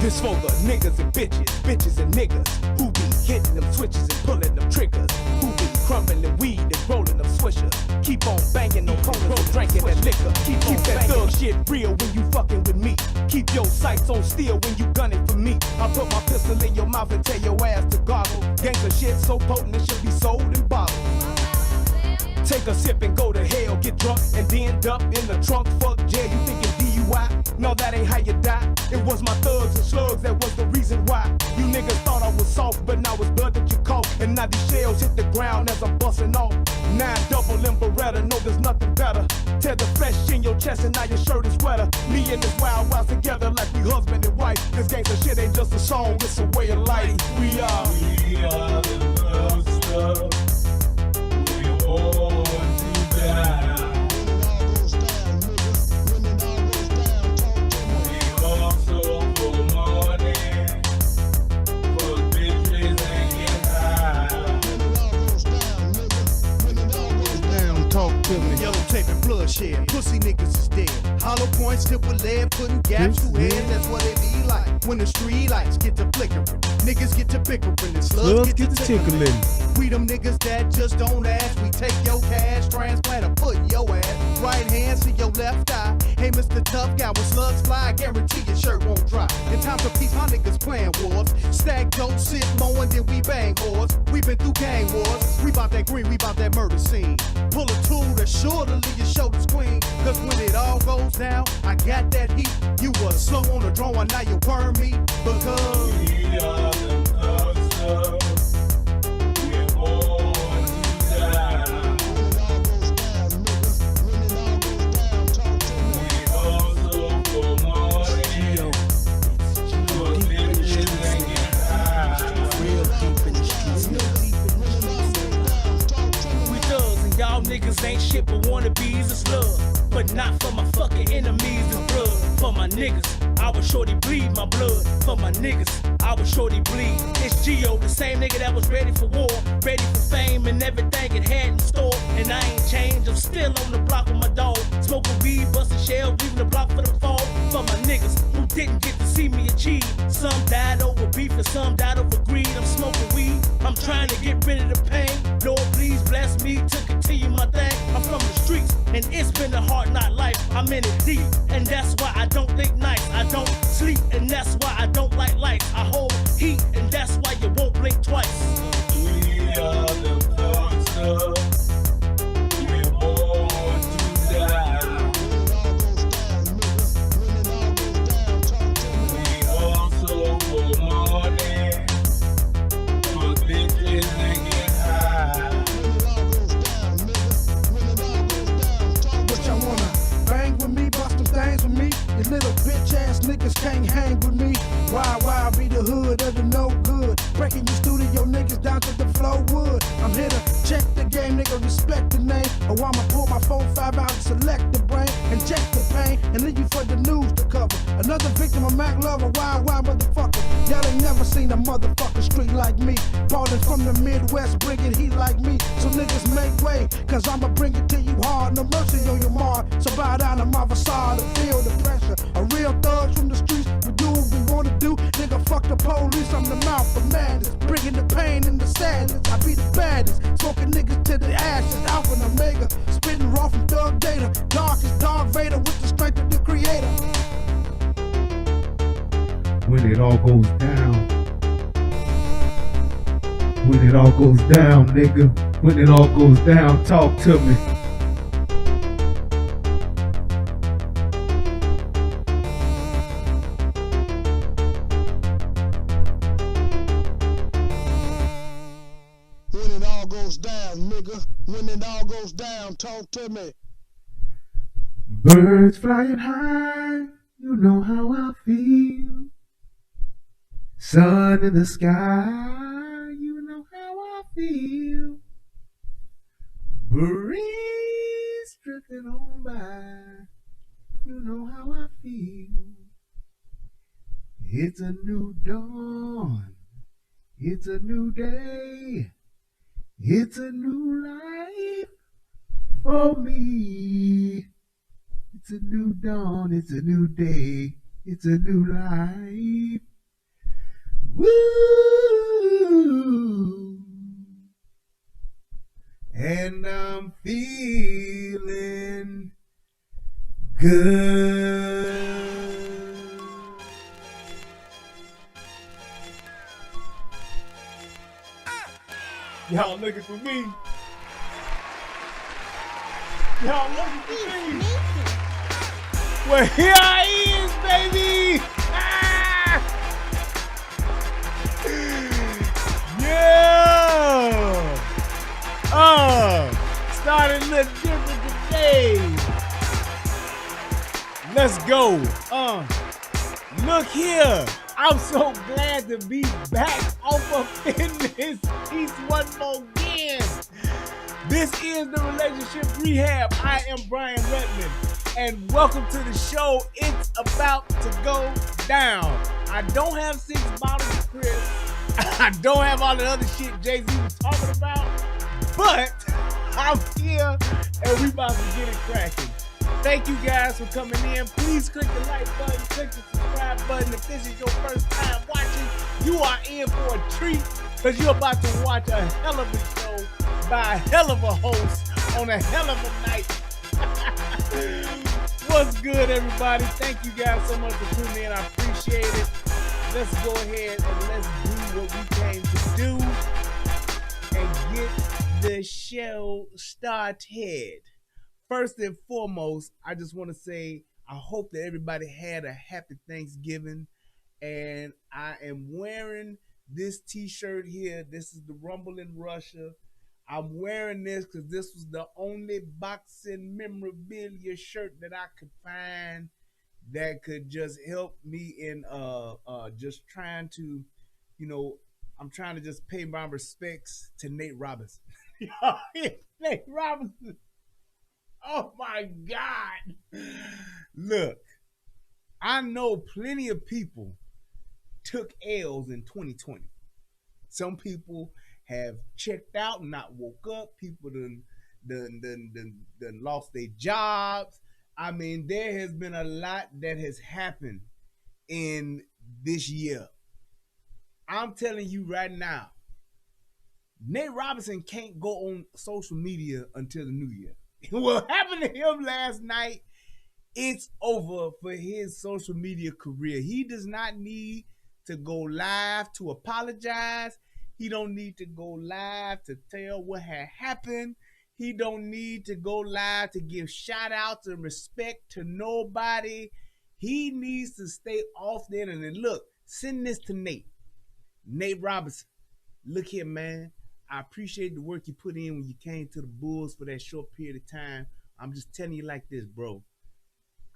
This for the niggas and bitches and niggas who be hitting them switches and pulling them triggers, who be crumbling weed and rolling them swishers. Keep on banging no corners, drinking that liquor. Keep that thug shit real when you fucking with me. Keep your sights on steel when you gunning for me. I put my pistol in your mouth and tell your ass to goggle. Gangsta shit so potent it should be sold in bottles. Take a sip and go to hell, get drunk and then end up in the trunk. Fuck jail, you thinking DUI? No, that ain't how you die. It was my thugs and slugs that was the reason why. You niggas thought I was soft, but now it's blood that you caught. And now these shells hit the ground as I'm busting off. 9 double in Beretta, no there's nothing better. Tear the flesh in your chest and now your shirt is wetter. Me and this wild wild together like we husband and wife. This gangsta shit ain't just a song, it's a way of life. We are the thugs. Yellow tape and bloodshed, pussy niggas is dead. Hollow points tipped with lead, putting gaps through head. That's what it be like when the street lights get to flickering. Niggas get to bickering and slugs get to tickling. We them niggas that just don't ask. We take your cash, transplant or put in your ass. Right hand to your left eye. Hey, Mr. Tough Guy, when slugs fly, I guarantee your shirt won't dry. In times of peace, my niggas playing wars. Stack dope, sit mowing, then we bang wars. We been through gang wars. We bout that green, we bout that murder scene. Pull a tool that's sure to leave your shoulders clean. Cause when it all goes down, I got that heat. You was slow on the drawing, now you worm me. Because we are the thugs. We're born to die. We hustle for money. For bitches and get high. real deep in the streets. We thugs and y'all niggas ain't shit but wannabes and slug. But not for my fucking enemies and blood. For my niggas, I was shorty bleed my blood. For my niggas, I was shorty bleed. It's Gio, the same nigga that was ready for war, ready for fame and everything it had in store. And I ain't changed, I'm still on the block with my dog. Smoking weed, busting shells, leaving the block for the fall. For my niggas who didn't get to see me achieve. Some died over beef and some died over greed. I'm smoking weed, I'm trying to get rid of the pain. Lord, please bless me to continue my thing. I'm from the streets, and it's been a hard knock life. I'm in it deep, and that's why I don't think nice. I don't sleep, and that's why I don't like lights. I hold heat, and that's why you won't blink twice. We are the thugs. We're born to die. We hustle for money. For bitches and get high. what y'all wanna bang with me, bust them things with me. You little bitch ass niggas can't hang with me. Why be the hood of the no good? Breaking your studio niggas down to the flow wood. I'm here to check the game, nigga, respect the name. Or I'ma pull my 4-5 out and select the brain, inject the pain, and leave you for the news to cover. Another victim of Mac Lover, wild motherfucker. Y'all ain't never seen a motherfucking street like me. Ballin' from the Midwest, bringing heat like me. So niggas make way, cause I'ma bring it to you hard. No mercy on your mark, so bow down to my facade and feel the pressure. A real thugs from the streets, we do what we wanna do. Nigga, fuck the police, I'm the mouth of madness. Bringing the pain and the sadness, I be the baddest. Smoking niggas to the ashes, Alpha and Omega. Spitting raw from Thug Data. Darkest Dark Vader with the strength of the creator. When it all goes down. When it all goes down, nigga. When it all goes down, talk to me. When it all goes down, nigga. When it all goes down, talk to me. Birds flying high, you know how I feel. Sun in the sky, you know how I feel. Breeze drifting on by, you know how I feel. It's a new dawn, it's a new day, it's a new life for me. It's a new dawn, it's a new day, it's a new life Woo! And I'm feeling good. Y'all looking for me? Y'all looking for me? Well, here I is, baby! Ah! Yeah! Started a little different today. Let's go. Look here. I'm so glad to be back off of Fitness Peace one more again. This is the Relationship Rehab. I am Brian Redmond, and welcome to the show. It's about to go down. I don't have 6 bottles of Chris. I don't have all the other shit Jay-Z was talking about, but I'm here, and we about to get it cracking. Thank you guys for coming in. Please click the like button, click the subscribe button. If this is your first time watching, you are in for a treat because you're about to watch a hell of a show by a hell of a host on a hell of a night. What's good, everybody? Thank you guys so much for tuning in. I appreciate it. Let's go ahead and let's do what we came to do and get the show started. First and foremost, I just want to say I hope that everybody had a happy Thanksgiving, and I am wearing this t-shirt here. This is the Rumble in Russia. I'm wearing this because this was the only boxing memorabilia shirt that I could find that could just help me in just trying to, I'm trying to just pay my respects to Nate Robinson. Nate Robinson. Oh my God. Look, I know plenty of people took L's in 2020. Some people have checked out and not woke up. People done lost their jobs. I mean, there has been a lot that has happened in this year. I'm telling you right now, Nate Robinson can't go on social media until the new year. What happened to him last night, it's over for his social media career. He does not need to go live to apologize. He don't need to go live to tell what had happened. He don't need to go live to give shout outs and respect to nobody. He needs to stay off there. And then look, send this to Nate. Nate Robinson, look here, man. I appreciate the work you put in when you came to the Bulls for that short period of time. I'm just telling you like this, bro.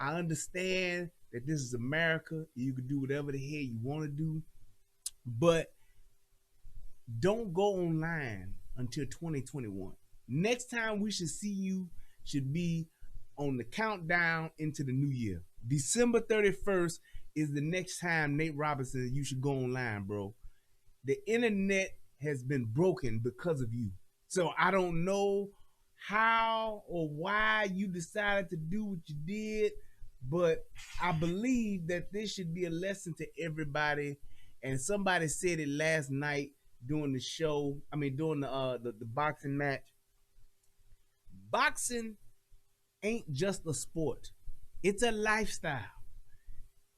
I understand that this is America. You can do whatever the hell you want to do. But don't go online until 2021. Next time we should see you should be on the countdown into the new year. December 31st is the next time, Nate Robinson, you should go online, bro. The internet has been broken because of you. So I don't know how or why you decided to do what you did, but I believe that this should be a lesson to everybody. And somebody said it last night during the show. I mean, during the boxing match. Boxing ain't just a sport. It's a lifestyle.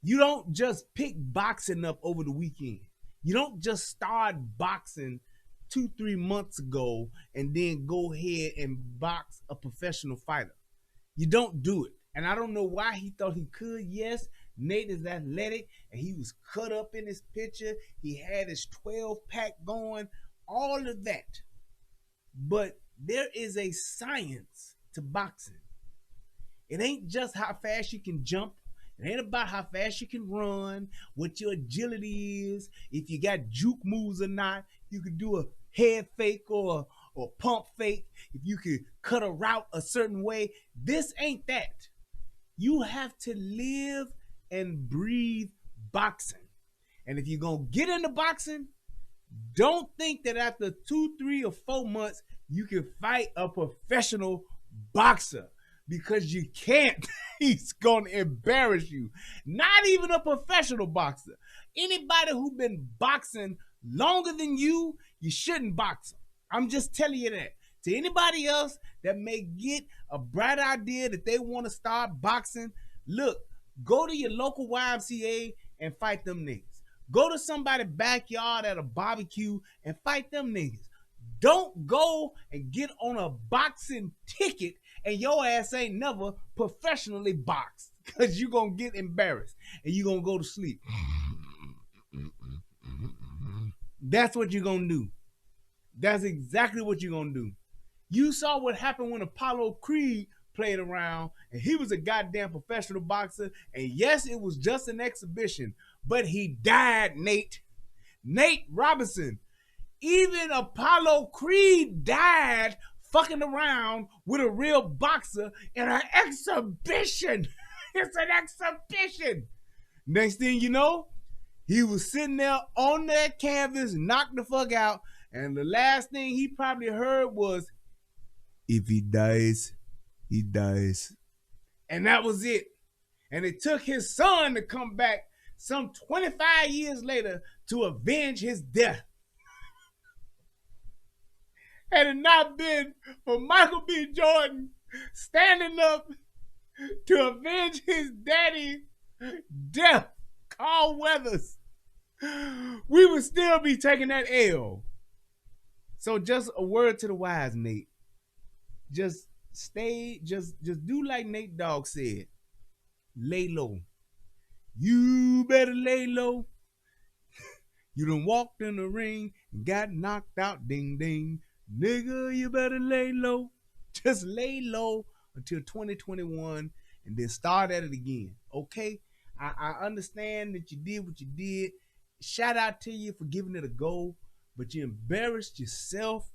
You don't just pick boxing up over the weekend. You don't just start boxing 2-3 months ago and then go ahead and box a professional fighter. You don't do it. And I don't know why he thought he could. Yes, Nate is athletic and he was cut up in his picture. He had his 12-pack going, all of that. But there is a science to boxing. It ain't just how fast you can jump. It ain't about how fast you can run, what your agility is, if you got juke moves or not. You could do a head fake or pump fake, if you could cut a route a certain way. This ain't that. You have to live and breathe boxing. And if you're going to get into boxing, don't think that after 2, 3, or 4 months, you can fight a professional boxer. Because you can't. He's going to embarrass you. Not even a professional boxer. Anybody who been boxing longer than you shouldn't box them. I'm just telling you that. To anybody else that may get a bright idea that they want to start boxing, look, go to your local YMCA and fight them niggas. Go to somebody's backyard at a barbecue and fight them niggas. Don't go and get on a boxing ticket and your ass ain't never professionally boxed, because you're going to get embarrassed and you're going to go to sleep. That's what you're going to do. That's exactly what you're going to do. You saw what happened when Apollo Creed played around, and he was a goddamn professional boxer, and yes, it was just an exhibition, but he died, Nate. Nate Robinson. Even Apollo Creed died fucking around with a real boxer in an exhibition. It's an exhibition. Next thing you know, he was sitting there on that canvas, knocked the fuck out, and the last thing he probably heard was, if he dies, he dies. And that was it. And it took his son to come back some 25 years later to avenge his death. Had it not been for Michael B. Jordan standing up to avenge his daddy's death, Carl Weathers, we would still be taking that L. So just a word to the wise, Nate. Just stay, just do like Nate Dogg said. Lay low. You better lay low. You done walked in the ring and got knocked out, ding ding. Nigga, you better lay low. Just lay low until 2021 and then start at it again. Okay? I understand that you did what you did. Shout out to you for giving it a go, but you embarrassed yourself.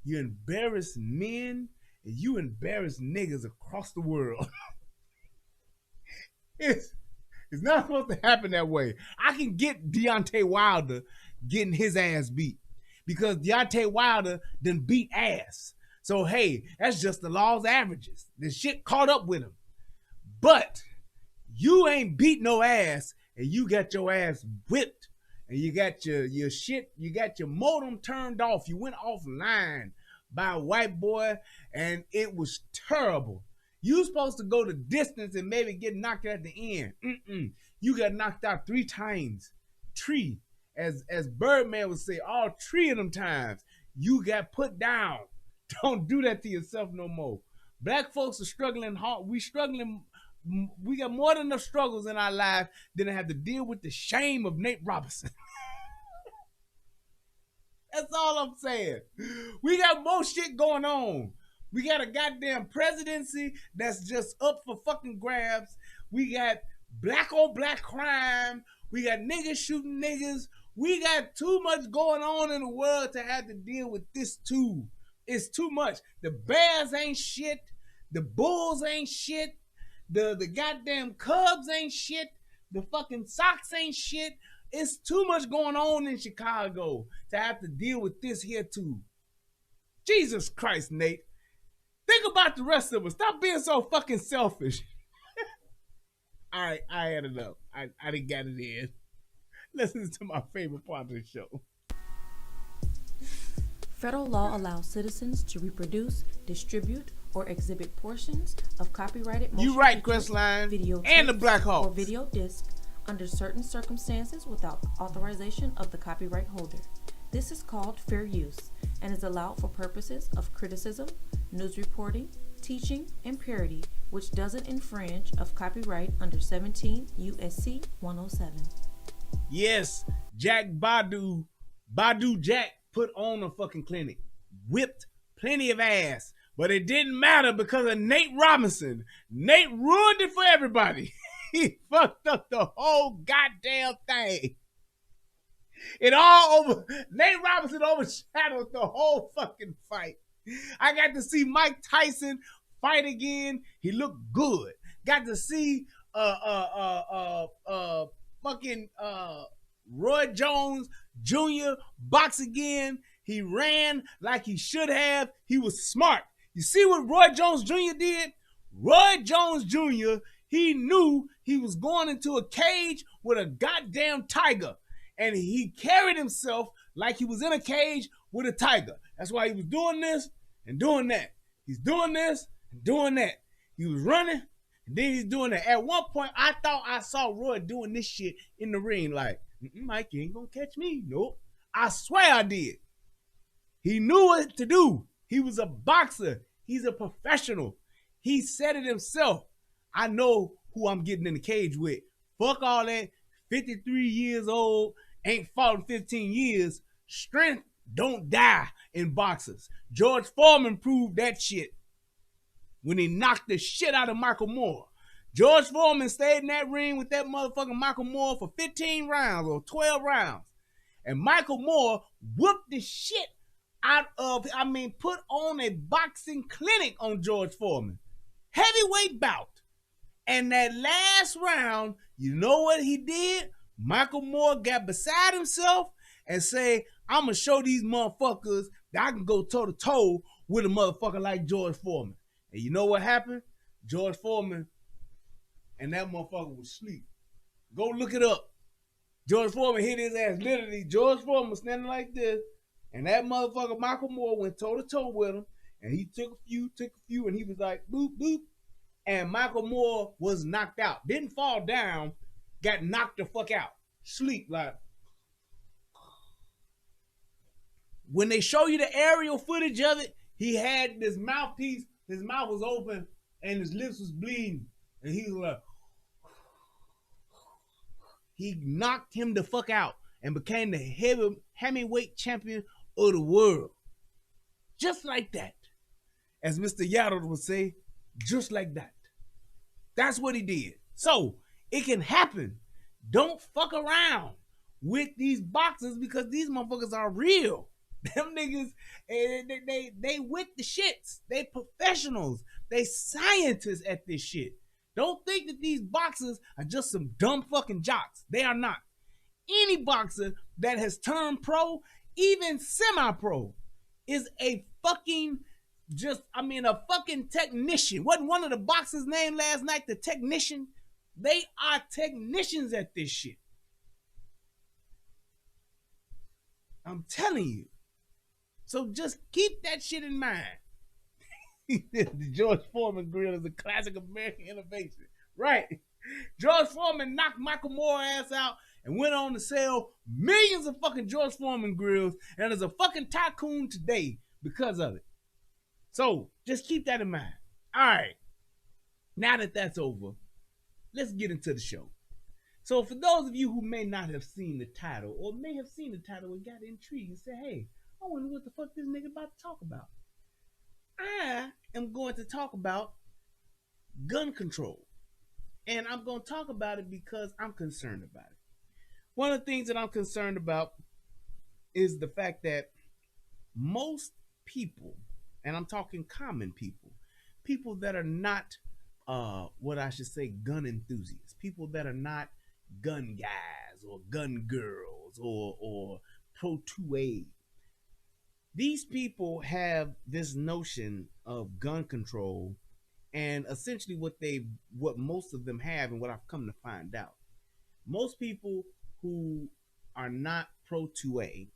You embarrassed men, and you embarrassed niggas across the world. It's not supposed to happen that way. I can get Deontay Wilder getting his ass beat, because Deontay Wilder done beat ass. So, hey, that's just the law's averages. The shit caught up with him. But you ain't beat no ass, and you got your ass whipped, and you got your shit, you got your modem turned off. You went offline by a white boy, and it was terrible. You supposed to go the distance and maybe get knocked out at the end. You got knocked out 3 times. 3. As Birdman would say, all 3 of them times, you got put down. Don't do that to yourself no more. Black folks are struggling hard. We got more than enough struggles in our life than to have to deal with the shame of Nate Robinson. That's all I'm saying. We got more shit going on. We got a goddamn presidency that's just up for fucking grabs. We got black on black crime. We got niggas shooting niggas. We got too much going on in the world to have to deal with this too. It's too much. The Bears ain't shit. The Bulls ain't shit. The goddamn Cubs ain't shit. The fucking Sox ain't shit. It's too much going on in Chicago to have to deal with this here too. Jesus Christ, Nate. Think about the rest of us. Stop being so fucking selfish. All right, I had enough. I didn't get it in. Listen to my favorite part of the show. Federal law allows citizens to reproduce, distribute, or exhibit portions of copyrighted motion You right, pictures, Crestline, video and the tapes, Black Hawks. or video disc under certain circumstances without authorization of the copyright holder. This is called fair use and is allowed for purposes of criticism, news reporting, teaching, and parody, which doesn't infringe of copyright under 17 U.S.C. 107. Yes, Jack Badu Jack put on a fucking clinic, whipped plenty of ass, but it didn't matter because of Nate Robinson. Nate ruined it for everybody. He fucked up the whole goddamn thing. Nate Robinson overshadowed the whole fucking fight. I got to see Mike Tyson fight again. He looked good. Got to see Roy Jones Jr. box again. He ran like he should have. He was smart. You see what Roy Jones Jr. did? Roy Jones Jr., he knew he was going into a cage with a goddamn tiger. And he carried himself like he was in a cage with a tiger. That's why he was doing this and doing that. He's doing this and doing that. He was running and then he's doing that. At one point, I thought I saw Roy doing this shit in the ring. Like, Mike, you ain't gonna catch me. Nope. I swear I did. He knew what to do. He was a boxer. He's a professional. He said it himself. I know who I'm getting in the cage with. Fuck all that. 53 years old, ain't fought in 15 years. Strength don't die in boxers. George Foreman proved that shit when he knocked the shit out of Michael Moore. George Foreman stayed in that ring with that motherfucking Michael Moore for 15 rounds or 12 rounds. And Michael Moore whooped the shit out of, put on a boxing clinic on George Foreman. Heavyweight bout. And that last round, you know what he did? Michael Moore got beside himself and say, I'm going to show these motherfuckers that I can go toe-to-toe with a motherfucker like George Foreman. And you know what happened? George Foreman and that motherfucker was asleep. Go look it up. George Foreman hit his ass. Literally, George Foreman was standing like this, and that motherfucker Michael Moore went toe-to-toe with him, and he took a few, and he was like, boop, boop. And Michael Moore was knocked out. Didn't fall down, got knocked the fuck out. Sleep like. When they show you the aerial footage of it, he had this mouthpiece, his mouth was open, and his lips was bleeding. And he was like, he knocked him the fuck out and became the heavyweight champion of the world. Just like that. As Mr. Yaddle would say, just like that. That's what he did. So, it can happen. Don't fuck around with these boxers because these motherfuckers are real. Them niggas, they with the shits. They professionals. They scientists at this shit. Don't think that these boxers are just some dumb fucking jocks. They are not. Any boxer that has turned pro, even semi-pro, is a fucking a fucking technician. Wasn't one of the boxers' name last night the Technician? They are technicians at this shit. I'm telling you. So just keep that shit in mind. The George Foreman grill is a classic American innovation. Right. George Foreman knocked Michael Moore ass out and went on to sell millions of fucking George Foreman grills and is a fucking tycoon today because of it. So just keep that in mind. All right. Now that that's over, let's get into the show. So for those of you who may not have seen the title or may have seen the title and got intrigued and said, hey, I wonder what the fuck this nigga about to talk about. I am going to talk about gun control. And I'm going to talk about it because I'm concerned about it. One of the things that I'm concerned about is the fact that most people, and I'm talking common people, people that are not, gun enthusiasts, people that are not gun guys or gun girls or pro 2A. These people have this notion of gun control, and essentially what most of them have, and what I've come to find out, most people who are not pro 2A,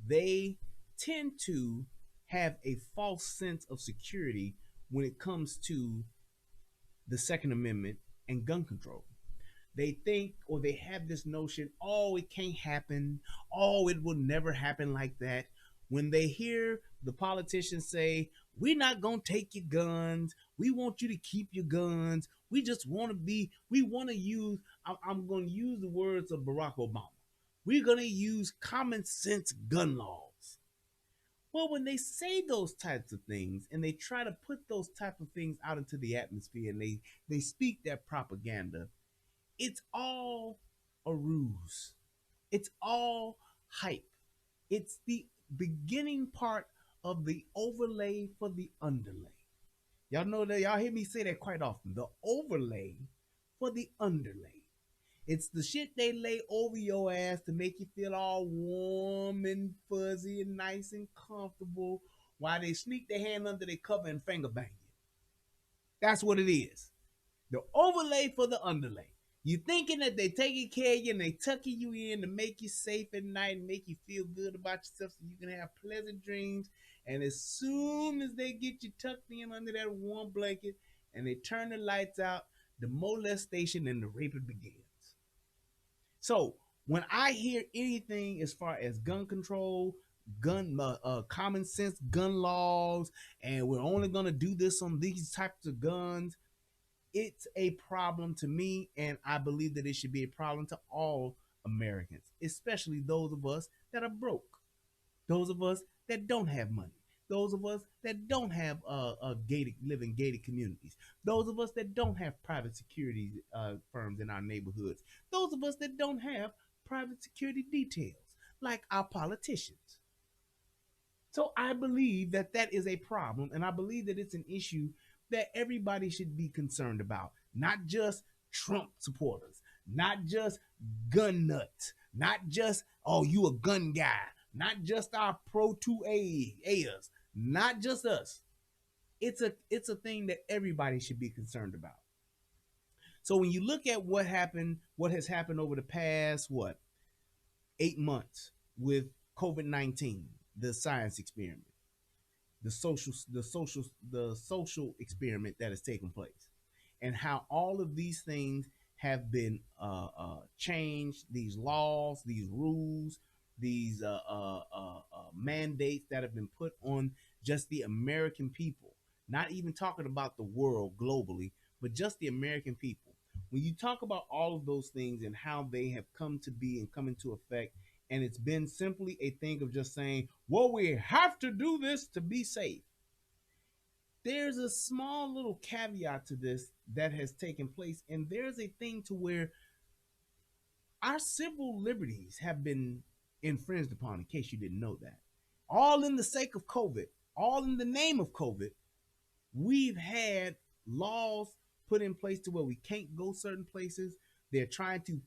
they tend to have a false sense of security when it comes to the Second Amendment and gun control. They think, or they have this notion, oh, it can't happen. Oh, it will never happen like that. When they hear the politicians say, we're not going to take your guns. We want you to keep your guns. We just want to use, I'm going to use the words of Barack Obama. We're going to use common sense gun laws. Well, when they say those types of things and they try to put those type of things out into the atmosphere and they speak that propaganda, it's all a ruse. It's all hype. It's the beginning part of the overlay for the underlay. Y'all know that, y'all hear me say that quite often. The overlay for the underlay. It's the shit they lay over your ass to make you feel all warm and fuzzy and nice and comfortable while they sneak their hand under their cover and finger bang you. That's what it is. The overlay for the underlay. You thinking that they taking care of you and they tucking you in to make you safe at night and make you feel good about yourself so you can have pleasant dreams. And as soon as they get you tucked in under that warm blanket and they turn the lights out, the molestation and the raping begins. So when I hear anything as far as gun control, common sense gun laws, and we're only gonna do this on these types of guns, it's a problem to me, and I believe that it should be a problem to all Americans, especially those of us that are broke, those of us that don't have money, those of us that don't have live in gated communities, those of us that don't have private security firms in our neighborhoods, those of us that don't have private security details like our politicians. So I believe that that is a problem, and I believe that it's an issue that everybody should be concerned about, not just Trump supporters, not just gun nuts, not just, oh, you a gun guy, not just our pro 2A's, not just us. It's a thing that everybody should be concerned about. So when you look at what has happened over the past 8 months with COVID-19, the science experiment, the social experiment that has taken place, and how all of these things have been changed, these laws, these rules, these mandates that have been put on just the American people, not even talking about the world globally, but just the American people. When you talk about all of those things and how they have come to be and come into effect, and it's been simply a thing of just saying, well, we have to do this to be safe. There's a small little caveat to this that has taken place, and there's a thing to where our civil liberties have been infringed upon, in case you didn't know that. All in the sake of COVID, all in the name of COVID, we've had laws put in place to where we can't go certain places. They're trying to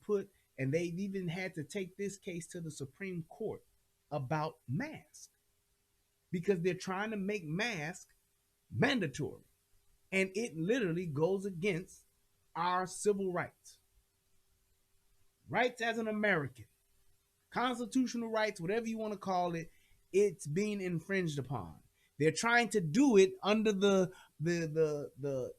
and they've even had to take this case to the Supreme Court about masks, because they're trying to make masks mandatory, and it literally goes against our civil rights as an American, constitutional rights, whatever you want to call it. It's being infringed upon. They're trying to do it under the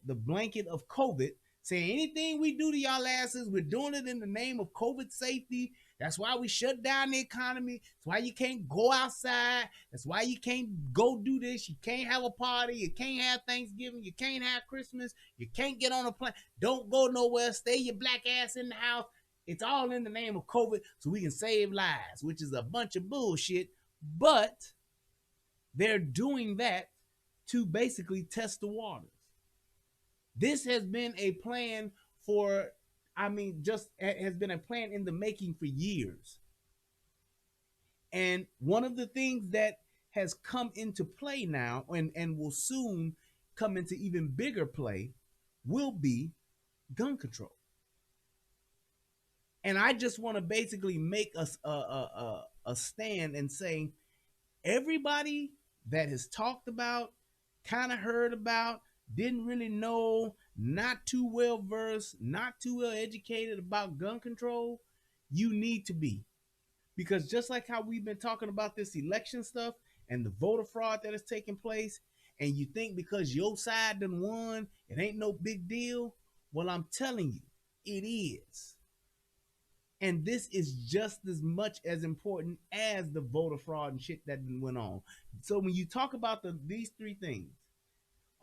blanket of COVID, saying anything we do to y'all asses, we're doing it in the name of COVID safety. That's why we shut down the economy. That's why you can't go outside. That's why you can't go do this. You can't have a party. You can't have Thanksgiving. You can't have Christmas. You can't get on a plane. Don't go nowhere. Stay your black ass in the house. It's all in the name of COVID so we can save lives, which is a bunch of bullshit. But they're doing that to basically test the waters. This has been a plan has been a plan in the making for years. And one of the things that has come into play now and will soon come into even bigger play will be gun control. And I just want to basically make a stand and say, everybody that has talked about, kind of heard about, didn't really know, not too well versed, not too well educated about gun control, you need to be. Because just like how we've been talking about this election stuff and the voter fraud that is taking place, and you think because your side done won, it ain't no big deal. Well, I'm telling you, it is. And this is just as much as important as the voter fraud and shit that went on. So when you talk about these three things,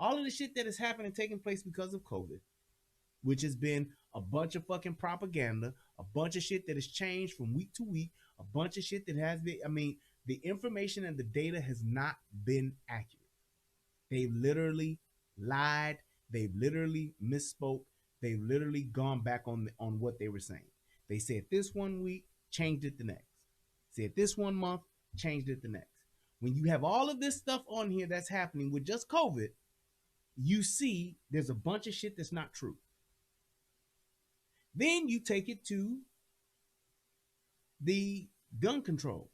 all of the shit that is happening, taking place because of COVID, which has been a bunch of fucking propaganda, a bunch of shit that has changed from week to week, a bunch of shit that has been, the information and the data has not been accurate. They've literally lied. They've literally misspoke. They've literally gone back on what they were saying. They said this one week, changed it the next. Said this one month, changed it the next. When you have all of this stuff on here that's happening with just COVID, you see there's a bunch of shit that's not true. Then you take it to the gun control.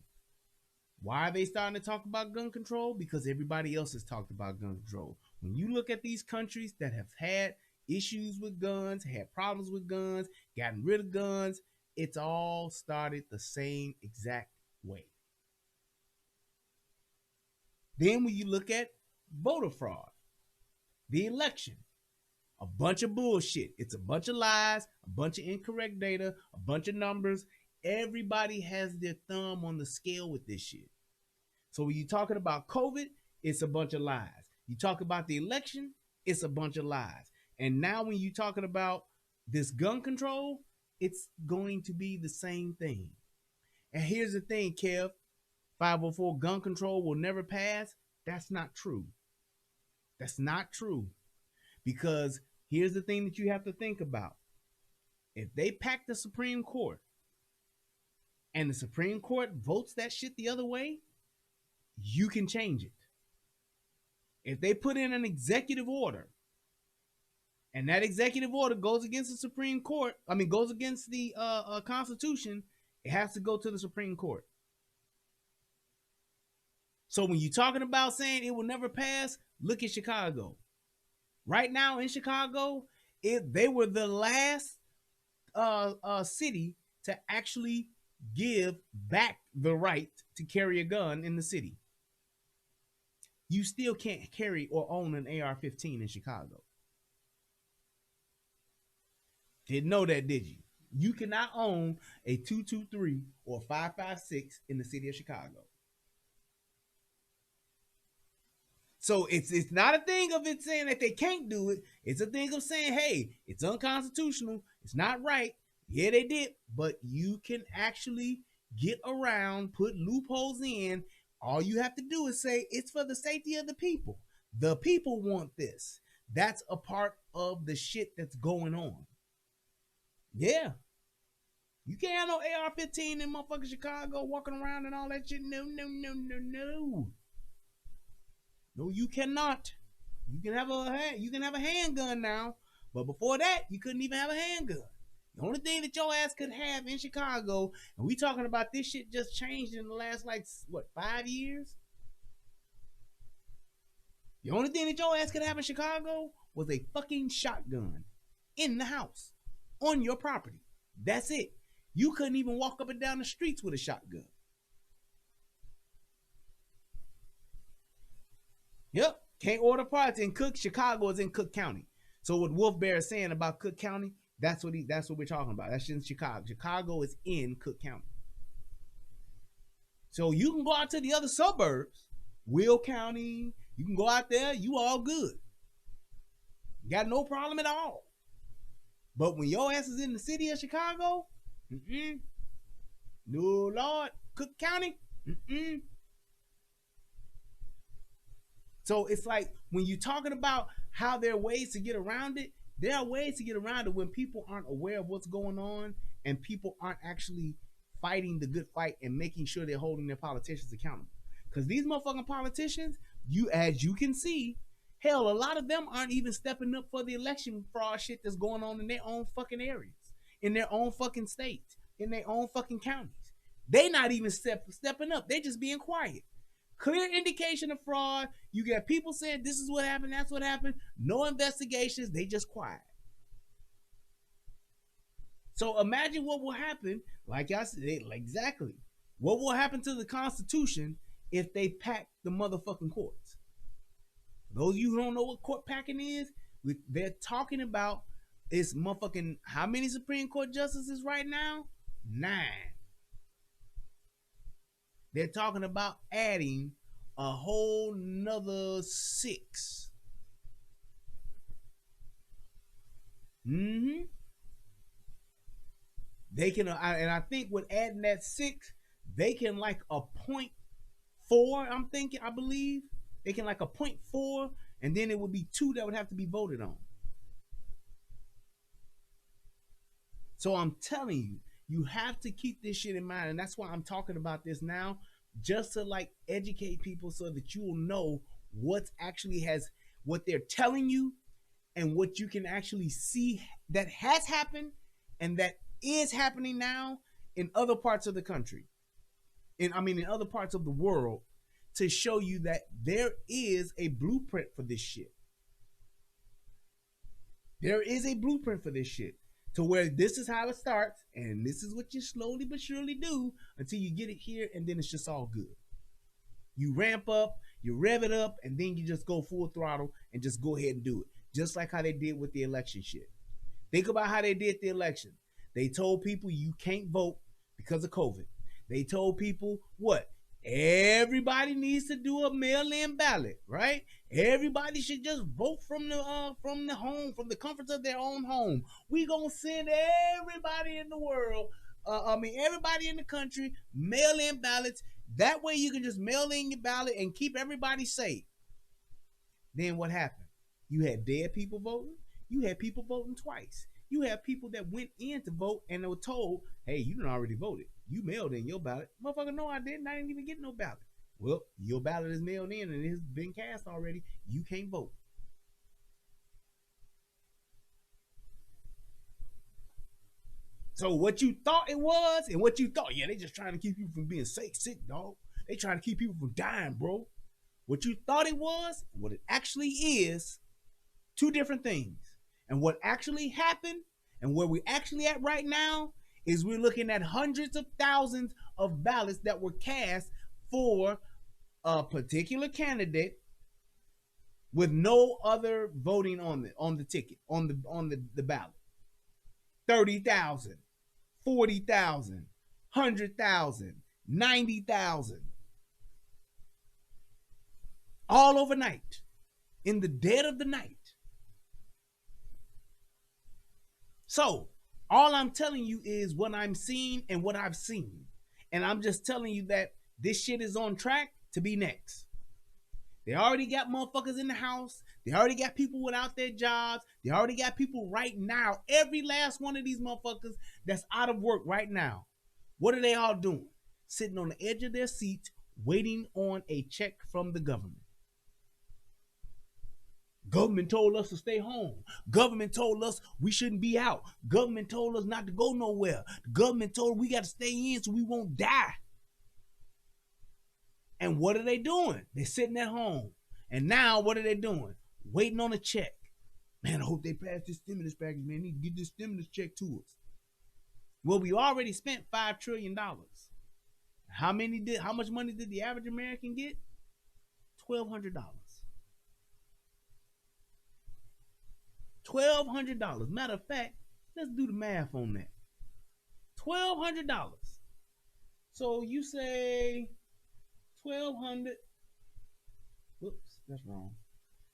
Why are they starting to talk about gun control? Because everybody else has talked about gun control. When you look at these countries that have had issues with guns, had problems with guns, gotten rid of guns. It's all started the same exact way. Then when you look at voter fraud, the election, a bunch of bullshit. It's a bunch of lies, a bunch of incorrect data, a bunch of numbers. Everybody has their thumb on the scale with this shit. So when you're talking about COVID, it's a bunch of lies. You talk about the election, it's a bunch of lies. And now when you're talking about this gun control, it's going to be the same thing. And here's the thing, Kev, 504 gun control will never pass. That's not true. That's not true. Because here's the thing that you have to think about. If they pack the Supreme Court and the Supreme Court votes that shit the other way, you can change it. If they put in an executive order and that executive order goes against the Supreme Court, goes against the Constitution, it has to go to the Supreme Court. So when you're talking about saying it will never pass, look at Chicago. Right now in Chicago, they were the last city to actually give back the right to carry a gun in the city. You still can't carry or own an AR-15 in Chicago. Didn't know that, did you? You cannot own a 223 or 5.56 in the city of Chicago. So it's not a thing of it saying that they can't do it. It's a thing of saying, hey, it's unconstitutional. It's not right. Yeah, they did. But you can actually get around, put loopholes in. All you have to do is say it's for the safety of the people. The people want this. That's a part of the shit that's going on. Yeah. You can't have no AR-15 in motherfucking Chicago walking around and all that shit. No. No, you cannot. You can have a handgun now, but before that, you couldn't even have a handgun. The only thing that your ass could have in Chicago, and we talking about this shit just changed in the last 5 years? The only thing that your ass could have in Chicago was a fucking shotgun in the house on your property. That's it. You couldn't even walk up and down the streets with a shotgun. Yep, can't order parts in Cook. Chicago is in Cook County. So what Wolf Bear is saying about Cook County, that's what we're talking about. That's in Chicago. Chicago is in Cook County. So you can go out to the other suburbs, Will County. You can go out there. You all good. You got no problem at all. But when your ass is in the city of Chicago, no Lord, Cook County, So it's like when you're talking about how there are ways to get around it, there are ways to get around it when people aren't aware of what's going on and people aren't actually fighting the good fight and making sure they're holding their politicians accountable. Because these motherfucking politicians, as you can see, hell, a lot of them aren't even stepping up for the election fraud shit that's going on in their own fucking areas, in their own fucking states, in their own fucking counties. They not even stepping up. They're just being quiet. Clear indication of fraud. You got people saying this is what happened, that's what happened. No investigations. They just quiet. So imagine what will happen, like I said, exactly. What will happen to the Constitution if they pack the motherfucking courts? For those of you who don't know what court packing is, they're talking about is motherfucking how many Supreme Court justices right now? 9. They're talking about adding a whole nother 6. They can, and I think with adding that 6, they can appoint 4. I believe they can appoint 4, and then it would be 2 that would have to be voted on. So I'm telling you, you have to keep this shit in mind, and that's why I'm talking about this now, just to educate people so that you will know what they're telling you and what you can actually see that has happened and that is happening now in other parts of the country. In other parts of the world, to show you that there is a blueprint for this shit. There is a blueprint for this shit to where this is how it starts, and this is what you slowly but surely do until you get it here, and then it's just all good. You ramp up, you rev it up, and then you just go full throttle and just go ahead and do it. Just like how they did with the election shit. Think about how they did the election. They told people you can't vote because of COVID. They told people what? Everybody needs to do a mail-in ballot, right? Everybody should just vote from the home, from the comforts of their own home. We gonna send everybody in the world, everybody in the country, mail-in ballots. That way you can just mail in your ballot and keep everybody safe. Then what happened? You had dead people voting. You had people voting twice. You have people that went in to vote and they were told, hey, you done already voted. You mailed in your ballot. Motherfucker, no, I didn't. I didn't even get no ballot. Well, your ballot is mailed in and it's been cast already. You can't vote. So what you thought it was and what you thought, yeah, they just trying to keep you from being sick, dog. They trying to keep people from dying, bro. What you thought it was and what it actually is, two different things. And what actually happened and where we're actually at right now is we're looking at hundreds of thousands of ballots that were cast for a particular candidate with no other voting on the ticket, on the ballot. 30,000, 40,000, 100,000, 90,000. All overnight, in the dead of the night. So, all I'm telling you is what I'm seeing and what I've seen. And I'm just telling you that this shit is on track to be next. They already got motherfuckers in the house. They already got people without their jobs. They already got people right now. Every last one of these motherfuckers that's out of work right now. What are they all doing? Sitting on the edge of their seats, waiting on a check from the government. Government told us to stay home. Government told us we shouldn't be out. Government told us not to go nowhere. The government told we got to stay in so we won't die. And what are they doing? They're sitting at home. And now what are they doing? Waiting on a check. Man, I hope they pass this stimulus package, man. They need to get this stimulus check to us. Well, we already spent $5 trillion. How much money did the average American get? $1,200. $1,200. Matter of fact, let's do the math on that. $1,200. So you say 1,200. Whoops, that's wrong.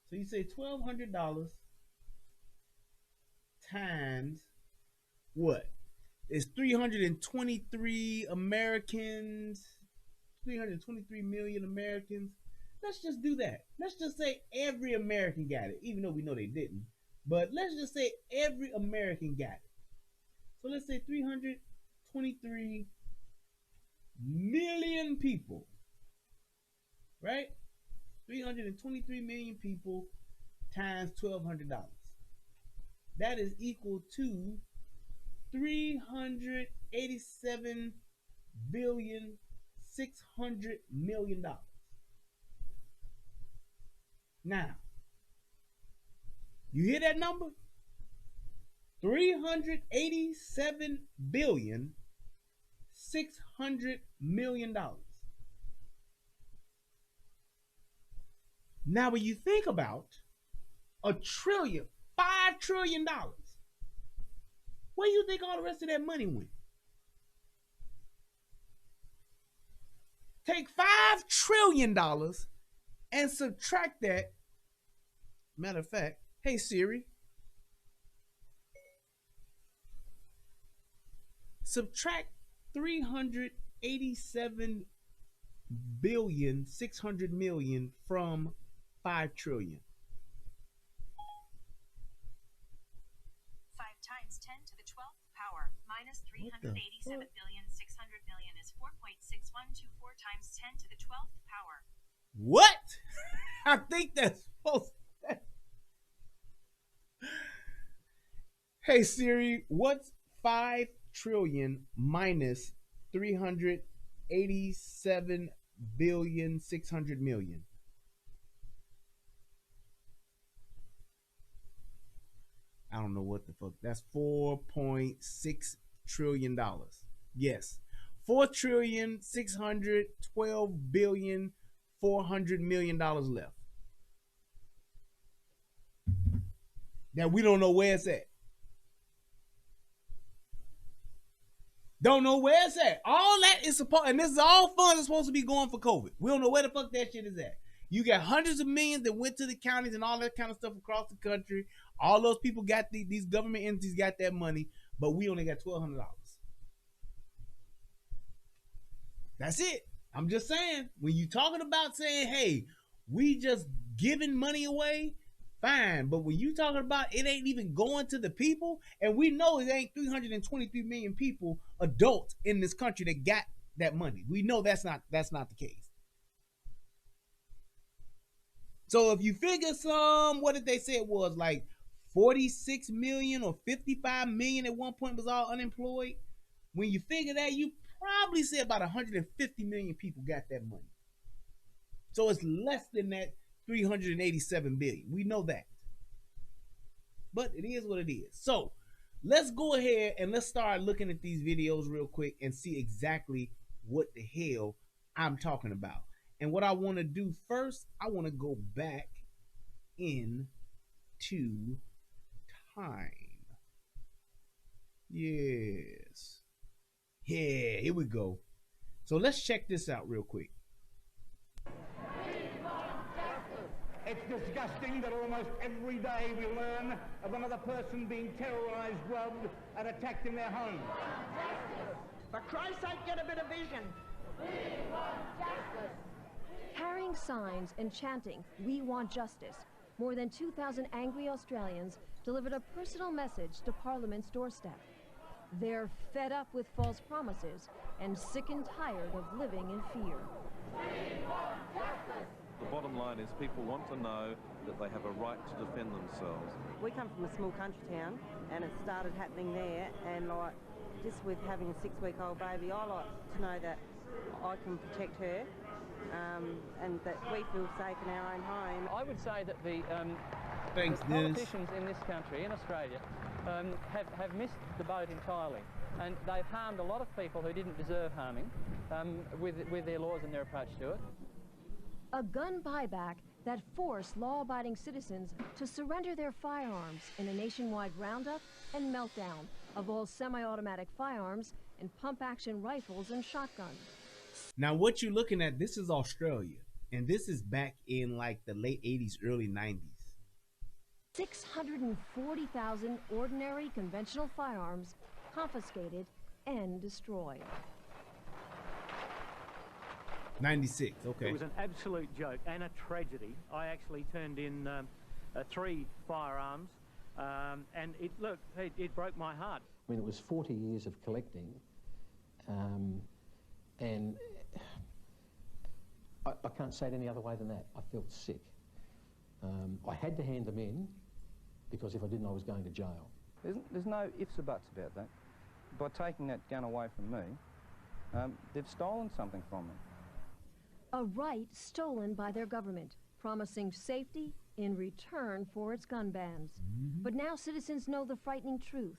So you say $1,200 times what? It's 323 Americans, 323 million Americans. Let's just do that. Let's just say every American got it, even though we know they didn't. But let's just say every American got it. So let's say 323 million people, right? 323 million people times $1,200. That is equal to $387,600,000,000. Now, you hear that number? $387,600,000,000. Now, when you think about $1 trillion, $5 trillion, where do you think all the rest of that money went? Take $5 trillion and subtract that. Matter of fact, hey Siri, subtract 387,600,000,000 from 5 trillion. 5 times 10 to the 12th power minus 387,600,000,000 is 4.6124 times 10 to the 12th power. What? I think that's supposed to. Hey Siri, what's 5 trillion minus 387,600,000,000? I don't know what the fuck. That's $4.6 trillion. Yes. $4,612,400,000,000 left. That we don't know where it's at. Don't know where it's at. All that is supposed, and this is all funds that's supposed to be going for COVID. We don't know where the fuck that shit is at. You got hundreds of millions that went to the counties and all that kind of stuff across the country. All those people got these government entities got that money, but we only got $1,200. That's it. I'm just saying, when you talking about saying, hey, we just giving money away, fine. But when you talking about it ain't even going to the people, and we know it ain't 323 million people, adults in this country that got that money. We know that's not the case. So if you figure what did they say it was, like 46 million or 55 million at one point was all unemployed? When you figure that, you probably say about 150 million people got that money. So it's less than that 387 billion. We know that. But it is what it is. So let's go ahead and let's start looking at these videos real quick and see exactly what the hell I'm talking about. And what I want to do first, I want to go back into time. Yes. Yeah, here we go. So let's check this out real quick. It's disgusting that almost every day we learn of another person being terrorized, robbed, and attacked in their home. For Christ's sake, get a bit of vision. We want justice. Carrying signs and chanting, "We want justice," more than 2,000 angry Australians delivered a personal message to Parliament's doorstep. They're fed up with false promises and sick and tired of living in fear. We want justice. The bottom line is people want to know that they have a right to defend themselves. We come from a small country town and it started happening there, and like just with having a 6-week-old baby, I like to know that I can protect her and that we feel safe in our own home. I would say that the politicians in this country, in Australia, have missed the boat entirely, and they've harmed a lot of people who didn't deserve harming with their laws and their approach to it. A gun buyback that forced law-abiding citizens to surrender their firearms in a nationwide roundup and meltdown of all semi-automatic firearms and pump-action rifles and shotguns. Now, what you're looking at, this is Australia, and this is back in like the late 80s, early 90s. 640,000 ordinary conventional firearms confiscated and destroyed. 96, okay. It was an absolute joke and a tragedy. I actually turned in 3 firearms, and it broke my heart. I mean, it was 40 years of collecting, and I can't say it any other way than that. I felt sick. I had to hand them in because if I didn't, I was going to jail. There's no ifs or buts about that. By taking that gun away from me, they've stolen something from me. A right stolen by their government, promising safety in return for its gun bans. But now citizens know the frightening truth.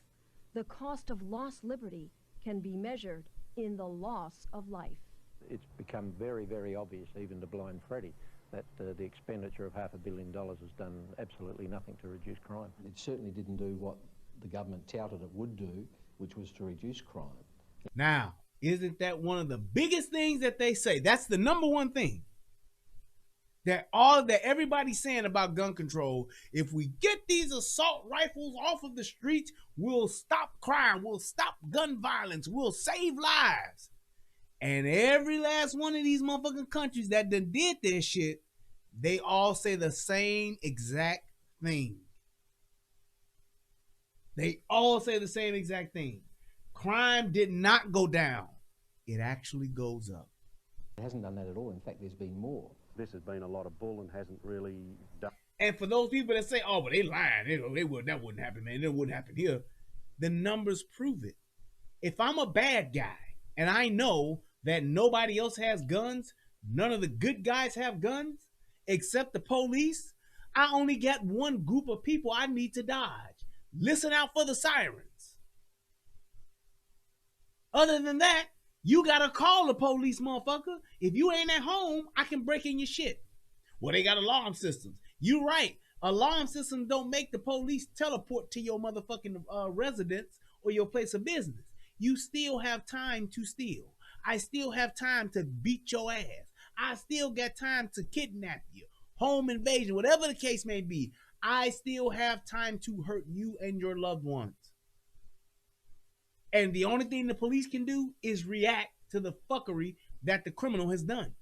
The cost of lost liberty can be measured in the loss of life. It's become very, very obvious, even to Blind Freddy, that the expenditure of $500 million has done absolutely nothing to reduce crime. It certainly didn't do what the government touted it would do, which was to reduce crime. Now, isn't that one of the biggest things that they say? That's the number one thing that everybody's saying about gun control. If we get these assault rifles off of the streets, we'll stop crime, we'll stop gun violence, we'll save lives. And every last one of these motherfucking countries that done did this shit, they all say the same exact thing. They all say the same exact thing. Crime did not go down. It actually goes up. It hasn't done that at all. In fact, there's been more. This has been a lot of bull and hasn't really done. And for those people that say, oh, but they lying, that wouldn't happen, man. It wouldn't happen here. The numbers prove it. If I'm a bad guy and I know that nobody else has guns, none of the good guys have guns, except the police, I only got one group of people I need to dodge. Listen out for the sirens. Other than that, you gotta call the police, motherfucker. If you ain't at home, I can break in your shit. Well, they got alarm systems. You right. Alarm systems don't make the police teleport to your motherfucking residence or your place of business. You still have time to steal. I still have time to beat your ass. I still got time to kidnap you. Home invasion, whatever the case may be. I still have time to hurt you and your loved ones. And the only thing the police can do is react to the fuckery that the criminal has done.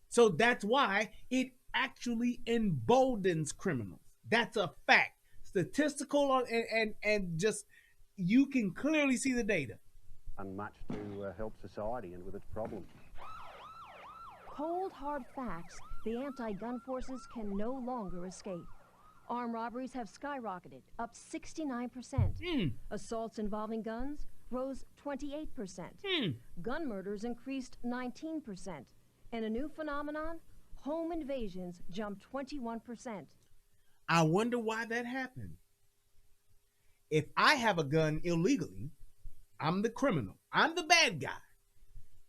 So that's why it actually emboldens criminals. That's a fact. Statistical and just, you can clearly see the data. Done much to help society and with its problems. Cold, hard facts the anti-gun forces can no longer escape. Armed robberies have skyrocketed, up 69%. Assaults involving guns rose 28%. Gun murders increased 19%. And a new phenomenon, home invasions jumped 21%. I wonder why that happened. If I have a gun illegally, I'm the criminal. I'm the bad guy.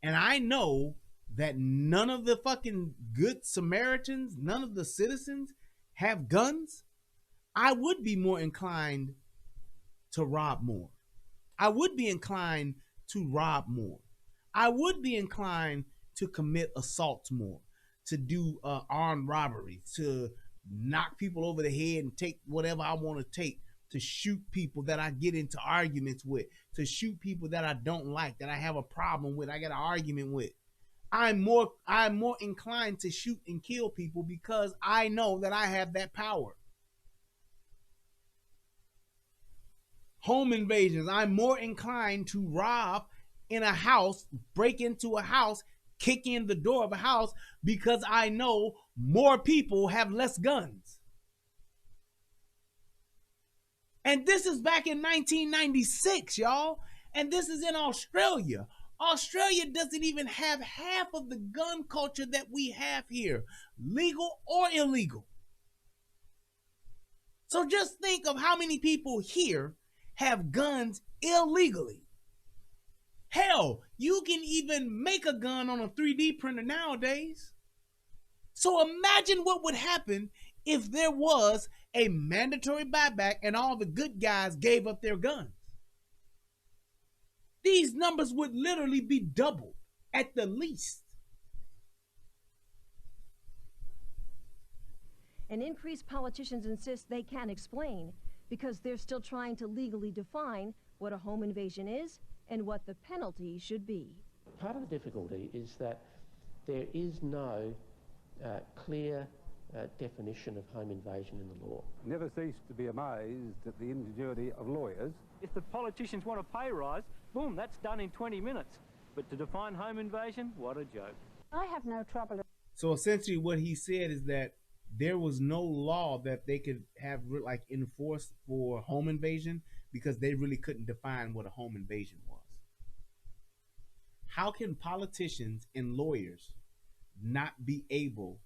And I know that none of the fucking good Samaritans, none of the citizens have guns. I would be more inclined to rob more. I would be inclined to rob more. I would be inclined to commit assaults more, to do armed robbery, to knock people over the head and take whatever I want to take, to shoot people that I get into arguments with, to shoot people that I don't like, that I have a problem with, I got an argument with. I'm more inclined to shoot and kill people because I know that I have that power. Home invasions, I'm more inclined to rob in a house, break into a house, kick in the door of a house because I know more people have less guns. And this is back in 1996, y'all. And this is in Australia. Australia doesn't even have half of the gun culture that we have here, legal or illegal. So just think of how many people here have guns illegally. Hell, you can even make a gun on a 3D printer nowadays. So imagine what would happen if there was a mandatory buyback and all the good guys gave up their guns. These numbers would literally be doubled at the least. An increase politicians insist they can't explain because they're still trying to legally define what a home invasion is and what the penalty should be. Part of the difficulty is that there is no clear definition of home invasion in the law. Never cease to be amazed at the ingenuity of lawyers. If the politicians want a pay rise, boom, that's done in 20 minutes. But to define home invasion, what a joke. I have no trouble. So essentially what he said is that there was no law that they could have like enforced for home invasion because they really couldn't define what a home invasion was. How can politicians and lawyers not be able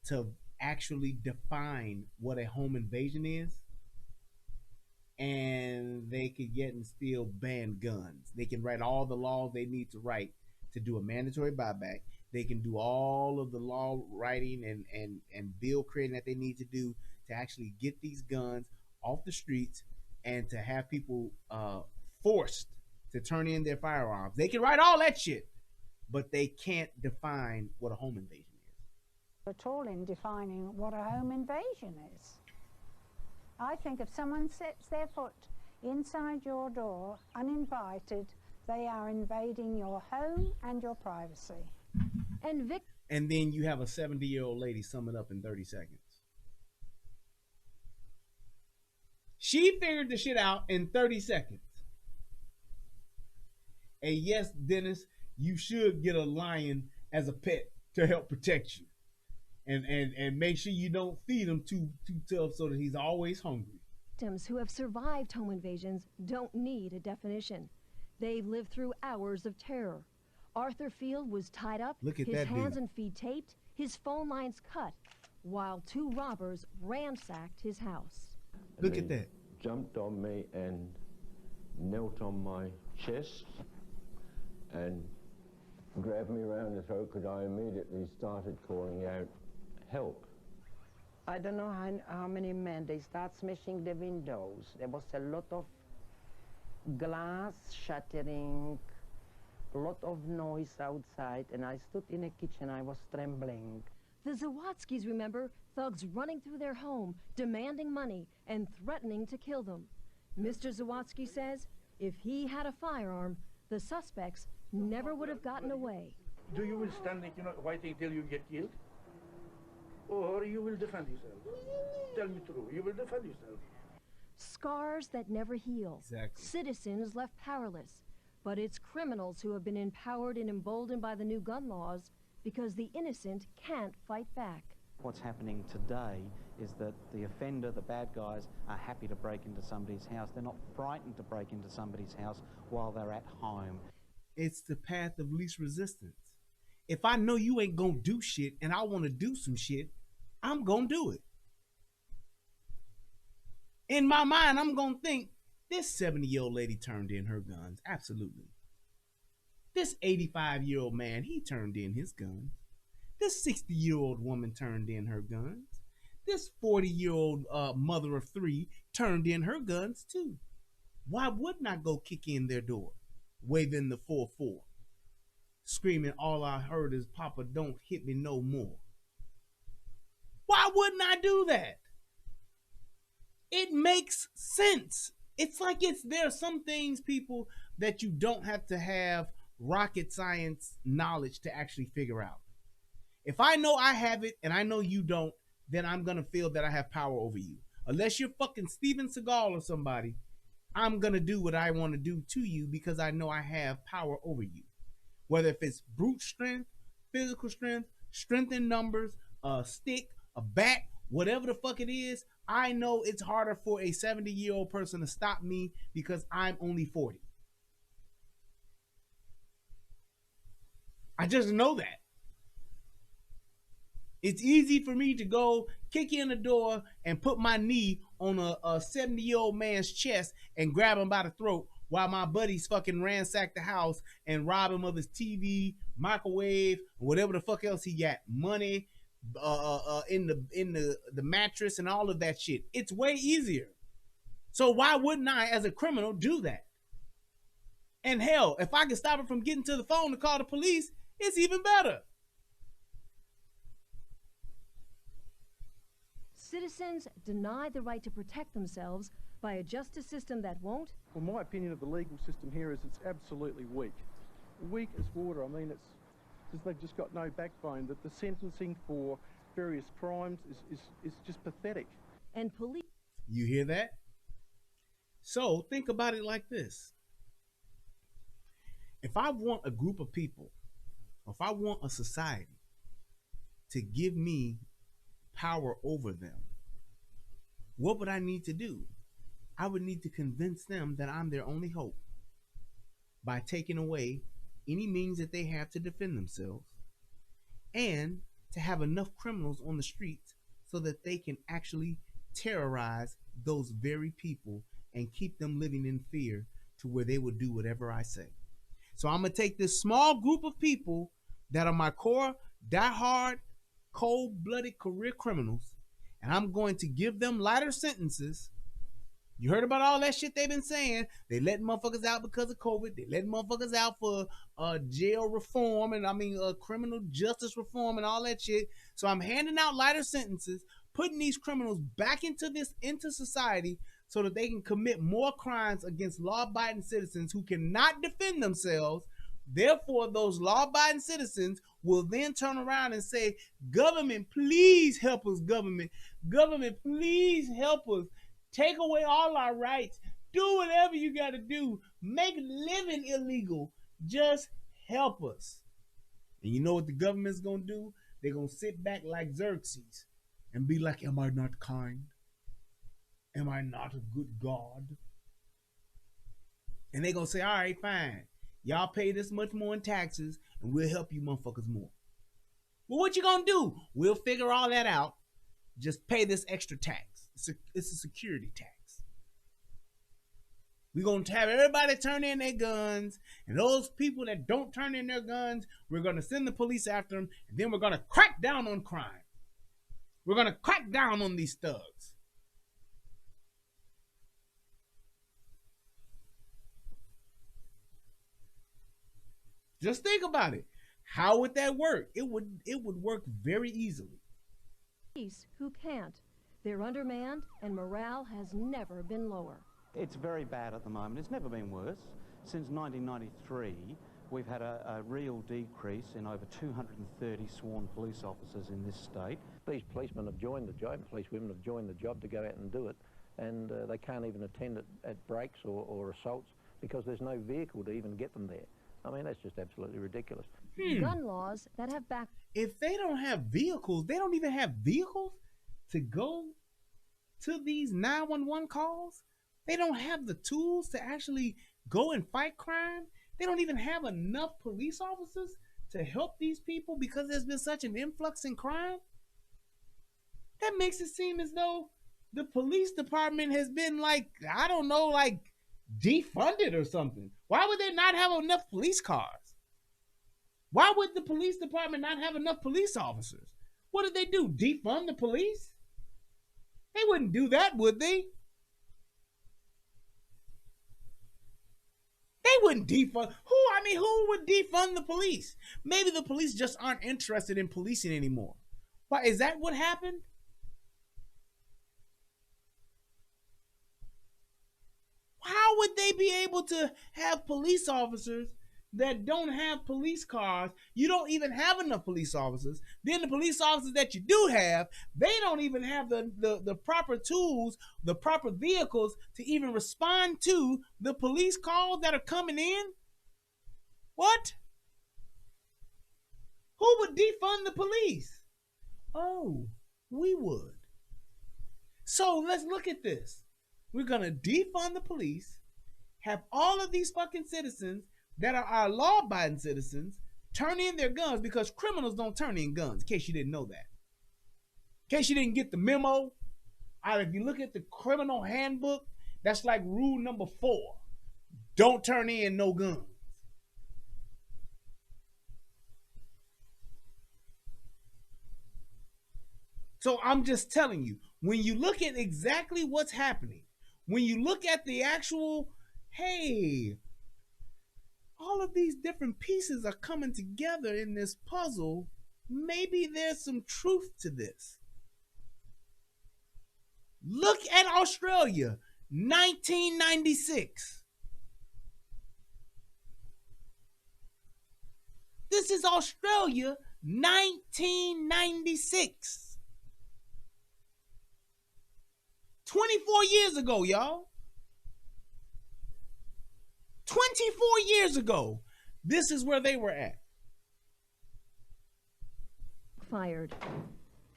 to actually define what a home invasion is? And they could yet and still ban guns. They can write all the laws they need to write to do a mandatory buyback. They can do all of the law writing and bill creating that they need to do to actually get these guns off the streets and to have people forced to turn in their firearms. They can write all that shit, but they can't define what a home invasion is. At all in defining what a home invasion is. I think if someone sets their foot inside your door uninvited, they are invading your home and your privacy. And then you have a 70-year-old lady sum it up in 30 seconds. She figured the shit out in 30 seconds. And yes, Dennis, you should get a lion as a pet to help protect you. And make sure you don't feed him too tough so that he's always hungry. Victims who have survived home invasions don't need a definition. They've lived through hours of terror. Arthur Field was tied up, his hands and feet taped, his phone lines cut, while two robbers ransacked his house. Look at that. Jumped on me and knelt on my chest and grabbed me around the throat because I immediately started calling out, help. I don't know how many men, they start smashing the windows. There was a lot of glass shattering, a lot of noise outside, and I stood in the kitchen, I was trembling. The Zawadzkis, remember, thugs running through their home, demanding money, and threatening to kill them. Mr. Zawadzki says if he had a firearm, the suspects never would have gotten away. Do you will stand, waiting till you get killed? Or you will defend yourself? Tell me true, you will defend yourself. Scars that never heal. Exactly. Citizens left powerless. But it's criminals who have been empowered and emboldened by the new gun laws because the innocent can't fight back. What's happening today is that the offender, the bad guys, are happy to break into somebody's house. They're not frightened to break into somebody's house while they're at home. It's the path of least resistance. If I know you ain't gonna do shit and I want to do some shit, I'm gonna do it. In my mind, I'm gonna think, this 70-year-old lady turned in her guns. Absolutely. This 85-year-old man, he turned in his guns. This 60-year-old woman turned in her guns. This 40-year-old mother of three turned in her guns too. Why wouldn't I go kick in their door, waving the 4-4, screaming, all I heard is, Papa, don't hit me no more? Why wouldn't I do that? It makes sense. It's like there are some things, people, that you don't have to have rocket science knowledge to actually figure out. If I know I have it and I know you don't, then I'm going to feel that I have power over you. Unless you're fucking Steven Seagal or somebody, I'm going to do what I want to do to you because I know I have power over you. Whether if it's brute strength, physical strength, strength in numbers, a stick, a bat, whatever the fuck it is, I know it's harder for a 70-year-old person to stop me because I'm only 40. I just know that. It's easy for me to go kick in the door and put my knee on a 70-year-old man's chest and grab him by the throat while my buddies fucking ransack the house and rob him of his TV, microwave, whatever the fuck else he got, money, in the mattress and all of that shit. It's way easier. So why wouldn't I, as a criminal, do that? And hell, if I can stop it from getting to the phone to call the police, it's even better. Citizens deny the right to protect themselves by a justice system that won't. Well, my opinion of the legal system here is it's absolutely weak. Weak as water. I mean, they've just got no backbone. That the sentencing for various crimes is just pathetic. And police. You hear that? So think about it like this. If I want a group of people, or if I want a society to give me power over them, what would I need to do? I would need to convince them that I'm their only hope by taking away any means that they have to defend themselves, and to have enough criminals on the streets so that they can actually terrorize those very people and keep them living in fear to where they will do whatever I say. So I'm going to take this small group of people that are my core, die-hard, cold-blooded career criminals, and I'm going to give them lighter sentences. You heard about all that shit they've been saying. They let motherfuckers out because of COVID. They let motherfuckers out for jail reform and criminal justice reform and all that shit. So I'm handing out lighter sentences, putting these criminals back into society so that they can commit more crimes against law-abiding citizens who cannot defend themselves. Therefore, those law-abiding citizens will then turn around and say, government, please help us, government. Government, please help us. Take away all our rights. Do whatever you got to do. Make living illegal. Just help us. And you know what the government's going to do? They're going to sit back like Xerxes and be like, am I not kind? Am I not a good God? And they're going to say, all right, fine. Y'all pay this much more in taxes and we'll help you motherfuckers more. Well, what you going to do? We'll figure all that out. Just pay this extra tax. It's a security tax. We're going to have everybody turn in their guns, and those people that don't turn in their guns, we're going to send the police after them, and then we're going to crack down on crime. We're going to crack down on these thugs. Just think about it. How would that work? It would work very easily. Who can't. They're undermanned, and morale has never been lower. It's very bad at the moment. It's never been worse. Since 1993, we've had a real decrease in over 230 sworn police officers in this state. These policemen have joined the job, police women have joined the job to go out and do it, and they can't even attend at breaks or assaults because there's no vehicle to even get them there. I mean, that's just absolutely ridiculous. Gun laws that have back... If they don't have vehicles, they don't even have vehicles to go to these 911 calls. They don't have the tools to actually go and fight crime. They don't even have enough police officers to help these people because there's been such an influx in crime. That makes it seem as though the police department has been like, I don't know, like defunded or something. Why would they not have enough police cars? Why would the police department not have enough police officers? What did they do? Defund the police? They wouldn't do that, would they? They wouldn't defund. Who would defund the police? Maybe the police just aren't interested in policing anymore. Why, is that what happened? How would they be able to have police officers that don't have police cars? You don't even have enough police officers. Then the police officers that you do have, they don't even have the proper tools, the proper vehicles to even respond to the police calls that are coming in. What? Who would defund the police? Oh, we would. So let's look at this. We're going to defund the police, have all of these fucking citizens that are our law-abiding citizens turn in their guns, because criminals don't turn in guns, in case you didn't know that. In case you didn't get the memo, if you look at the criminal handbook, that's like rule number 4. Don't turn in no guns. So I'm just telling you, when you look at exactly what's happening, when you look at the actual, hey, all of these different pieces are coming together in this puzzle, maybe there's some truth to this. Look at Australia, 1996. This is Australia, 1996. 24 years ago, y'all. 24 years ago, this is where they were at. Fired.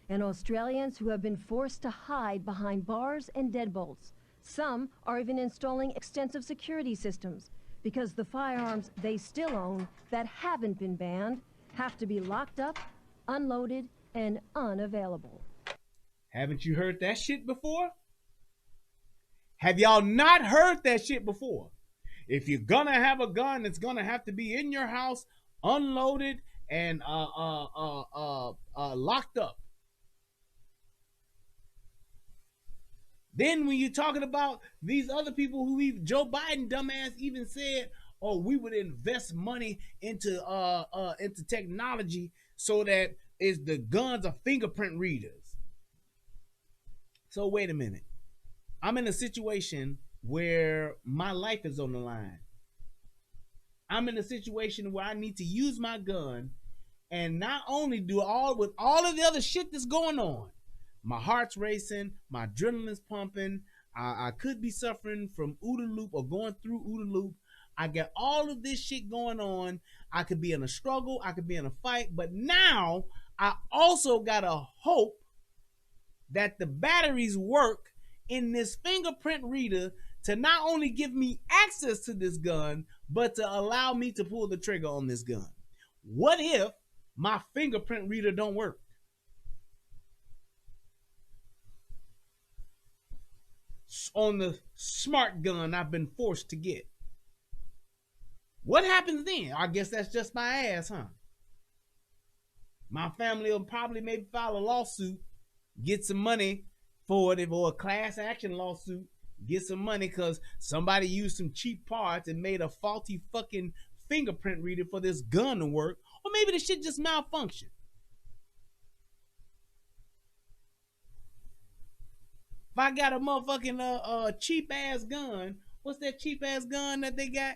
And Australians who have been forced to hide behind bars and deadbolts. Some are even installing extensive security systems because the firearms they still own that haven't been banned have to be locked up, unloaded, and unavailable. Haven't you heard that shit before? Have y'all not heard that shit before? If you're gonna have a gun, it's gonna have to be in your house, unloaded, and locked up. Then when you're talking about these other people who Joe Biden dumbass even said, oh, we would invest money into technology so that the guns are fingerprint readers. So wait a minute. I'm in a situation where my life is on the line. I'm in a situation where I need to use my gun, and not only with all of the other shit that's going on, my heart's racing, my adrenaline's pumping, I could be suffering from OODA loop or going through OODA loop. I got all of this shit going on. I could be in a struggle, I could be in a fight, but now I also gotta hope that the batteries work in this fingerprint reader to not only give me access to this gun, but to allow me to pull the trigger on this gun. What if my fingerprint reader don't work? on the smart gun I've been forced to get. What happens then? I guess that's just my ass, huh? My family will probably maybe file a lawsuit, get some money for it, or a class action lawsuit, get some money because somebody used some cheap parts and made a faulty fucking fingerprint reader for this gun to work, or maybe the shit just malfunctioned. If I got a motherfucking cheap ass gun, what's that cheap ass gun that they got?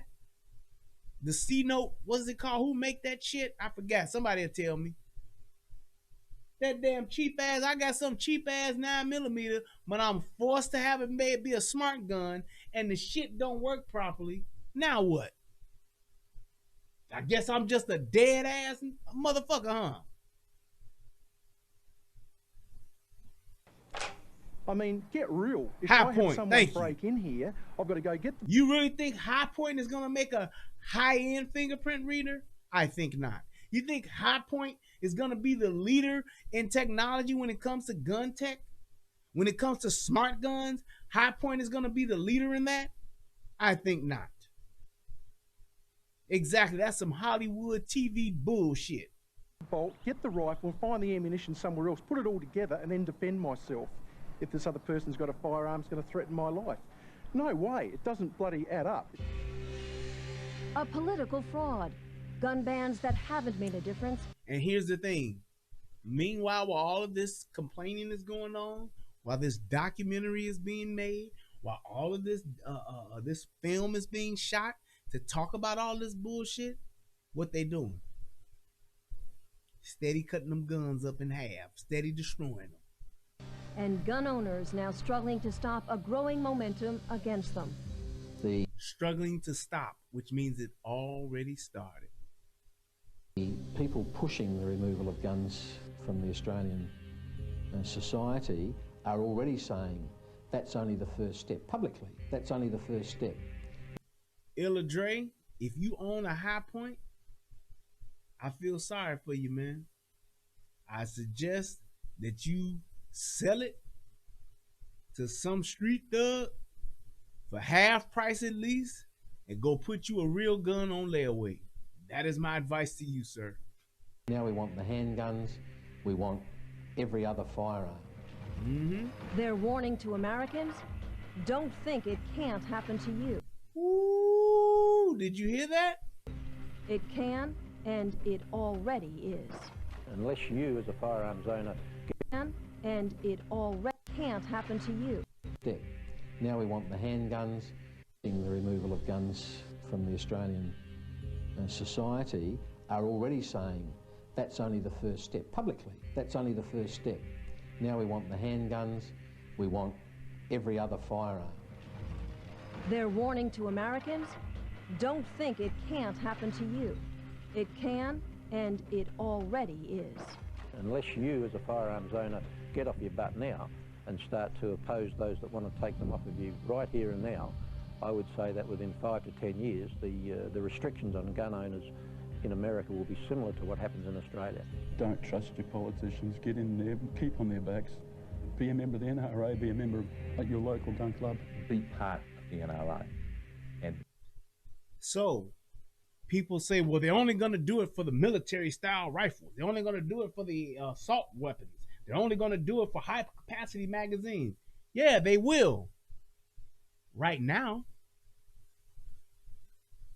The C-Note, what's it called? Who make that shit? I forgot. Somebody will tell me. That damn cheap ass, I got some cheap ass 9mm, but I'm forced to have it be a smart gun, and the shit don't work properly. Now what? I guess I'm just a dead ass motherfucker, huh? I mean, get real. If High I Point, have someone thank break in here, I've got to go get them. You really think High Point is gonna make a high-end fingerprint reader? I think not. You think High Point is gonna be the leader in technology when it comes to gun tech? When it comes to smart guns, High Point is gonna be the leader in that? I think not. Exactly, that's some Hollywood TV bullshit. Bolt, get the rifle and find the ammunition somewhere else, put it all together and then defend myself. If this other person's got a firearm, it's going to threaten my life. No way, it doesn't bloody add up. A political fraud. Gun bans that haven't made a difference. And here's the thing. Meanwhile, while all of this complaining is going on, while this documentary is being made, while all of this this film is being shot to talk about all this bullshit, what they doing? Steady cutting them guns up in half, steady destroying them. And gun owners now struggling to stop a growing momentum against them. Struggling to stop, which means it already started. The people pushing the removal of guns from the Australian society are already saying that's only the first step. Publicly, that's only the first step. Illa Dre, if you own a High Point, I feel sorry for you, man. I suggest that you sell it to some street thug for half price at least and go put you a real gun on layaway. That is my advice to you, sir. Now we want the handguns, we want every other firearm. Their warning to Americans, don't think it can't happen to you. Ooh, did you hear that? It can, and it already is. Unless you, as a firearms owner, And it already can't happen to you. step. Now we want the handguns, the removal of guns from the Australian society are already saying that's only the first step. Publicly, that's only the first step. Now we want the handguns, we want every other firearm. Their warning to Americans, don't think it can't happen to you. It can, and it already is. Unless you, as a firearms owner, get off your butt now and start to oppose those that want to take them off of you right here and now, I would say that within 5 to 10 years, the restrictions on gun owners in America will be similar to what happens in Australia. Don't trust your politicians. Get in there, keep on their backs. Be a member of the NRA, be a member at your local gun club. Be part of the NRA. And so, people say, well, they're only going to do it for the military-style rifles. They're only going to do it for the assault weapons. They're only going to do it for high-capacity magazines. Yeah, they will. Right now.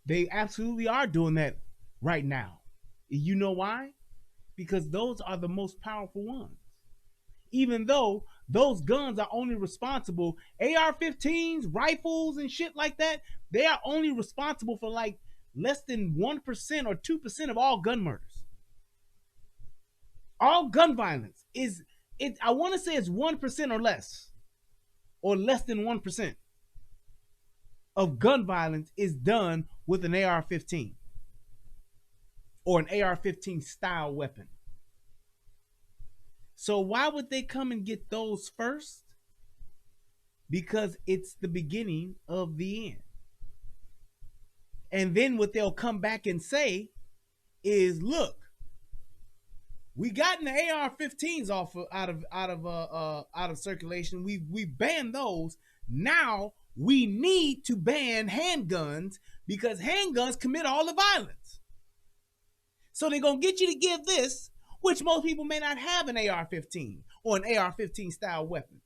They absolutely are doing that right now. You know why? Because those are the most powerful ones. Even though those guns are only responsible, AR-15s, rifles, and shit like that, they are only responsible for like less than 1% or 2% of all gun murders. All gun violence is, I want to say it's 1% or less than 1% of gun violence is done with an AR-15 or an AR-15 style weapon. So why would they come and get those first? Because it's the beginning of the end. And then what they'll come back and say is, look, we gotten the AR-15s out of circulation. We banned those. Now we need to ban handguns because handguns commit all the violence. So they're going to get you to give this, which most people may not have an AR-15 or an AR-15 style weapon.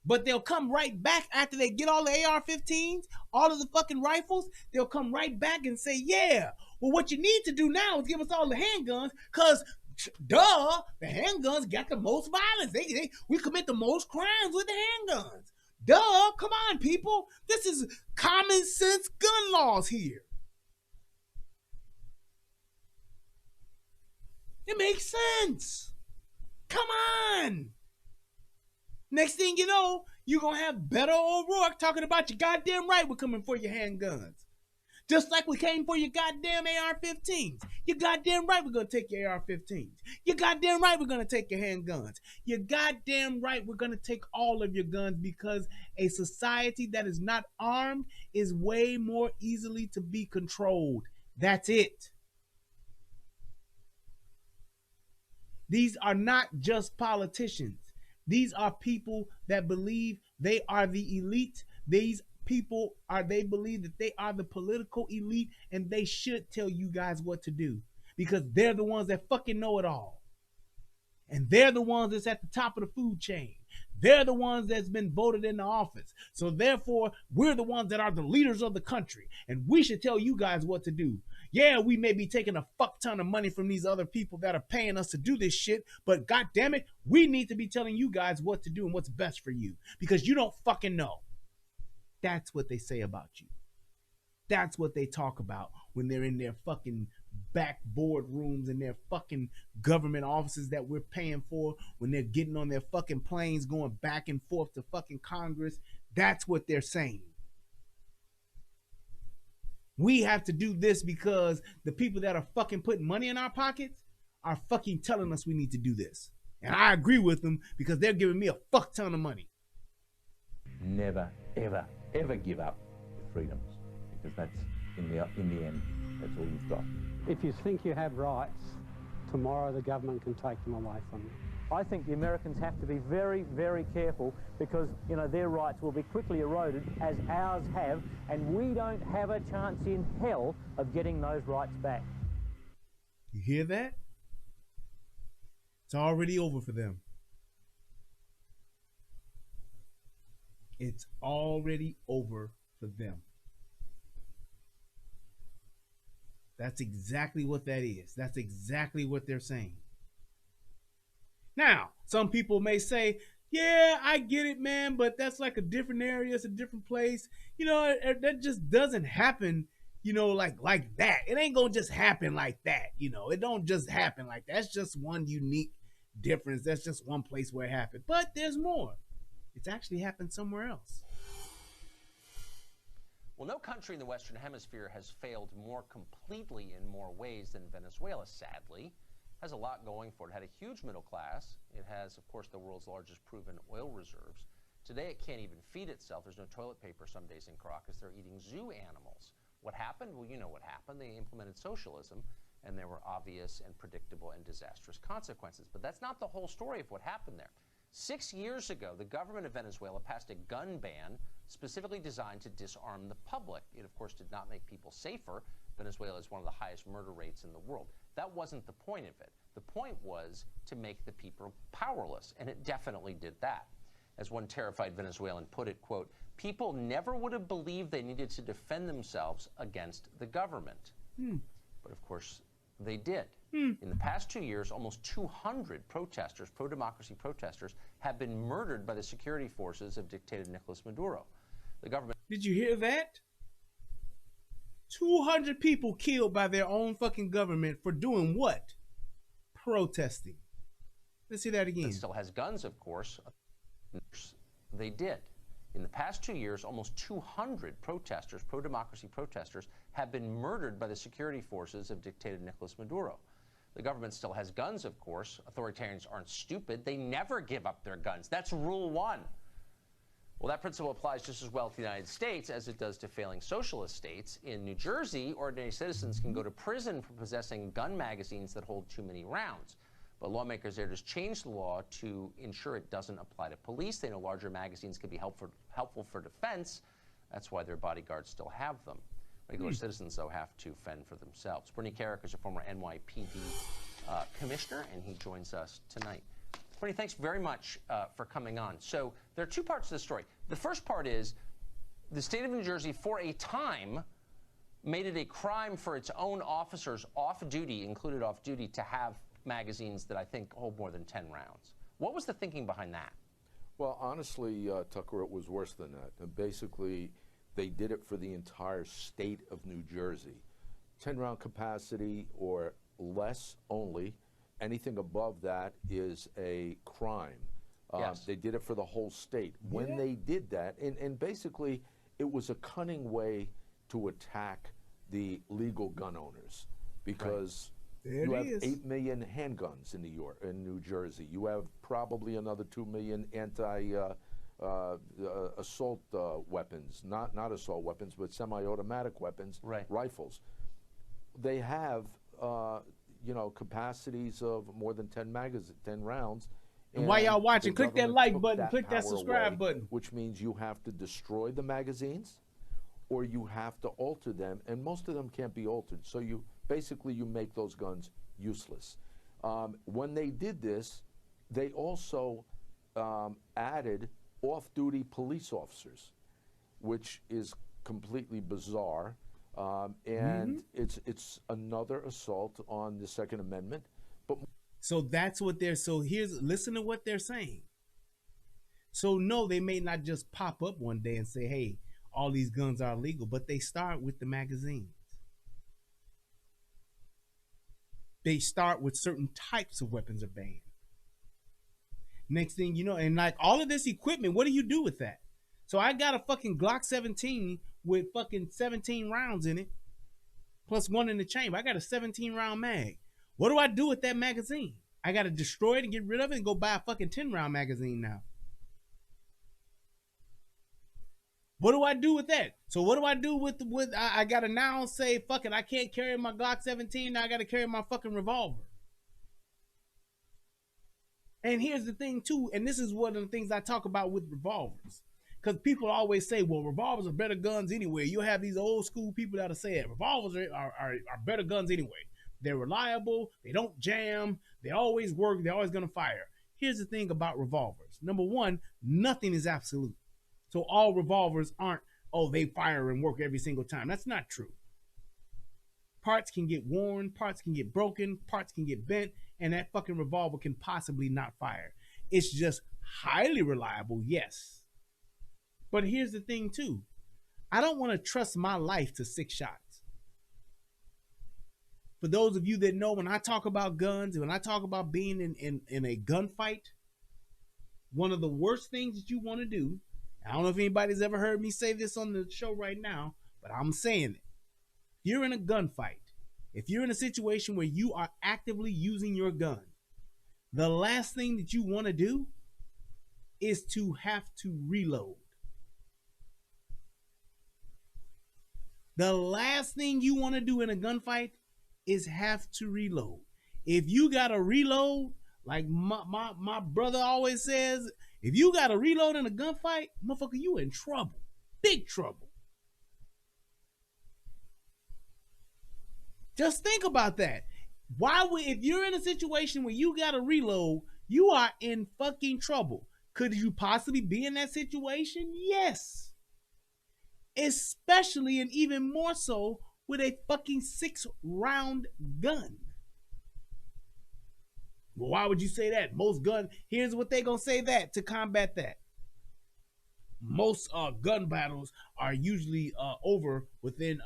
But they'll come right back after they get all the AR-15s, all of the fucking rifles. They'll come right back and say, yeah, well, what you need to do now is give us all the handguns because, duh, the handguns got the most violence. We commit the most crimes with the handguns. Duh, come on, people. This is common sense gun laws here. It makes sense. Come on. Next thing you know, you're going to have Beto O'Rourke talking about your goddamn right we're coming for your handguns. Just like we came for your goddamn AR-15s. You goddamn right we're going to take your AR-15s. You goddamn right we're going to take your handguns. You goddamn right we're going to take all of your guns because a society that is not armed is way more easily to be controlled. That's it. These are not just politicians. These are people that believe they are the elite. These people they believe that they are the political elite and they should tell you guys what to do because they're the ones that fucking know it all. And they're the ones that's at the top of the food chain. They're the ones that's been voted into office. So therefore, we're the ones that are the leaders of the country. And we should tell you guys what to do. Yeah, we may be taking a fuck ton of money from these other people that are paying us to do this shit, but god damn it, we need to be telling you guys what to do and what's best for you because you don't fucking know. That's what they say about you. That's what they talk about when they're in their fucking back board rooms and their fucking government offices that we're paying for, when they're getting on their fucking planes going back and forth to fucking Congress. That's what they're saying. We have to do this because the people that are fucking putting money in our pockets are fucking telling us we need to do this. And I agree with them because they're giving me a fuck ton of money. Never, ever, ever give up your freedoms because that's, in the end, that's all you've got. If you think you have rights, tomorrow the government can take them away from you. I think the Americans have to be very, very careful because, you know, their rights will be quickly eroded as ours have, and we don't have a chance in hell of getting those rights back. You hear that? It's already over for them. It's already over for them. That's exactly what that is. That's exactly what they're saying. Now, some people may say, yeah, I get it, man, but that's like a different area. It's a different place. You know, that just doesn't happen, you know, like that. It ain't going to just happen like that. You know, it don't just happen like that. That's just one unique difference. That's just one place where it happened. But there's more. It's actually happened somewhere else. Well, no country in the Western Hemisphere has failed more completely in more ways than Venezuela, sadly. It has a lot going for it. It had a huge middle class. It has, of course, the world's largest proven oil reserves. Today, it can't even feed itself. There's no toilet paper some days in Caracas. They're eating zoo animals. What happened? Well, you know what happened. They implemented socialism, and there were obvious and predictable and disastrous consequences. But that's not the whole story of what happened there. 6 years ago, the government of Venezuela passed a gun ban specifically designed to disarm the public. It, of course, did not make people safer. Venezuela is one of the highest murder rates in the world. That wasn't the point of it. The point was to make the people powerless, and it definitely did that. As one terrified Venezuelan put it, quote, people never would have believed they needed to defend themselves against the government. But, of course, they did. In the past 2 years, almost 200 protesters, pro-democracy protesters, have been murdered by the security forces of dictator Nicolas Maduro. The government... Did you hear that? 200 people killed by their own fucking government for doing what? Protesting. Let's see that again. It still has guns, of course. They did. In the past 2 years, almost 200 protesters, pro-democracy protesters, have been murdered by the security forces of dictator Nicolas Maduro. The government still has guns, of course. Authoritarians aren't stupid. They never give up their guns. That's rule one. Well, that principle applies just as well to the United States as it does to failing socialist states. In New Jersey, ordinary citizens can go to prison for possessing gun magazines that hold too many rounds. But lawmakers there just changed the law to ensure it doesn't apply to police. They know larger magazines can be helpful for defense. That's why their bodyguards still have them. Regular citizens, though, have to fend for themselves. Bernie Kerik is a former NYPD commissioner, and he joins us tonight. Bernie, thanks very much for coming on. So there are two parts to the story. The first part is the state of New Jersey, for a time, made it a crime for its own officers off-duty, included off-duty, to have magazines that I think hold more than 10 rounds. What was the thinking behind that? Well, honestly, Tucker, it was worse than that. And basically, they did it for the entire state of New Jersey. 10-round capacity or less only. Anything above that is a crime. Yes. They did it for the whole state. When they did that, and basically, it was a cunning way to attack the legal gun owners, because you have 8 million handguns in New Jersey. You have probably another 2 million assault weapons, not assault weapons, but semi-automatic weapons, rifles. They have, capacities of more than 10 rounds. And while y'all watching, click that like button, click that subscribe button. Which means you have to destroy the magazines, or you have to alter them, and most of them can't be altered. So you make those guns useless. When they did this, they also added off-duty police officers, which is completely bizarre, and it's another assault on the Second Amendment. But so that's what they're. So listen to what they're saying. So no, they may not just pop up one day and say, "Hey, all these guns are illegal," but they start with the magazines. They start with certain types of weapons are banned. Next thing you know, and like all of this equipment, what do you do with that? So I got a fucking Glock 17 with fucking 17 rounds in it, plus one in the chamber. I got a 17 round mag. What do I do with that magazine? I got to destroy it and get rid of it and go buy a fucking 10 round magazine now. What do I do with that? So what do I do with I got to now say, fuck it, I can't carry my Glock 17, now I got to carry my fucking revolver. And here's the thing too, and this is one of the things I talk about with revolvers. Because people always say, well, revolvers are better guns anyway. You'll have these old school people that'll say it. Revolvers are better guns anyway. They're reliable, they don't jam, they always work, they're always gonna fire. Here's the thing about revolvers. Number one, nothing is absolute. So all revolvers aren't, oh, they fire and work every single time. That's not true. Parts can get worn, parts can get broken, parts can get bent, and that fucking revolver can possibly not fire. It's just highly reliable, yes. But here's the thing too. I don't want to trust my life to 6 shots. For those of you that know, when I talk about guns, when I talk about being in a gunfight, one of the worst things that you want to do, I don't know if anybody's ever heard me say this on the show right now, but I'm saying it. If you're in a gunfight, if you're in a situation where you are actively using your gun, the last thing that you want to do is to have to reload. The last thing you want to do in a gunfight is have to reload. If you got to reload, like my brother always says, if you got to reload in a gunfight, motherfucker, you in trouble. Big trouble. Just think about that. If you're in a situation where you got to reload, you are in fucking trouble. Could you possibly be in that situation? Yes. Especially and even more so with a fucking 6-round gun. Well, why would you say that? Most guns, here's what they're going to say that to combat that. Most gun battles are usually over within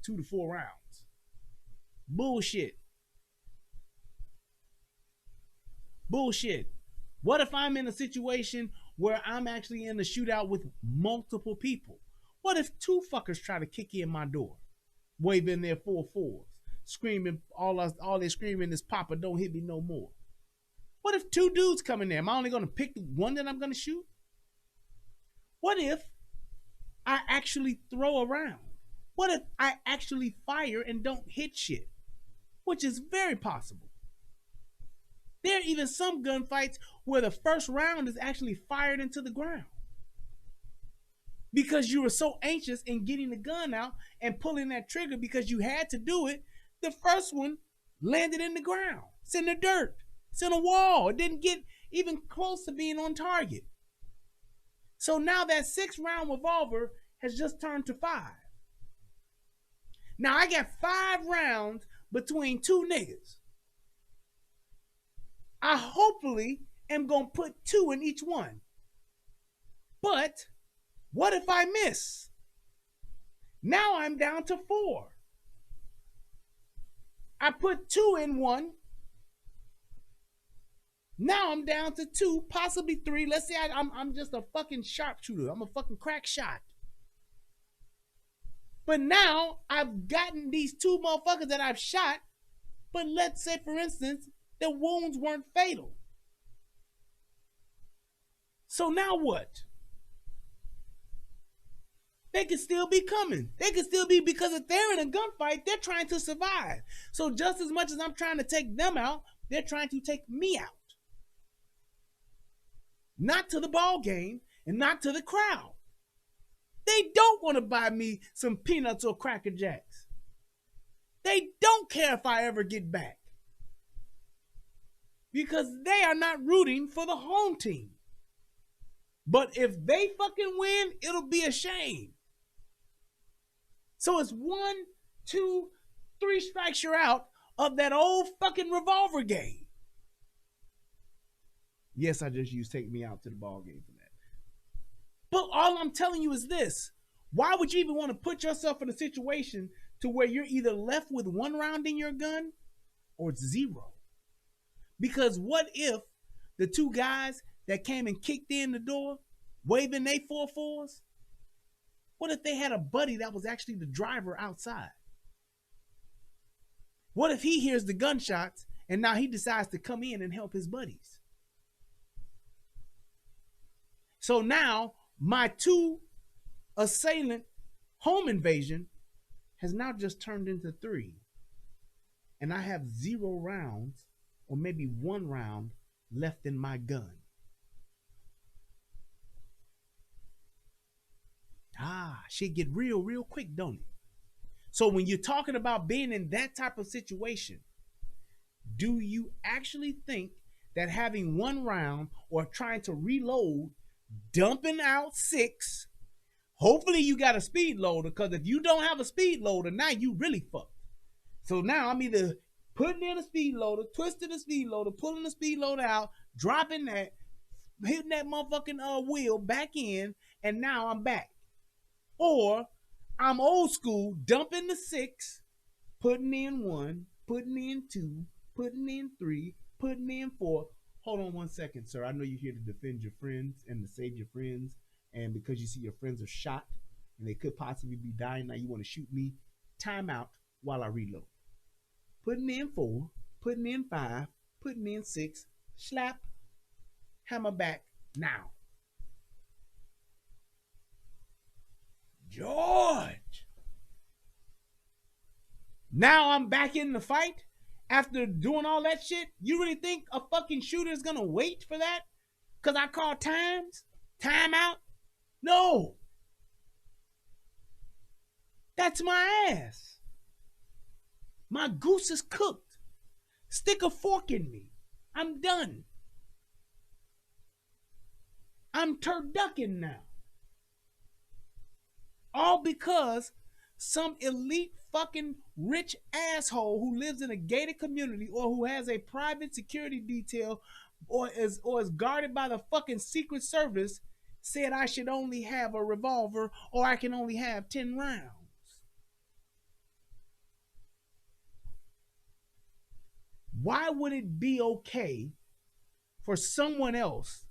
2 to 4 rounds. Bullshit. Bullshit. What if I'm in a situation where I'm actually in a shootout with multiple people? What if 2 fuckers try to kick in my door, waving their 4-4s, screaming, all they're screaming is, "Papa, don't hit me no more"? What if 2 dudes come in there? Am I only going to pick the one that I'm going to shoot? What if I actually throw a round? What if I actually fire and don't hit shit? Which is very possible. There are even some gunfights where the first round is actually fired into the ground because you were so anxious in getting the gun out and pulling that trigger because you had to do it. The first one landed in the ground. It's in the dirt. It's in a wall. It didn't get even close to being on target. So now that 6-round revolver has just turned to 5. Now I got 5 rounds between 2 niggas. I hopefully am going to put 2 in each one. But what if I miss? Now I'm down to 4. I put 2 in one. Now I'm down to 2, possibly 3. Let's say I'm just a fucking sharpshooter. I'm a fucking crack shot. But now I've gotten these 2 motherfuckers that I've shot. But let's say, for instance, the wounds weren't fatal. So now what? They could still be coming. They could still be, because if they're in a gunfight, they're trying to survive. So just as much as I'm trying to take them out, they're trying to take me out. Not to the ball game and not to the crowd. They don't want to buy me some peanuts or Cracker Jacks. They don't care if I ever get back. Because they are not rooting for the home team. But if they fucking win, it'll be a shame. So it's 1, 2, 3 strikes you're out of that old fucking revolver game. Yes, I just used Take Me Out to the ball game for that. But all I'm telling you is this. Why would you even want to put yourself in a situation to where you're either left with 1 round in your gun or it's 0? Because what if the 2 guys that came and kicked in the door waving their 4-4s, what if they had a buddy that was actually the driver outside? What if he hears the gunshots and now he decides to come in and help his buddies? So now my 2 assailant home invasion has now just turned into 3. And I have 0 rounds or maybe 1 round left in my gun. Shit get real quick, don't it? So when you're talking about being in that type of situation, do you actually think that having 1 round or trying to reload, dumping out 6, hopefully you got a speed loader, because if you don't have a speed loader, now you really fucked. So now I'm either putting in a speed loader, twisting the speed loader, pulling the speed loader out, dropping that, hitting that motherfucking wheel back in, and now I'm back. Or I'm old school, dumping the 6, putting in 1, putting in 2, putting in 3, putting in 4. Hold on 1 second, sir. I know you're here to defend your friends and to save your friends. And because you see your friends are shot and they could possibly be dying, now you want to shoot me. Time out while I reload. Putting in 4, putting in 5, putting in 6, slap, hammer back now. George. Now I'm back in the fight after doing all that shit. You really think a fucking shooter is gonna wait for that? Cause I call times? Time out? No. That's my ass. My goose is cooked. Stick a fork in me. I'm done. I'm turducken now. All because some elite fucking rich asshole who lives in a gated community or who has a private security detail or is guarded by the fucking Secret Service said I should only have a revolver or I can only have 10 rounds. Why would it be okay for someone else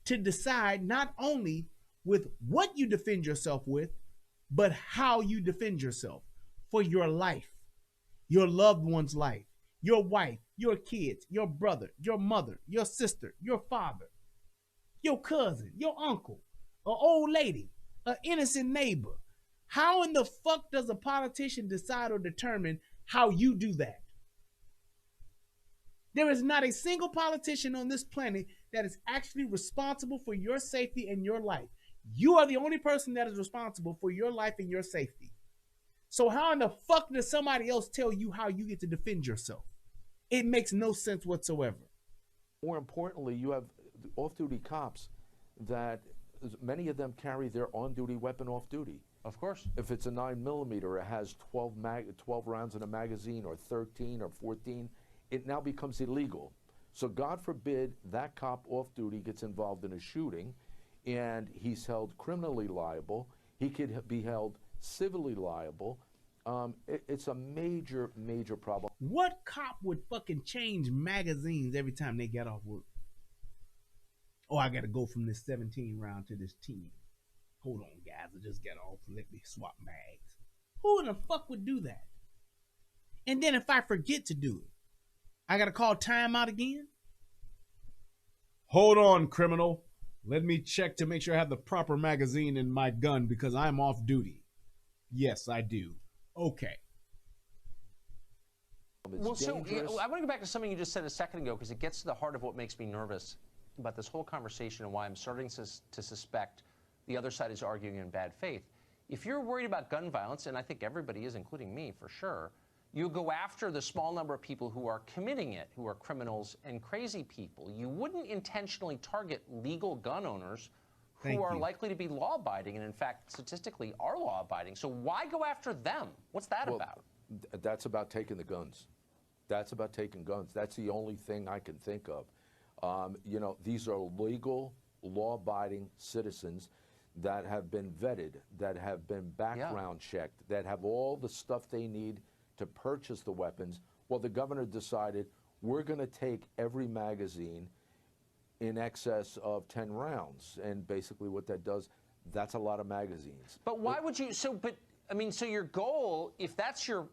to decide not only with what you defend yourself with, but how you defend yourself for your life, your loved one's life, your wife, your kids, your brother, your mother, your sister, your father, your cousin, your uncle, an old lady, an innocent neighbor? How in the fuck does a politician decide or determine how you do that? There is not a single politician on this planet that is actually responsible for your safety and your life. You are the only person that is responsible for your life and your safety. So how in the fuck does somebody else tell you how you get to defend yourself? It makes no sense whatsoever. More importantly, you have off-duty cops that many of them carry their on-duty weapon off-duty. Of course. If it's a 9mm, it has 12 rounds in a magazine, or 13 or 14, it now becomes illegal. So God forbid that cop off-duty gets involved in a shooting and he's held criminally liable. He could be held civilly liable. It's a major, major problem. What cop would fucking change magazines every time they get off work? Oh, I gotta go from this 17 round to this 10. Hold on, guys, I just got off. Let me swap mags. Who in the fuck would do that? And then if I forget to do it, I gotta call timeout again? Hold on, criminal. Let me check to make sure I have the proper magazine in my gun because I'm off duty. Yes, I do. Okay. Well, so I want to go back to something you just said a second ago because it gets to the heart of what makes me nervous about this whole conversation and why I'm starting to suspect the other side is arguing in bad faith. If you're worried about gun violence, and I think everybody is, including me for sure, you go after the small number of people who are committing it, who are criminals and crazy people. You wouldn't intentionally target legal gun owners who are likely to be law-abiding and, in fact, statistically are law-abiding. So why go after them? What's that about? That's about taking the guns. That's about taking guns. That's the only thing I can think of. You know, these are legal, law-abiding citizens that have been vetted, that have been background checked, that have all the stuff they need to purchase the weapons. Well, the governor decided we're going to take every magazine in excess of 10 rounds. And basically what that does, that's a lot of magazines. But why would you, so your goal, if that's your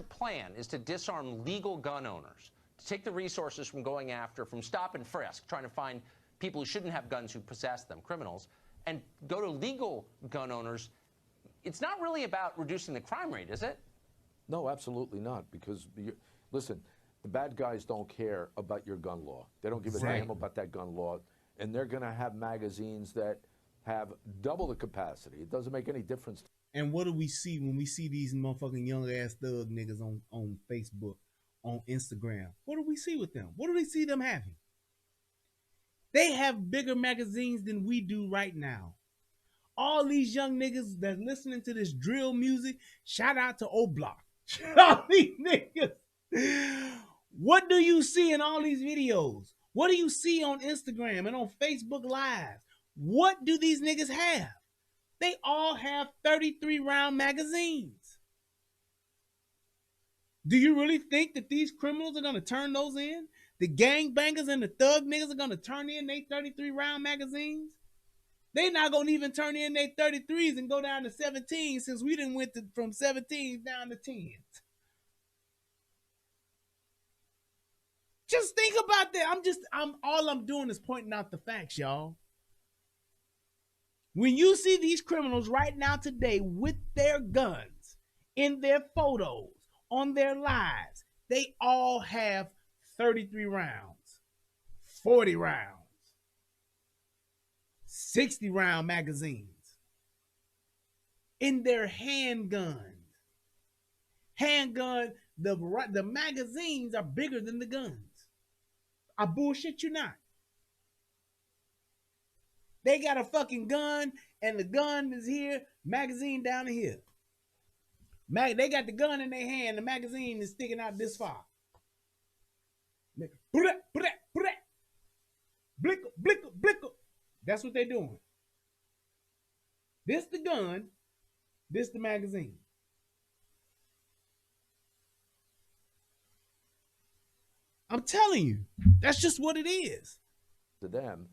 plan, is to disarm legal gun owners, to take the resources from going after, from stop and frisk, trying to find people who shouldn't have guns who possess them, criminals, and go to legal gun owners, it's not really about reducing the crime rate, is it? No, absolutely not, because, listen, the bad guys don't care about your gun law. They don't give a damn about that gun law, and they're going to have magazines that have double the capacity. It doesn't make any difference. And what do we see when we see these motherfucking young-ass thug niggas on Facebook, on Instagram? What do we see with them? What do we see them having? They have bigger magazines than we do right now. All these young niggas that's listening to this drill music, shout out to O-Block. All these niggas. What do you see in all these videos? What do you see on Instagram and on Facebook Live? What do these niggas have? They all have 33 round magazines. Do you really think that these criminals are going to turn those in? The gangbangers and the thug niggas are going to turn in their 33 round magazines? They not going to even turn in their 33s and go down to 17 since we done went from 17s down to 10s. Just think about that. All I'm doing is pointing out the facts, y'all. When you see these criminals right now today with their guns, in their photos, on their lives, they all have 33 rounds, 40 rounds, 60 round magazines in their handguns. The magazines are bigger than the guns. I bullshit you not. They got a fucking gun, and the gun is here, magazine down here. They got the gun in their hand, the magazine is sticking out this far. Blick, blick. That's what they're doing. This the gun, this the magazine. I'm telling you, that's just what it is. To them,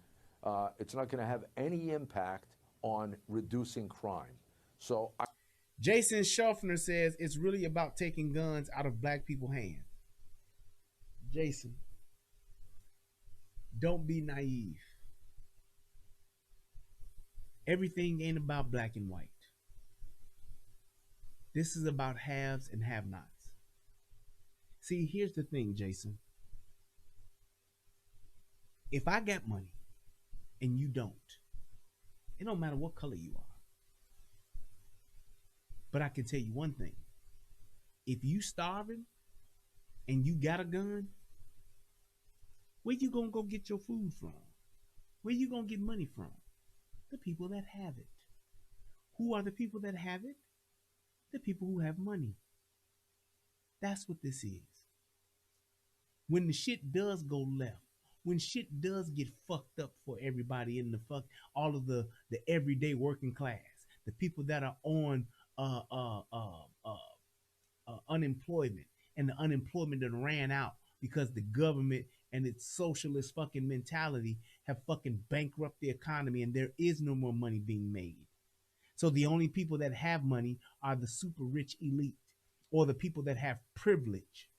it's not going to have any impact on reducing crime. So, Jason Schaffner says it's really about taking guns out of black people's hands. Jason, don't be naive. Everything ain't about black and white. This is about haves and have-nots. See, here's the thing, Jason. if I got money and you don't, it don't matter what color you are. But I can tell you one thing. If you starving and you got a gun, where you gonna go get your food from? Where you gonna get money from? The people that have it. Who are the people that have it? The people who have money. That's what this is. When the shit does go left, when shit does get fucked up for everybody in all of the everyday working class, the people that are on unemployment, and the unemployment that ran out because the government and its socialist fucking mentality have fucking bankrupt the economy, and there is no more money being made. So the only people that have money are the super rich elite, or the people that have privilege.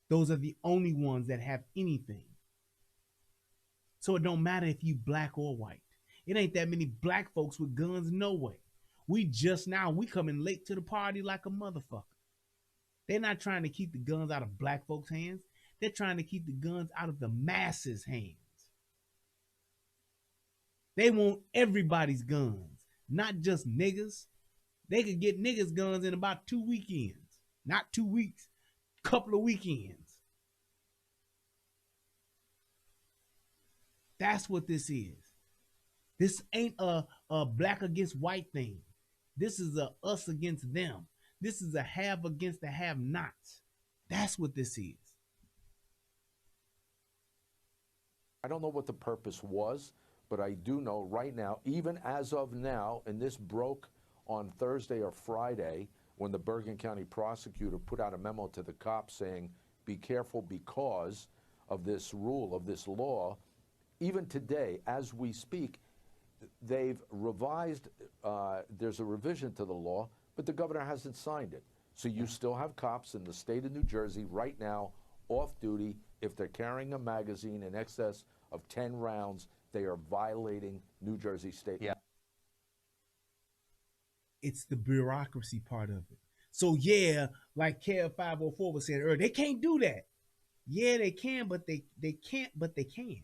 Those are the only ones that have anything. So it don't matter if you black or white. It ain't that many black folks with guns, no way. We coming late to the party like a motherfucker. They're not trying to keep the guns out of black folks' hands. They're trying to keep the guns out of the masses' hands. They want everybody's guns, not just niggas. They could get niggas' guns in about 2 weekends. Not 2 weeks, couple of weekends. That's what this is. This ain't a black against white thing. This is a us against them. This is a have against the have-nots. That's what this is. I don't know what the purpose was, but I do know right now, even as of now, and this broke on Thursday or Friday, when the Bergen County prosecutor put out a memo to the cops saying, be careful because of this rule, of this law. Even today, as we speak, they've revised, there's a revision to the law, but the governor hasn't signed it. So you still have cops in the state of New Jersey right now off duty. If they're carrying a magazine in excess of 10 rounds, they are violating New Jersey state law. It's the bureaucracy part of it. So yeah, like Kev 504 was saying earlier, they can't do that. Yeah, they can, but they can't, but they can.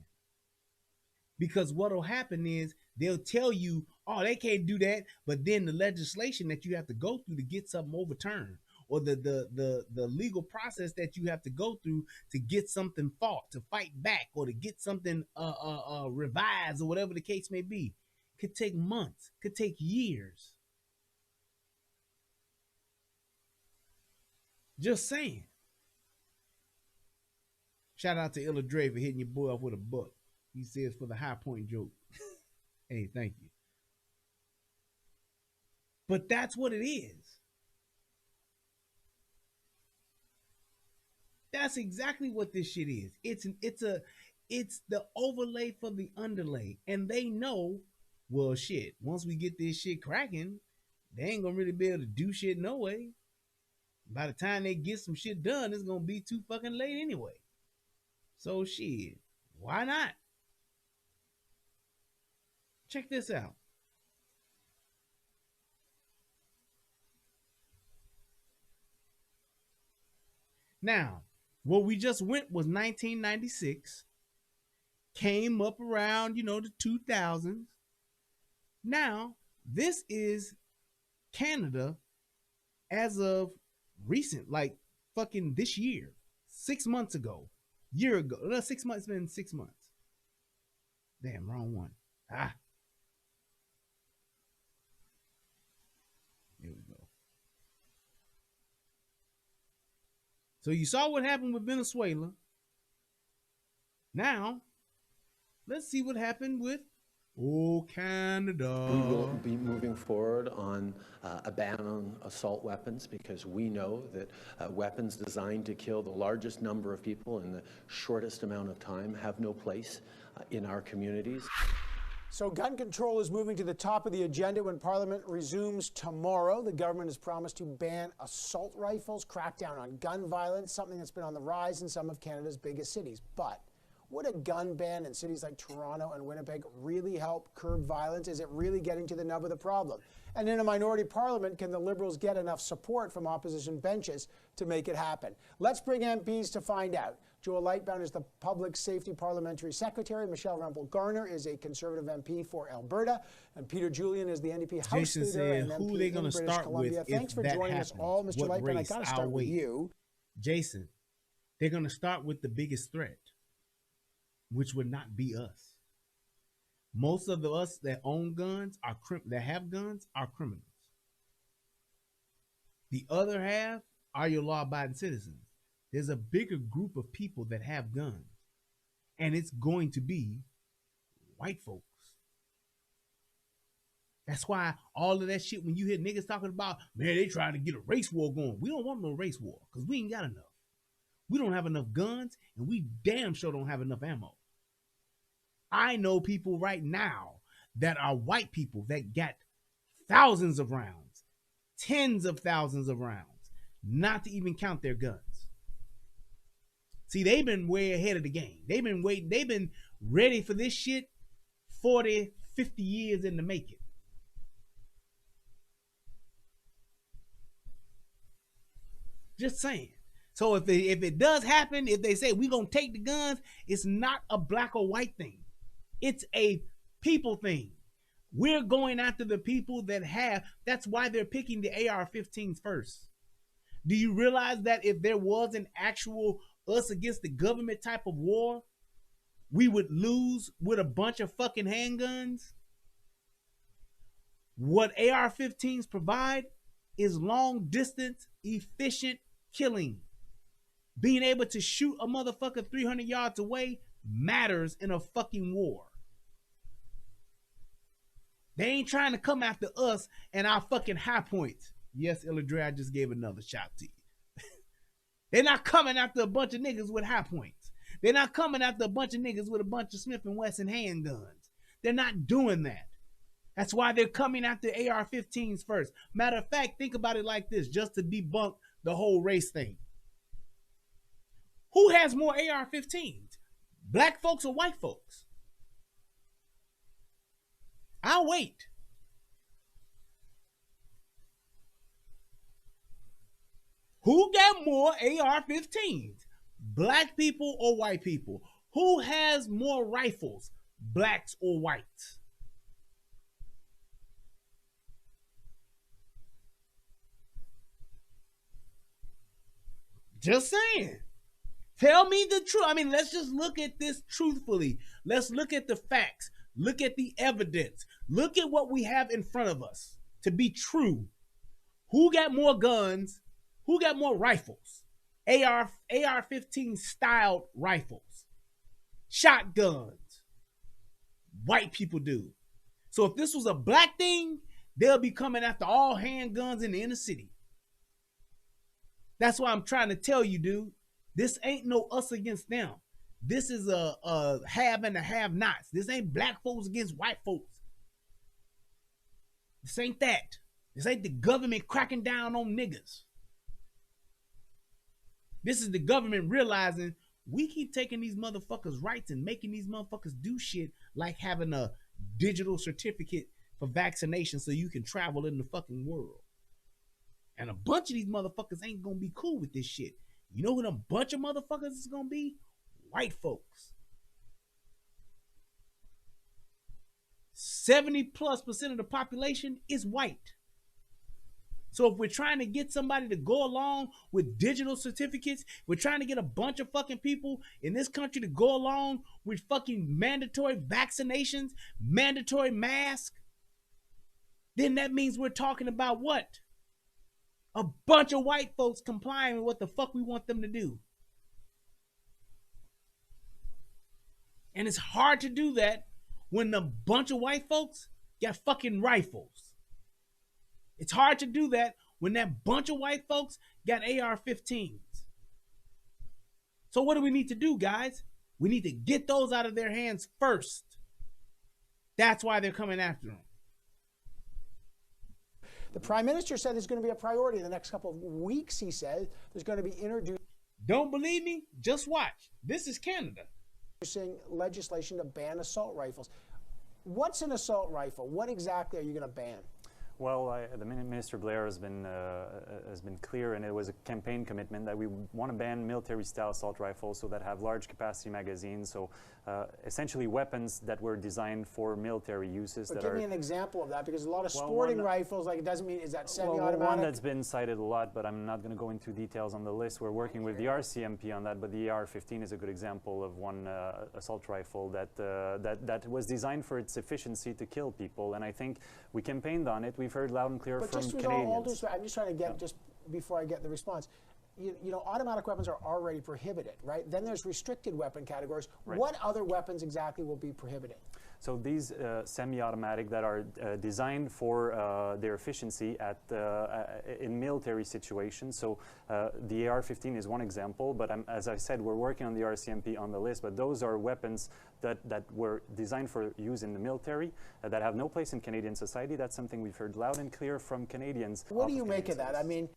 Because what'll happen is they'll tell you, oh, they can't do that, but then the legislation that you have to go through to get something overturned, or the legal process that you have to go through to get something fought, to fight back, or to get something revised, or whatever the case may be, could take months, could take years. Just saying. Shout out to Illa Dre for hitting your boy up with a buck. He says for the high point joke. Hey, thank you. But that's what it is. That's exactly what this shit is. It's the overlay for the underlay. And they know, well, shit, once we get this shit cracking, they ain't gonna really be able to do shit no way. By the time they get some shit done, it's gonna be too fucking late anyway. So shit, why not? Check this out. Now, what we just went was 1996. Came up around, the 2000s. Now, this is Canada as of recent, like fucking this year, 6 months ago, year ago. 6 months, it's been 6 months. Damn, wrong one. Here we go. So you saw what happened with Venezuela. Now, let's see what happened with Canada. We will be moving forward on a ban on assault weapons, because we know that weapons designed to kill the largest number of people in the shortest amount of time have no place in our communities. So gun control is moving to the top of the agenda when Parliament resumes tomorrow. The government has promised to ban assault rifles, crack down on gun violence, something that's been on the rise in some of Canada's biggest cities. But would a gun ban in cities like Toronto and Winnipeg really help curb violence? Is it really getting to the nub of the problem? And in a minority parliament, can the Liberals get enough support from opposition benches to make it happen? Let's bring MPs to find out. Joel Lightbound is the Public Safety Parliamentary Secretary. Michelle Rempel-Garner is a Conservative MP for Alberta. And Peter Julian is the NDP House Jason Leader said, and who MP they gonna in British start Columbia. with Thanks if for that joining us happens? all, Mr. What Lightbound. I race? got to I'll start with wait. you. Jason, they're going to start with the biggest threat, which would not be us. Most of us that own guns are that have guns are criminals. The other half are your law-abiding citizens. There's a bigger group of people that have guns, and it's going to be white folks. That's why all of that shit, when you hear niggas talking about, man, they trying to get a race war going. We don't want no race war because we ain't got enough. We don't have enough guns, and we damn sure don't have enough ammo. I know people right now that are white people that got thousands of rounds, tens of thousands of rounds, not to even count their guns. See, they've been way ahead of the game. They've been waiting. They've been ready for this shit 40, 50 years in the making. Just saying. So if it does happen, if they say we're going to take the guns, it's not a black or white thing. It's a people thing. We're going after the people that have. That's why they're picking the AR-15s first. Do you realize that if there was an actual us against the government type of war, we would lose with a bunch of fucking handguns? What AR-15s provide is long distance, efficient killing. Being able to shoot a motherfucker 300 yards away matters in a fucking war. They ain't trying to come after us and our fucking high points. Yes, Illadre, I just gave another shot to you. They're not coming after a bunch of niggas with high points. They're not coming after a bunch of niggas with a bunch of Smith & Wesson handguns. They're not doing that. That's why they're coming after AR-15s first. Matter of fact, think about it like this, just to debunk the whole race thing. Who has more AR-15s? Black folks or white folks? I'll wait. Who got more AR-15s? Black people or white people? Who has more rifles? Blacks or whites? Just saying. Tell me the truth. I mean, let's just look at this truthfully. Let's look at the facts. Look at the evidence. Look at what we have in front of us to be true. Who got more guns? Who got more rifles? AR-15 styled rifles. Shotguns. White people do. So if this was a black thing, they'll be coming after all handguns in the inner city. That's why I'm trying to tell you, dude. This ain't no us against them. This is a have and a have-nots. This ain't black folks against white folks. This ain't that. This ain't the government cracking down on niggas. This is the government realizing we keep taking these motherfuckers' rights and making these motherfuckers do shit like having a digital certificate for vaccination so you can travel in the fucking world. And a bunch of these motherfuckers ain't gonna be cool with this shit. You know who them bunch of motherfuckers is gonna be? White folks. 70+% of the population is white. So if we're trying to get somebody to go along with digital certificates, we're trying to get a bunch of fucking people in this country to go along with fucking mandatory vaccinations, mandatory masks, then that means we're talking about what? A bunch of white folks complying with what the fuck we want them to do. And it's hard to do that when a bunch of white folks got fucking rifles. It's hard to do that when that bunch of white folks got AR-15s. So what do we need to do, guys? We need to get those out of their hands first. That's why they're coming after them. The Prime Minister said it's going to be a priority in the next couple of weeks, he said. There's going to be introduced. Don't believe me? Just watch. This is Canada. Legislation to ban assault rifles. What's an assault rifle? What exactly are you going to ban? Well, Minister Blair has been clear, and it was a campaign commitment that we want to ban military-style assault rifles so that have large capacity magazines. So essentially weapons that were designed for military uses. But that give me an example of that, because a lot of sporting rifles, like, it doesn't mean, is that semi-automatic? Well, one that's been cited a lot, but I'm not going to go into details on the list. We're working with the RCMP on that, but the AR-15 is a good example of one assault rifle that was designed for its efficiency to kill people, and I think we campaigned on it. We've heard loud and clear from Canadians. I'm just trying to get, just before I get the response, you know, automatic weapons are already prohibited, right? Then there's restricted weapon categories. Right. What other weapons exactly will be prohibited? So these semi-automatic that are designed for their efficiency in military situations. So the AR-15 is one example, but as I said, we're working on the RCMP on the list, but those are weapons that were designed for use in the military that have no place in Canadian society. That's something we've heard loud and clear from Canadians. What do you make of that? I mean,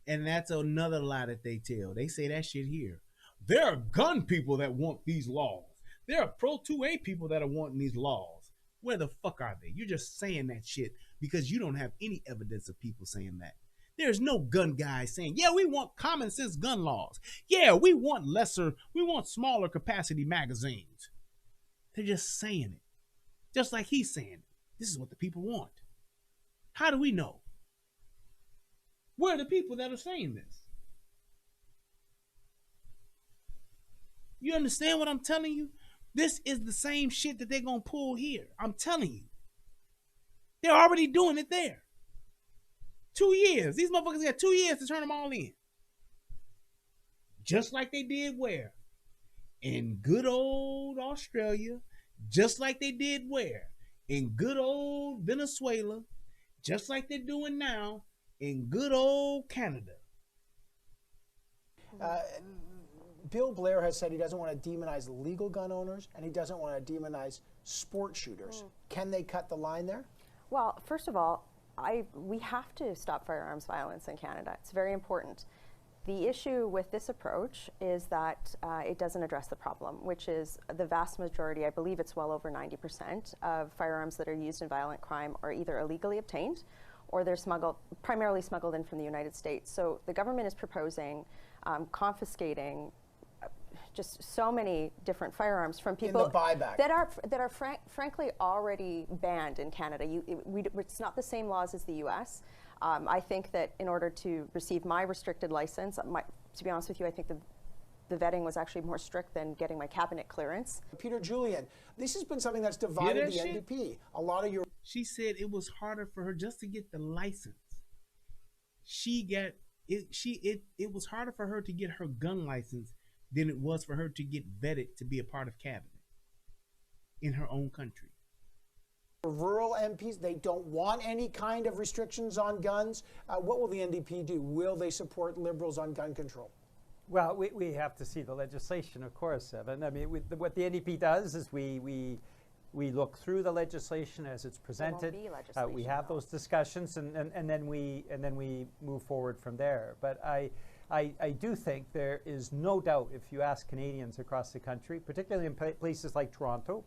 and that's another lie that they tell. They say that shit here. There are gun people that want these laws. There are pro-2A people that are wanting these laws. Where the fuck are they? You're just saying that shit because you don't have any evidence of people saying that. There's no gun guy saying, yeah, we want common sense gun laws. Yeah, we want smaller capacity magazines. They're just saying it. Just like he's saying it. This is what the people want. How do we know? Where are the people that are saying this? You understand what I'm telling you? This is the same shit that they're going to pull here. I'm telling you. They're already doing it there. 2 years. These motherfuckers got 2 years to turn them all in. Just like they did where? In good old Australia. Just like they did where? In good old Venezuela. Just like they're doing now in good old Canada. Bill Blair has said he doesn't want to demonize legal gun owners and he doesn't want to demonize sport shooters. Can they cut the line there? Well, first of all, we have to stop firearms violence in Canada. It's very important. The issue with this approach is that it doesn't address the problem, which is the vast majority, I believe it's well over 90% of firearms that are used in violent crime are either illegally obtained or they're primarily smuggled in from the United States. So the government is proposing confiscating just so many different firearms from people that are frankly already banned in Canada. It's not the same laws as the U.S. I think that in order to receive my restricted license, to be honest with you, I think the vetting was actually more strict than getting my cabinet clearance. Peter Julian, this has been something that's divided the NDP. A lot of your... She said it was harder for her just to get the license. It was harder for her to get her gun license than it was for her to get vetted to be a part of cabinet in her own country. Rural MPs, they don't want any kind of restrictions on guns. What will the NDP do? Will they support Liberals on gun control? Well, we have to see the legislation, of course, Evan. I mean, what the NDP does is we look through the legislation as it's presented. We have those discussions, and then we move forward from there. But I do think there is no doubt, if you ask Canadians across the country, particularly in places like Toronto,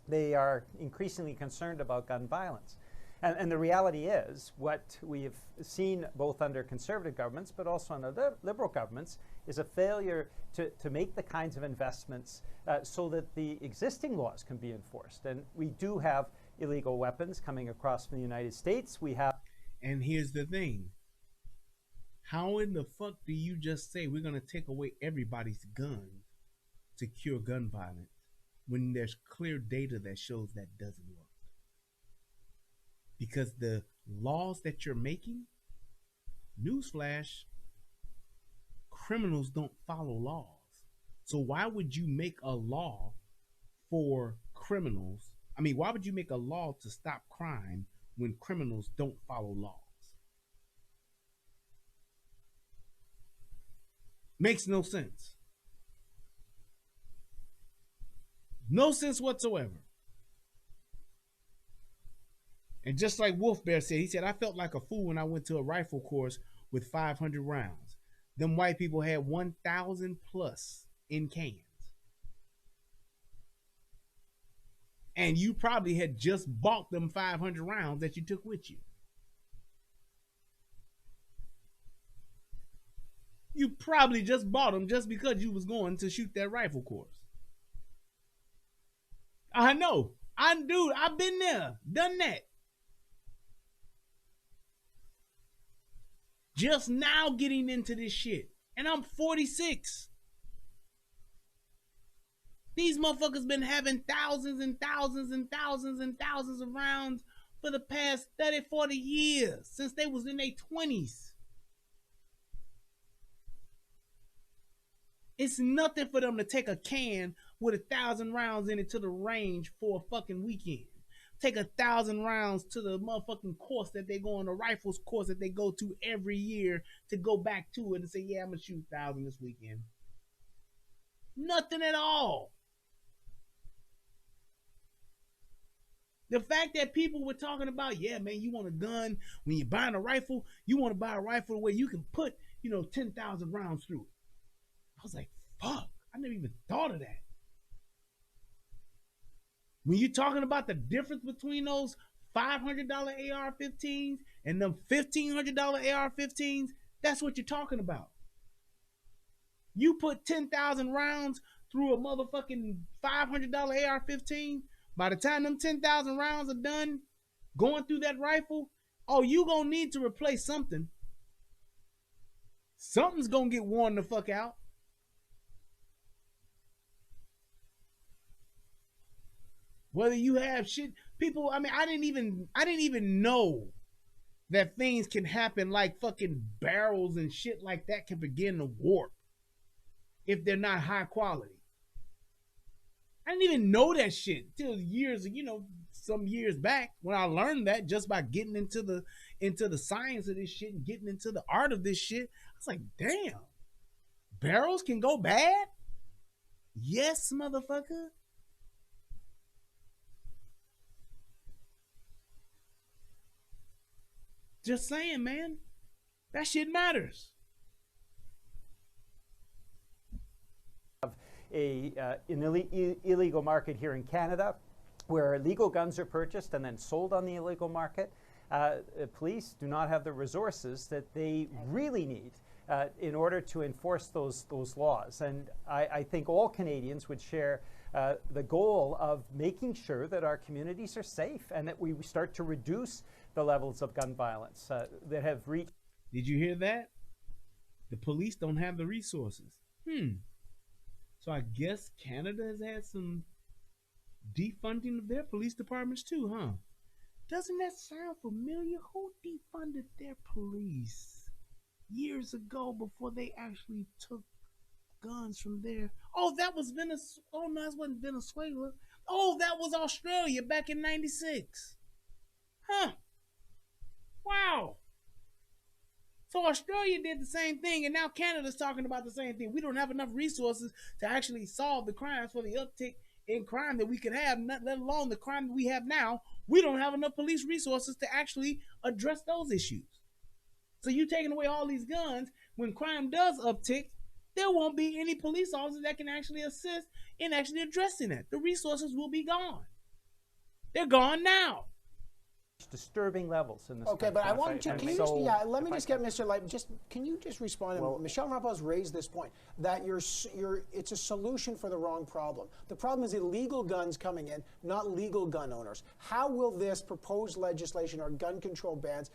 they are increasingly concerned about gun violence. And the reality is, what we have seen both under Conservative governments, but also under Liberal governments, is a failure to make the kinds of investments so that the existing laws can be enforced. And we do have illegal weapons coming across from the United States. We have... And here's the thing. How in the fuck do you just say we're going to take away everybody's guns to cure gun violence when there's clear data that shows that doesn't work? Because the laws that you're making, newsflash, criminals don't follow laws. So why would you make a law for criminals? I mean, why would you make a law to stop crime when criminals don't follow laws? Makes no sense. No sense whatsoever. And just like Wolf Bear said, he said, I felt like a fool when I went to a rifle course with 500 rounds. Them white people had 1,000 plus in cans. And you probably had just bought them 500 rounds that you took with you. You probably just bought them just because you was going to shoot that rifle course. I know. I've been there, done that. Just now getting into this shit. And I'm 46. These motherfuckers been having thousands and thousands and thousands and thousands of rounds for the past 30, 40 years, since they was in their 20s. It's nothing for them to take a can with 1,000 rounds in it to the range for a fucking weekend. Take 1,000 rounds to the motherfucking course that they go on, the rifles course that they go to every year, to go back to it and say, yeah, I'm gonna shoot 1,000 this weekend. Nothing at all. The fact that people were talking about, yeah, man, you want a gun, when you're buying a rifle, you want to buy a rifle where you can put, 10,000 rounds through it. I was like, fuck, I never even thought of that. When you're talking about the difference between those $500 AR-15s and them $1,500 AR-15s, that's what you're talking about. You put 10,000 rounds through a motherfucking $500 AR-15, by the time them 10,000 rounds are done going through that rifle, oh, you gonna need to replace something. Something's gonna get worn the fuck out. Whether you have shit, people, I mean, I didn't even know that things can happen like fucking barrels and shit like that can begin to warp if they're not high quality. I didn't even know that shit till years, some years back when I learned that just by getting into the science of this shit and getting into the art of this shit. I was like, damn, barrels can go bad? Yes, motherfucker. Just saying, man. That shit matters. An illegal market here in Canada where illegal guns are purchased and then sold on the illegal market. Police do not have the resources that they really need in order to enforce those laws. And I think all Canadians would share the goal of making sure that our communities are safe and that we start to reduce the levels of gun violence that have reached. Did you hear that? The police don't have the resources. So I guess Canada has had some defunding of their police departments too, huh? Doesn't that sound familiar? Who defunded their police years ago before they actually took guns from there? Oh, that was Venezuela. Oh, no, that wasn't Venezuela. Oh, that was Australia back in '96. Huh. Wow. So Australia did the same thing, and now Canada's talking about the same thing. We don't have enough resources to actually solve the crimes for the uptick in crime that we could have, let alone the crime that we have now. We don't have enough police resources to actually address those issues. So you taking away all these guns, when crime does uptick, there won't be any police officers that can actually assist in actually addressing it. The resources will be gone. They're gone now. Disturbing levels in this Okay, country. but I want to, let me just get Mr. Light, can you just respond? Well, Michelle Rampo's raised this point, that it's a solution for the wrong problem. The problem is illegal guns coming in, not legal gun owners. How will this proposed legislation or gun control bans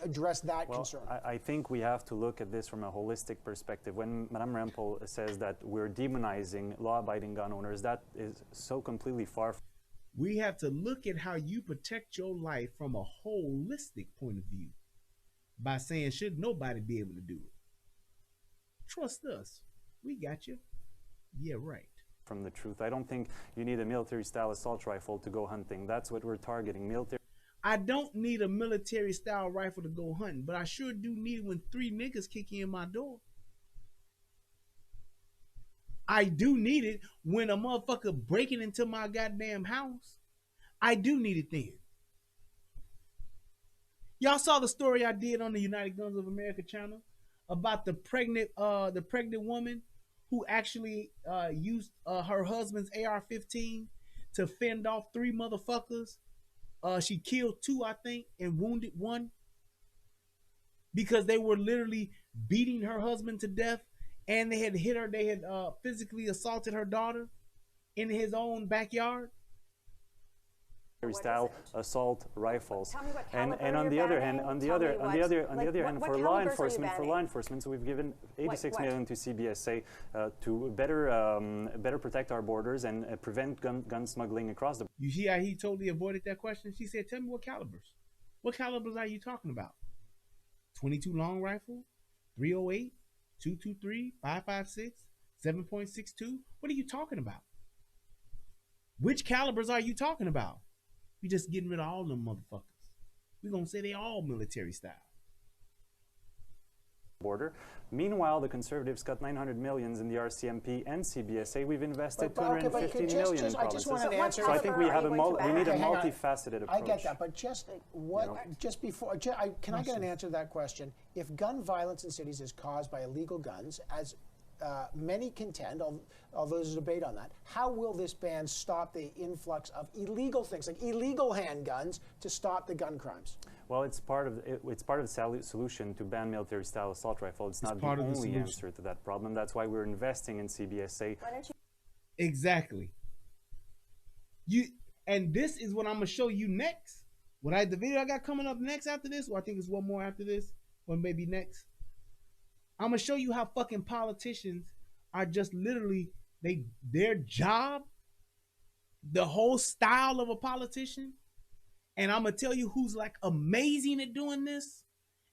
address that concern? I think we have to look at this from a holistic perspective. When Madame Rampol says that we're demonizing law-abiding gun owners, that is so completely far from. We have to look at how you protect your life from a holistic point of view by saying, should nobody be able to do it? Trust us. We got you. Yeah, right. From the truth. I don't think you need a military-style assault rifle to go hunting. That's what we're targeting. I don't need a military-style rifle to go hunting, but I sure do need it when 3 niggas kick in my door. I do need it when a motherfucker breaking into my goddamn house. I do need it then. Y'all saw the story I did on the United Guns of America channel about the pregnant woman who actually used her husband's AR-15 to fend off 3 motherfuckers. She killed 2, I think, and wounded 1. because they were literally beating her husband to death, and they had hit her. They had physically assaulted her daughter in his own backyard. Style assault rifles, Tell me what and caliber on the you're other banning. hand, on the Tell other me on what- the other on like, the other what- hand, what for law calibers are you enforcement, so we've given 86 What? million to CBSA to better protect our borders and prevent gun smuggling across the. You see how he totally avoided that question? She said, "Tell me what calibers. What calibers are you talking about? 22 long rifle, 308, 223, 5.56, 7.62. What are you talking about? Which calibers are you talking about? We just getting rid of all them motherfuckers. We're gonna say they all military style." Border. Meanwhile, the Conservatives cut 900 millions in the RCMP and CBSA. We've invested 250 million in provinces. So I think we have we need a multifaceted approach. I get that, but just just before, can I get an answer to that question? If gun violence in cities is caused by illegal guns, as many contend, although there's a debate on that, how will this ban stop the influx of illegal things, like illegal handguns, to stop the gun crimes? Well, it's part of the solution to ban military-style assault rifle. It's not the only answer to that problem. That's why we're investing in CBSA. Exactly. And this is what I'm gonna show you next. The video I got coming up next after this, or I think it's one more after this, or maybe next. I'm gonna show you how fucking politicians are just literally their job, the whole style of a politician. And I'm gonna tell you who's like amazing at doing this.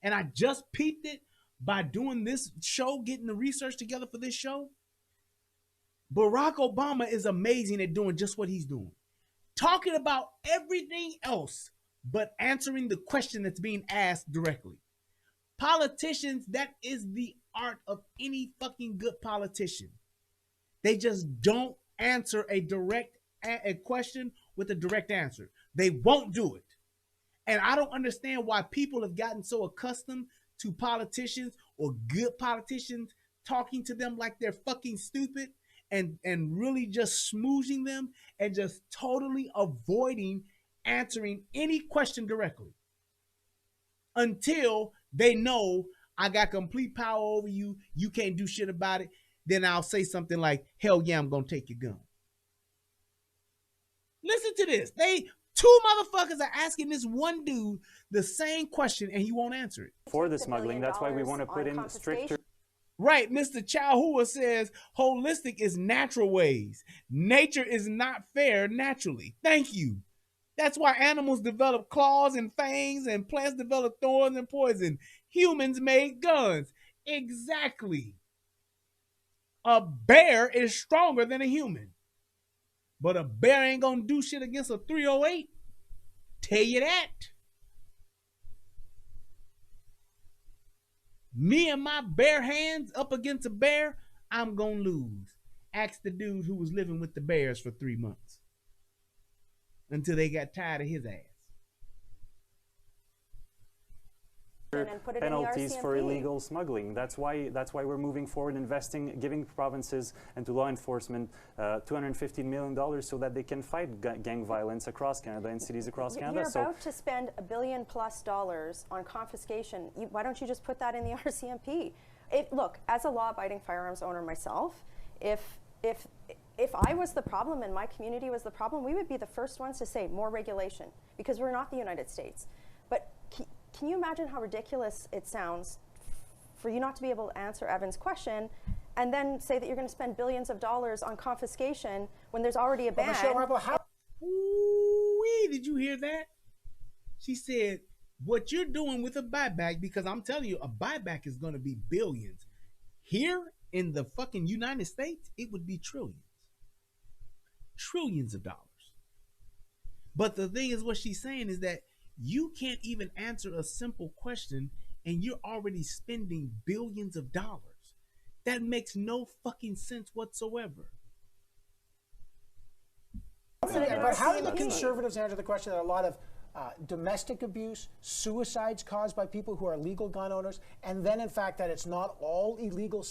And I just peeped it by doing this show, getting the research together for this show. Barack Obama is amazing at doing just what he's doing. Talking about everything else but answering the question that's being asked directly. Politicians, that is the art of any fucking good politician. They just don't answer a question with a direct answer. They won't do it. And I don't understand why people have gotten so accustomed to politicians or good politicians talking to them like they're fucking stupid and really just smoozing them and just totally avoiding answering any question directly. Until they know I got complete power over you, you can't do shit about it, then I'll say something like, hell yeah, I'm gonna take your gun. Listen to this. Two motherfuckers are asking this one dude the same question and he won't answer it. For the smuggling, that's why we want to put in stricter. Right, Mr. Chahua says holistic is natural ways. Nature is not fair naturally. Thank you. That's why animals develop claws and fangs and plants develop thorns and poison. Humans made guns. Exactly. A bear is stronger than a human. But a bear ain't gonna do shit against a 308. Tell you that. Me and my bare hands up against a bear, I'm gonna lose. Ask the dude who was living with the bears for 3 months. Until they got tired of his ass. Penalties for illegal smuggling. That's why we're moving forward, investing, giving provinces and to law enforcement $250 million so that they can fight gang violence across Canada and cities across Canada. You're about to spend $1 billion+ on confiscation. Why don't you just put that in the RCMP? Look, as a law-abiding firearms owner myself, if I was the problem and my community was the problem, we would be the first ones to say more regulation because we're not the United States. But can you imagine how ridiculous it sounds for you not to be able to answer Evan's question and then say that you're going to spend billions of dollars on confiscation when there's already a ban? Ooh-wee, did you hear that? She said, what you're doing with a buyback, because I'm telling you, a buyback is going to be billions. Here in the fucking United States, it would be trillions. Trillions of dollars. But the thing is, what she's saying is that you can't even answer a simple question and you're already spending billions of dollars. That makes no fucking sense whatsoever. But how do the Conservatives answer the question that a lot of domestic abuse, suicides caused by people who are legal gun owners, and then in fact that it's not all illegal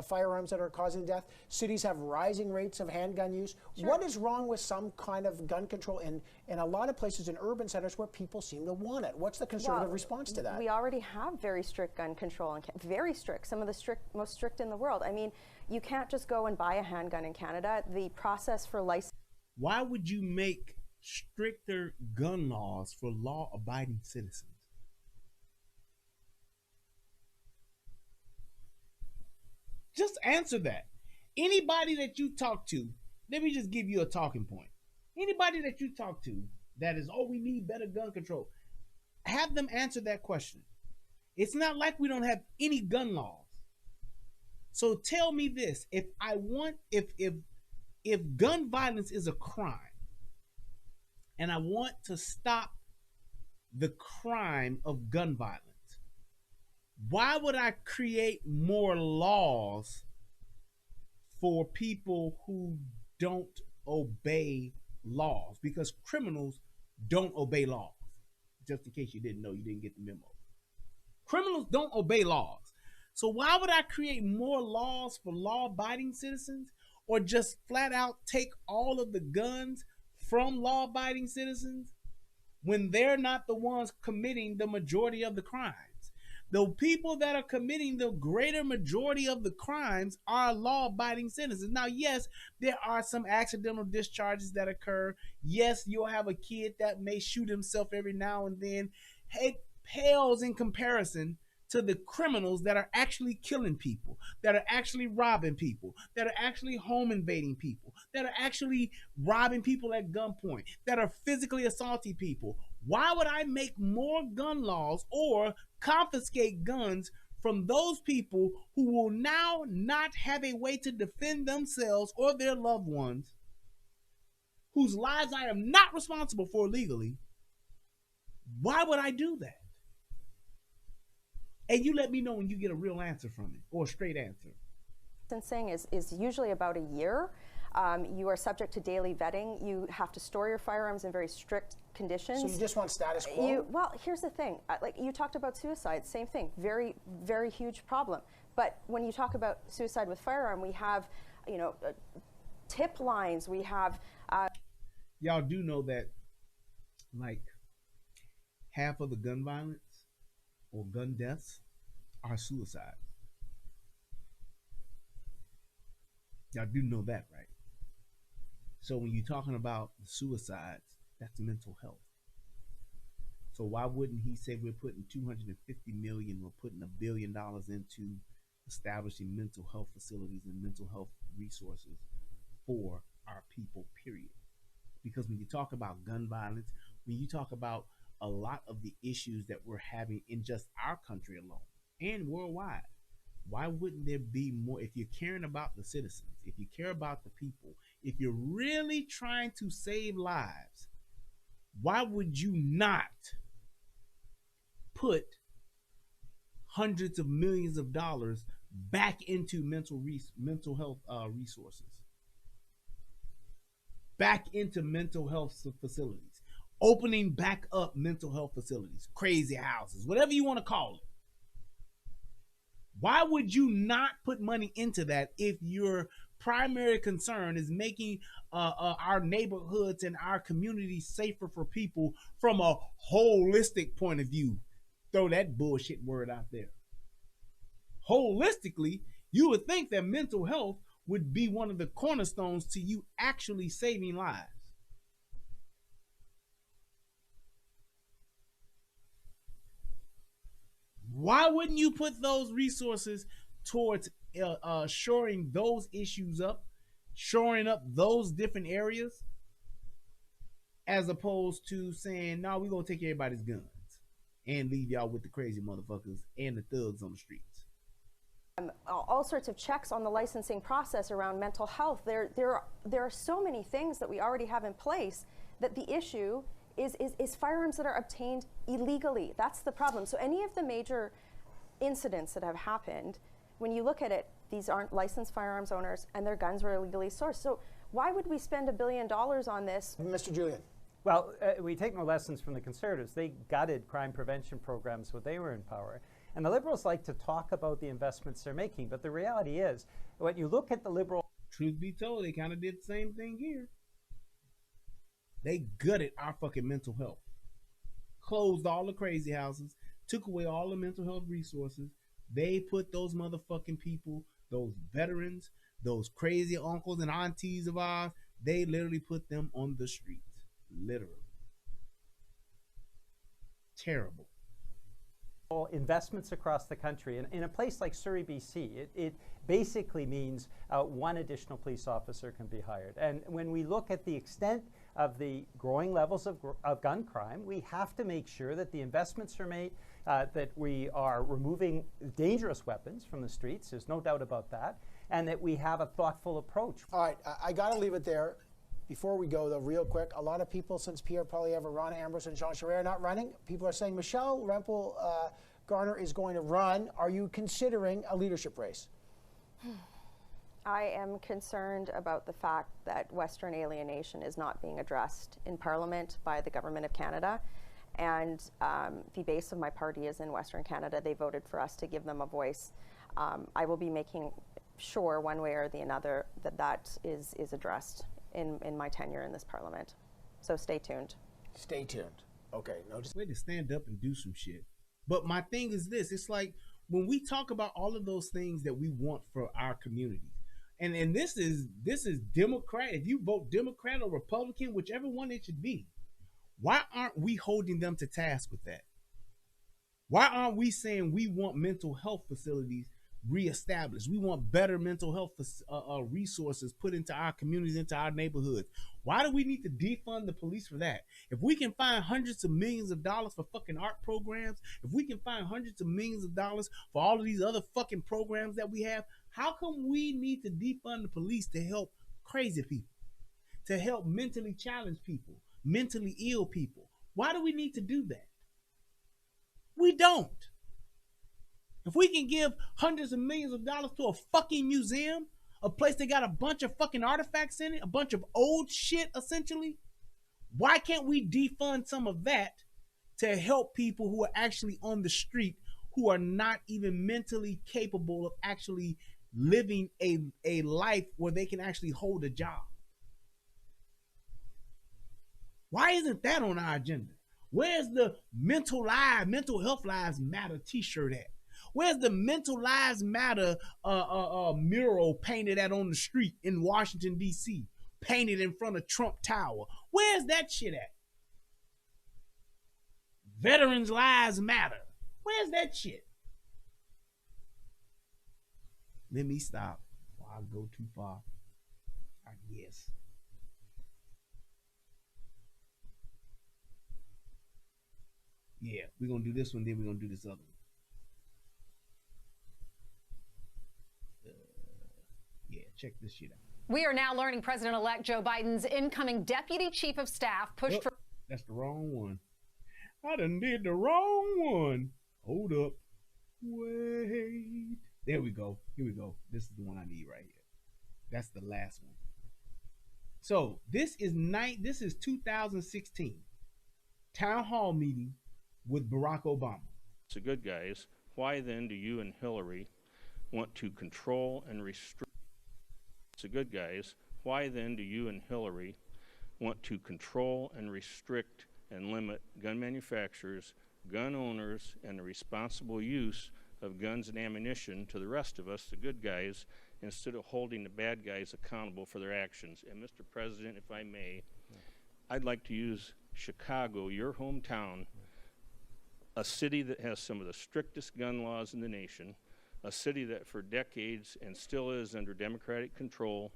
firearms that are causing death. Cities have rising rates of handgun use. Sure. What is wrong with some kind of gun control in a lot of places in urban centers where people seem to want it? What's the conservative response to that? We already have very strict gun control, and very strict, some of the most strict in the world. I mean, you can't just go and buy a handgun in Canada. The process for license. Why would you make stricter gun laws for law-abiding citizens? Just answer that. Anybody that you talk to, let me just give you a talking point. Anybody that you talk to that is, oh, we need better gun control, have them answer that question. It's not like we don't have any gun laws. So tell me this: if gun violence is a crime, and I want to stop the crime of gun violence, why would I create more laws for people who don't obey laws? Because criminals don't obey laws. Just in case you didn't know, you didn't get the memo. Criminals don't obey laws. So why would I create more laws for law-abiding citizens, or just flat out take all of the guns from law-abiding citizens when they're not the ones committing the majority of the crimes? The people that are committing the greater majority of the crimes are law-abiding citizens. Now, yes, there are some accidental discharges that occur. Yes, you'll have a kid that may shoot himself every now and then. It pales in comparison to the criminals that are actually killing people, that are actually robbing people, that are actually home invading people, that are actually robbing people at gunpoint, that are physically assaulting people. Why would I make more gun laws or confiscate guns from those people who will now not have a way to defend themselves or their loved ones, whose lives I am not responsible for legally? Why would I do that? And you let me know when you get a real answer from it, or a straight answer. Licensing is usually about a year. You are subject to daily vetting. You have to store your firearms in very strict conditions. So you just want status quo? Well, here's the thing. Like you talked about suicide, same thing. Very, very huge problem. But when you talk about suicide with firearm, we have, tip lines. We have. Y'all do know that, like, half of the gun violence or gun deaths are suicide. Y'all do know that, right? So when you're talking about suicides, that's mental health. So why wouldn't he say we're putting $250 million, we're putting $1 billion into establishing mental health facilities and mental health resources for our people, period? Because when you talk about gun violence, when you talk about a lot of the issues that we're having in just our country alone and worldwide, why wouldn't there be more? If you're caring about the citizens, if you care about the people, if you're really trying to save lives, why would you not put hundreds of millions of dollars back into mental health resources, back into mental health facilities, opening back up mental health facilities, crazy houses, whatever you want to call it? Why would you not put money into that if your primary concern is making our neighborhoods and our communities safer for people from a holistic point of view? Throw that bullshit word out there. Holistically, you would think that mental health would be one of the cornerstones to you actually saving lives. Why wouldn't you put those resources towards shoring those issues up, shoring up those different areas, as opposed to saying, no, we're going to take everybody's guns and leave y'all with the crazy motherfuckers and the thugs on the streets? All sorts of checks on the licensing process around mental health. There are so many things that we already have in place that the issue is firearms that are obtained illegally. That's the problem. So any of the major incidents that have happened, when you look at it, these aren't licensed firearms owners and their guns were illegally sourced. So why would we spend $1 billion on this? Mr. Julian. Well, we take no lessons from the Conservatives. They gutted crime prevention programs when they were in power. And the Liberals like to talk about the investments they're making. But the reality is, when you look at the Liberal... Truth be told, they kind of did the same thing here. They gutted our fucking mental health. Closed all the crazy houses. Took away all the mental health resources. They put those motherfucking people, those veterans, those crazy uncles and aunties of ours, they literally put them on the streets. Literally. Terrible. Investments across the country. And in a place like Surrey, BC, it basically means one additional police officer can be hired. And when we look at the extent of the growing levels of gun crime, we have to make sure that the investments are made, that we are removing dangerous weapons from the streets. There's no doubt about that. And that we have a thoughtful approach. All right, I got to leave it there. Before we go, though, real quick, a lot of people, since Pierre Poilievre, Rona Ambrose, and Jean Charest are not running, people are saying Michelle Rempel Garner is going to run. Are you considering a leadership race? I am concerned about the fact that Western alienation is not being addressed in Parliament by the Government of Canada. And the base of my party is in Western Canada. They voted for us to give them a voice. I will be making sure one way or the other that that is addressed in my tenure in this Parliament. So stay tuned. Stay tuned. Okay. No, just way to stand up and do some shit. But my thing is this: it's like when we talk about all of those things that we want for our communities, and this is Democrat. If you vote Democrat or Republican, whichever one it should be, why aren't we holding them to task with that? Why aren't we saying we want mental health facilities reestablished? We want better mental health resources put into our communities, into our neighborhoods. Why do we need to defund the police for that? If we can find hundreds of millions of dollars for fucking art programs, if we can find hundreds of millions of dollars for all of these other fucking programs that we have, how come we need to defund the police to help crazy people, to help mentally challenged people, mentally ill people? Why do we need to do that? We don't. If we can give hundreds of millions of dollars to a fucking museum, a place that got a bunch of fucking artifacts in it, a bunch of old shit essentially, why can't we defund some of that to help people who are actually on the street, who are not even mentally capable of actually living a life where they can actually hold a job? Why isn't that on our agenda? Where's the mental health lives matter t-shirt at? Where's the mental lives matter mural painted out on the street in Washington, D.C., painted in front of Trump Tower? Where's that shit at? Veterans lives matter. Where's that shit? Let me stop before I go too far, I guess. Yeah, we're going to do this one, then we're going to do this other one. Yeah, check this shit out. We are now learning President-elect Joe Biden's incoming Deputy Chief of Staff pushed for... That's the wrong one. I done did the wrong one. Hold up. Wait. There we go. Here we go. This is the one I need right here. That's the last one. So this is 2016 town hall meeting with Barack Obama. So good guys, why then do you and Hillary want to control and restrict? So good guys, why then do you and Hillary want to control and restrict and limit gun manufacturers, gun owners, and the responsible use of guns and ammunition to the rest of us, the good guys, instead of holding the bad guys accountable for their actions? And Mr. President, if I may, I'd like to use Chicago, your hometown, a city that has some of the strictest gun laws in the nation, a city that for decades and still is under Democratic control,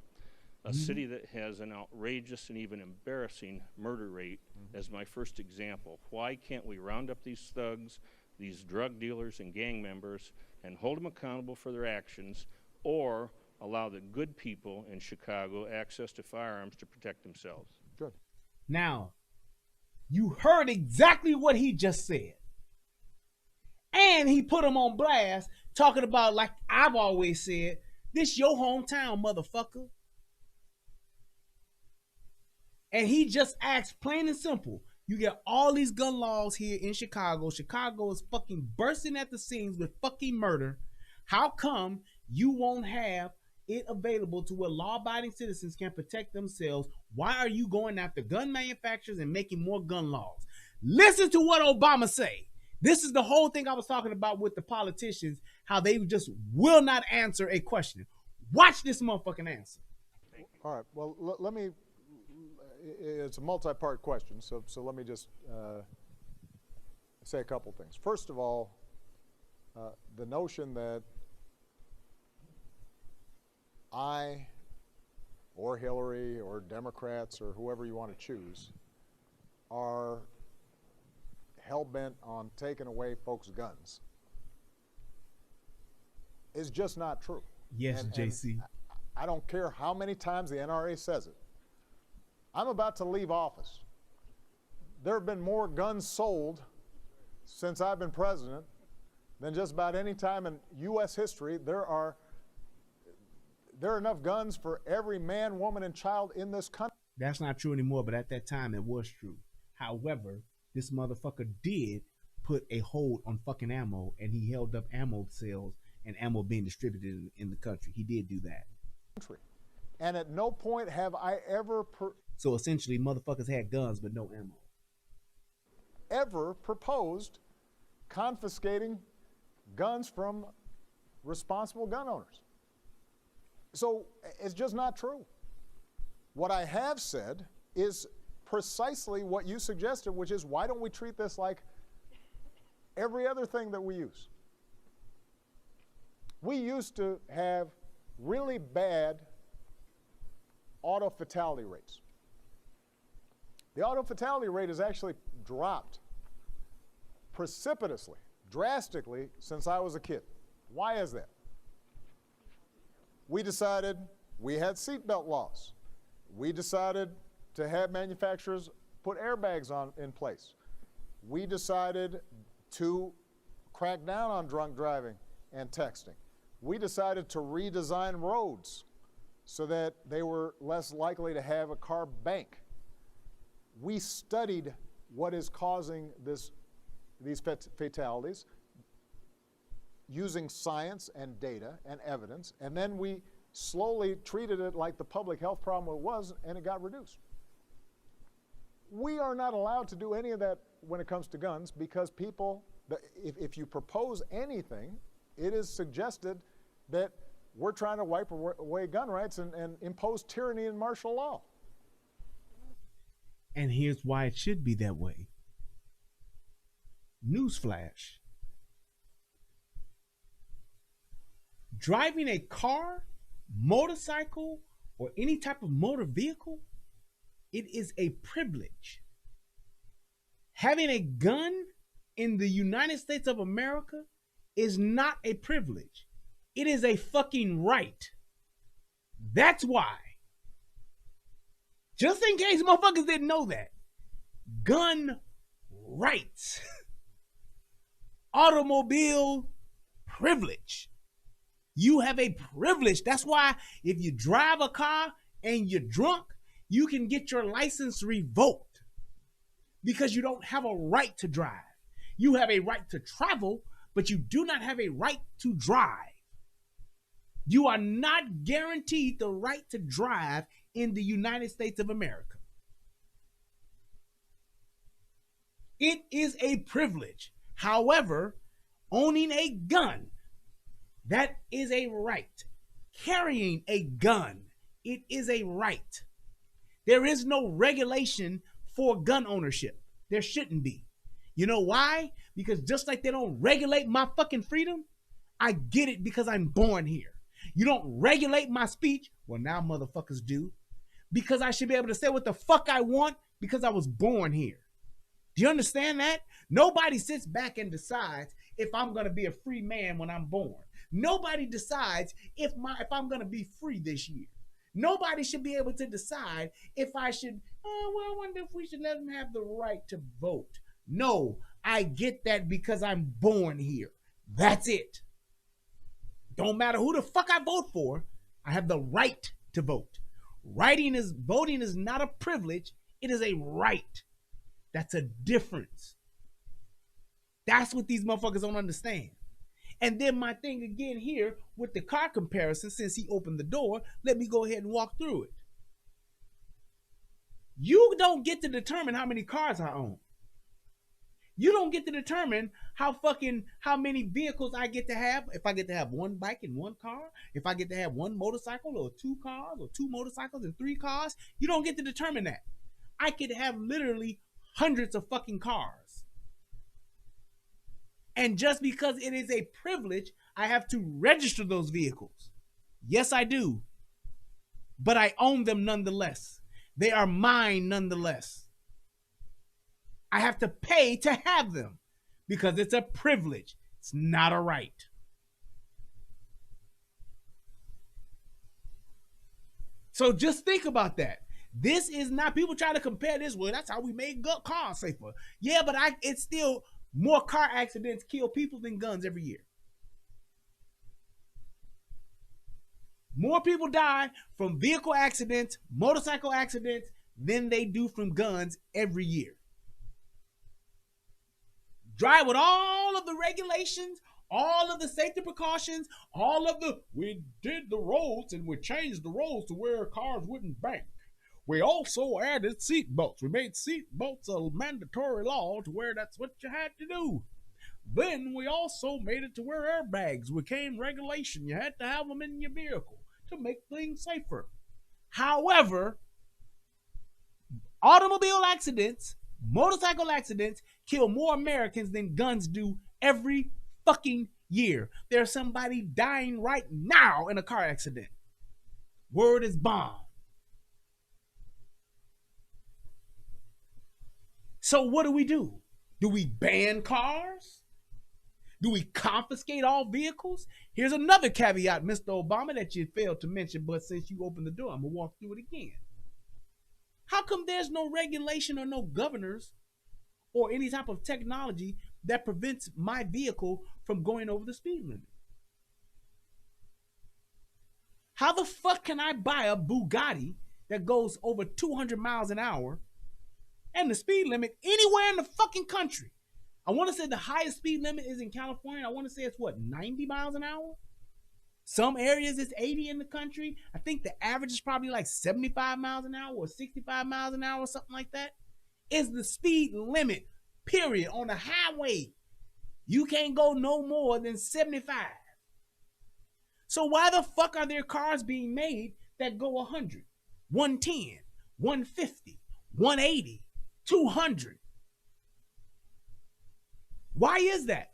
a city that has an outrageous and even embarrassing murder rate as my first example. Why can't we round up these thugs, these drug dealers and gang members, and hold them accountable for their actions, or allow the good people in Chicago access to firearms to protect themselves? Good. Now, you heard exactly what he just said. And he put them on blast, talking about, like I've always said, this your hometown, motherfucker. And he just asked, plain and simple, you get all these gun laws here in Chicago. Chicago is fucking bursting at the seams with fucking murder. How come you won't have it available to where law-abiding citizens can protect themselves? Why are you going after gun manufacturers and making more gun laws? Listen to what Obama say. This is the whole thing I was talking about with the politicians, how they just will not answer a question. Watch this motherfucking answer. All right, well, let me, it's a multi-part question, so let me just say a couple things. First of all, the notion that I or Hillary or Democrats or whoever you want to choose are hell-bent on taking away folks' guns is just not true. Yes, JC. I don't care how many times the NRA says it. I'm about to leave office. There have been more guns sold since I've been president than just about any time in U.S. history. There are enough guns for every man, woman, and child in this country. That's not true anymore, but at that time it was true. However, this motherfucker did put a hold on fucking ammo, and he held up ammo sales and ammo being distributed in the country. He did do that. And at no point have I ever so essentially motherfuckers had guns but no ammo. Ever proposed confiscating guns from responsible gun owners. So it's just not true. What I have said is precisely what you suggested, which is why don't we treat this like every other thing that we use? We used to have really bad auto fatality rates. The auto fatality rate has actually dropped precipitously, drastically since I was a kid. Why is that? We decided we had seatbelt laws. We decided to have manufacturers put airbags in place. We decided to crack down on drunk driving and texting. We decided to redesign roads so that they were less likely to have a car bank. We studied what is causing these fatalities using science and data and evidence, and then we slowly treated it like the public health problem it was, and it got reduced. We are not allowed to do any of that when it comes to guns because people, if you propose anything, it is suggested that we're trying to wipe away gun rights and impose tyranny and martial law. And here's why it should be that way. Newsflash. Driving a car, motorcycle, or any type of motor vehicle, it is a privilege. Having a gun in the United States of America is not a privilege. It is a fucking right. That's why. Just in case motherfuckers didn't know that. Gun rights. Automobile privilege. You have a privilege. That's why if you drive a car and you're drunk, you can get your license revoked because you don't have a right to drive. You have a right to travel, but you do not have a right to drive. You are not guaranteed the right to drive in the United States of America. It is a privilege. However, owning a gun, that is a right. Carrying a gun, it is a right. There is no regulation for gun ownership. There shouldn't be. You know why? Because just like they don't regulate my fucking freedom, I get it because I'm born here. You don't regulate my speech, well now motherfuckers do, because I should be able to say what the fuck I want because I was born here. Do you understand that? Nobody sits back and decides if I'm going to be a free man when I'm born. Nobody decides if I'm going to be free this year. Nobody should be able to decide if I should, I wonder if we should let them have the right to vote. No, I get that because I'm born here. That's it. Don't matter who the fuck I vote for, I have the right to vote. Voting is not a privilege, It is a right. That's a difference. That's what these motherfuckers don't understand. And then my thing again here with the car comparison, since he opened the door, let me go ahead and walk through it. You don't get to determine how many cars I own. You don't get to determine how many vehicles I get to have. If I get to have one bike and one car, if I get to have one motorcycle or two cars or two motorcycles and three cars, you don't get to determine that. I could have literally hundreds of fucking cars. And just because it is a privilege, I have to register those vehicles. Yes, I do. But I own them nonetheless. They are mine nonetheless. I have to pay to have them because it's a privilege. It's not a right. So just think about that. This is not, people try to compare this. Well, that's how we made cars safer. Yeah, but it's still more car accidents kill people than guns every year. More people die from vehicle accidents, motorcycle accidents, than they do from guns every year. Drive with all of the regulations, all of the safety precautions, we did the roads and we changed the roads to where cars wouldn't bank. We also added seat belts. We made seat belts a mandatory law to where that's what you had to do. Then we also made it to where airbags became regulation. You had to have them in your vehicle to make things safer. However, automobile accidents, motorcycle accidents kill more Americans than guns do every fucking year. There's somebody dying right now in a car accident. Word is bond. So what do? Do we ban cars? Do we confiscate all vehicles? Here's another caveat, Mr. Obama, that you failed to mention, but since you opened the door, I'm going to walk through it again. How come there's no regulation or no governors or any type of technology that prevents my vehicle from going over the speed limit? How the fuck can I buy a Bugatti that goes over 200 miles an hour and the speed limit anywhere in the fucking country? I want to say the highest speed limit is in California. I want to say it's 90 miles an hour? Some areas it's 80 in the country. I think the average is probably like 75 miles an hour or 65 miles an hour or something like that. Is the speed limit, period, on the highway. You can't go no more than 75. So why the fuck are there cars being made that go 100, 110, 150, 180, 200? Why is that?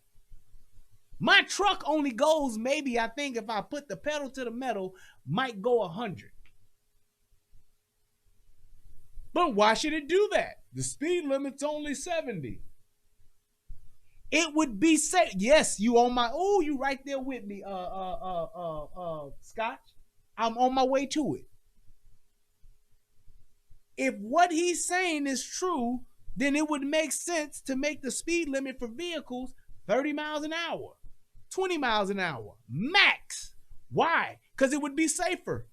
My truck only goes, maybe, I think if I put the pedal to the metal, might go 100. But why should it do that? The speed limit's only 70. It would be safe. Yes, you on my, oh, you right there with me, Scotch. I'm on my way to it. If what he's saying is true, then it would make sense to make the speed limit for vehicles 30 miles an hour, 20 miles an hour, max. Why? Because it would be safer.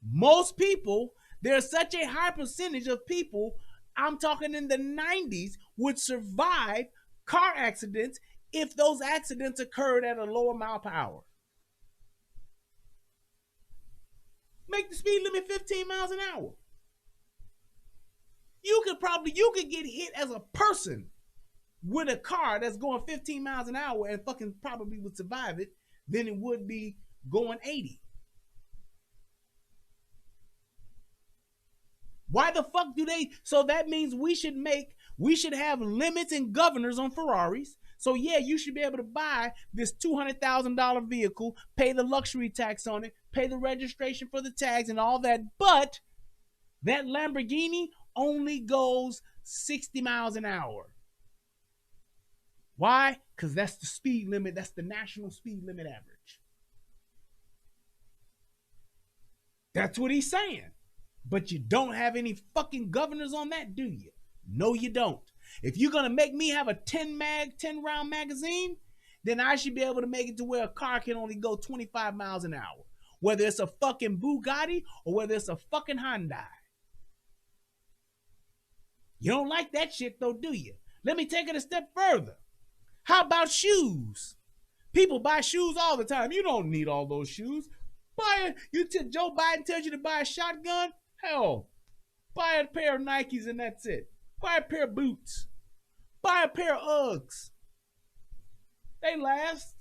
Most people, there's such a high percentage of people, I'm talking in the 90s, would survive car accidents if those accidents occurred at a lower mile per hour. Make the speed limit 15 miles an hour. You could get hit as a person with a car that's going 15 miles an hour and fucking probably would survive it than it would be going 80. Why the fuck do they? So that means we should have limits and governors on Ferraris. So yeah, you should be able to buy this $200,000 vehicle, pay the luxury tax on it, pay the registration for the tags and all that. But that Lamborghini only goes 60 miles an hour. Why? Because that's the speed limit. That's the national speed limit average. That's what he's saying. But you don't have any fucking governors on that, do you? No, you don't. If you're going to make me have a 10 round magazine, then I should be able to make it to where a car can only go 25 miles an hour. Whether it's a fucking Bugatti or whether it's a fucking Hyundai. You don't like that shit though, do you? Let me take it a step further. How about shoes? People buy shoes all the time. You don't need all those shoes. Joe Biden tells you to buy a shotgun? Hell, buy a pair of Nikes and that's it. Buy a pair of boots. Buy a pair of Uggs. They last.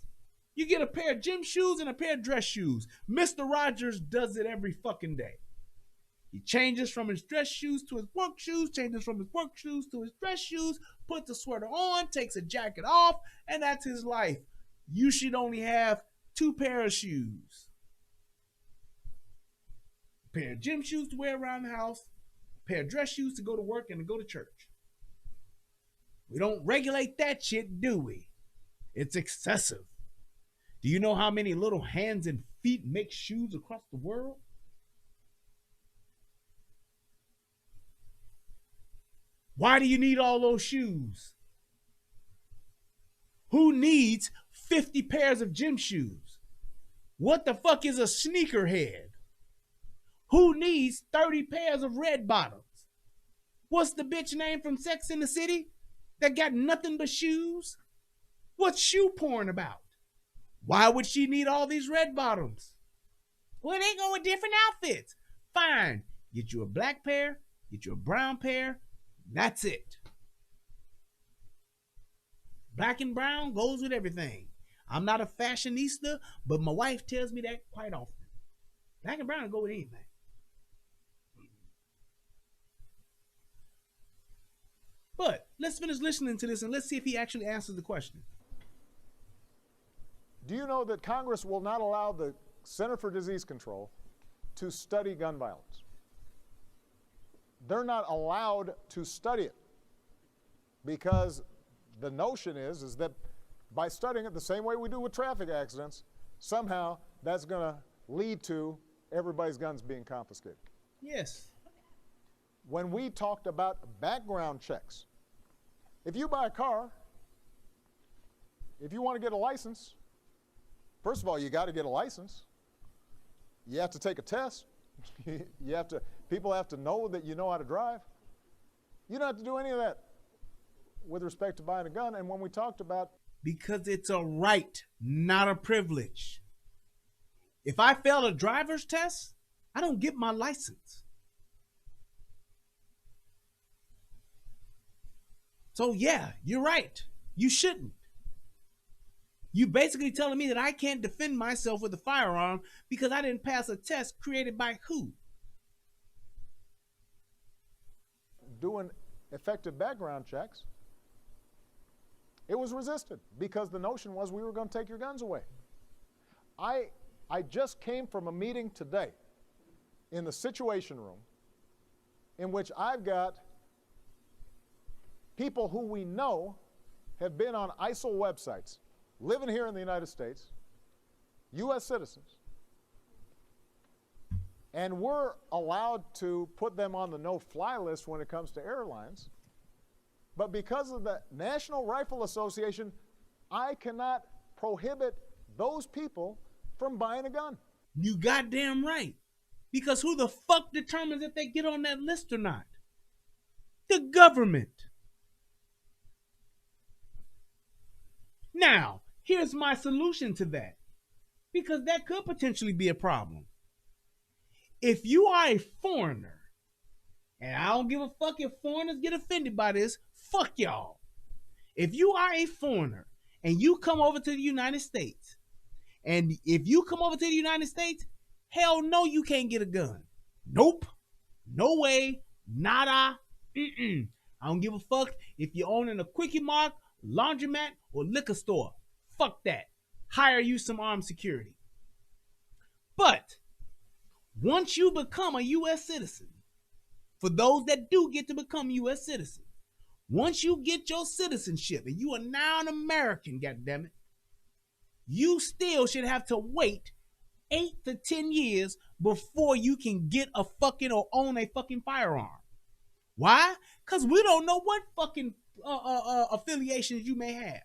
You get a pair of gym shoes and a pair of dress shoes. Mr. Rogers does it every fucking day. He changes from his dress shoes to his work shoes, changes from his work shoes to his dress shoes, puts a sweater on, takes a jacket off, and that's his life. You should only have 2 pairs of shoes. A pair of gym shoes to wear around the house, a pair of dress shoes to go to work and to go to church. We don't regulate that shit, do we? It's excessive. Do you know how many little hands and feet make shoes across the world? Why do you need all those shoes? Who needs 50 pairs of gym shoes? What the fuck is a sneakerhead? Who needs 30 pairs of red bottoms? What's the bitch name from Sex and the City that got nothing but shoes? What's shoe porn about? Why would she need all these red bottoms? Well, they go with different outfits. Fine. Get you a black pair, get you a brown pair. That's it. Black and brown goes with everything. I'm not a fashionista, but my wife tells me that quite often. Black and brown go with anything. But let's finish listening to this and let's see if he actually answers the question. Do you know that Congress will not allow the Center for Disease Control to study gun violence? They're not allowed to study it because the notion is that by studying it the same way we do with traffic accidents, somehow that's going to lead to everybody's guns being confiscated. Yes. When we talked about background checks, if you buy a car, if you want to get a license, first of all, you got to get a license. You have to take a test. People have to know that you know how to drive. You don't have to do any of that with respect to buying a gun. And when we talked about... Because it's a right, not a privilege. If I fail a driver's test, I don't get my license. So yeah, you're right. You shouldn't. You basically telling me that I can't defend myself with a firearm because I didn't pass a test created by who? Doing effective background checks, it was resisted because the notion was we were going to take your guns away. I just came from a meeting today in the Situation Room in which I've got people who we know have been on ISIL websites, living here in the United States, U.S. citizens, and we're allowed to put them on the no-fly list when it comes to airlines. But because of the National Rifle Association, I cannot prohibit those people from buying a gun. You goddamn right. Because who the fuck determines if they get on that list or not? The government. Now, here's my solution to that. Because that could potentially be a problem. If you are a foreigner, and I don't give a fuck if foreigners get offended by this, fuck y'all. If you are a foreigner and you come over to the United States, and if you come over to the United States, hell no, you can't get a gun. Nope. No way. Nada. I don't give a fuck if you're owning a Quickie Mart, laundromat, or liquor store. Fuck that. Hire you some armed security. But once you become a U.S. citizen, for those that do get to become U.S. citizens, once you get your citizenship and you are now an American, goddammit, you still should have to wait 8 to 10 years before you can get a fucking or own a fucking firearm. Why? Because we don't know what fucking affiliations you may have.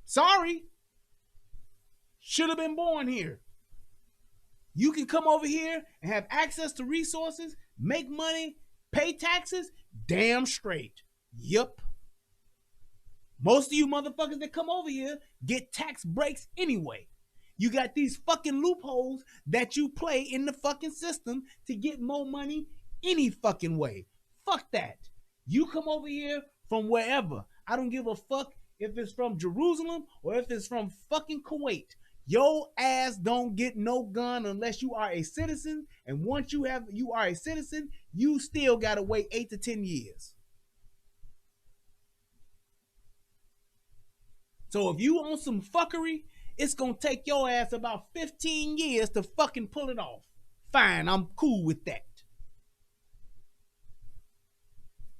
Sorry. Should have been born here. You can come over here and have access to resources make money, pay taxes? Damn straight. Yup. Most of you motherfuckers that come over here get tax breaks anyway. You got these fucking loopholes that you play in the fucking system to get more money any fucking way. Fuck that. You come over here from wherever. I don't give a fuck if it's from Jerusalem or if it's from fucking Kuwait. Your ass don't get no gun unless you are a citizen. And once you are a citizen, you still gotta wait 8 to 10 years. So if you on some fuckery, it's gonna take your ass about 15 years to fucking pull it off. Fine, I'm cool with that.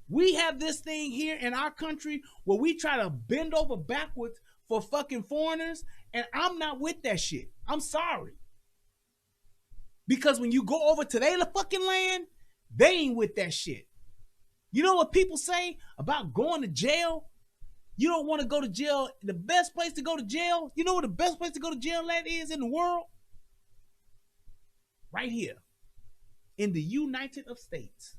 We have this thing here in our country where we try to bend over backwards for fucking foreigners, and I'm not with that shit. I'm sorry. Because when you go over to their fucking land, they ain't with that shit. You know what people say about going to jail? You don't want to go to jail. The best place to go to jail, you know what the best place to go to jail at is in the world? Right here. In the United States.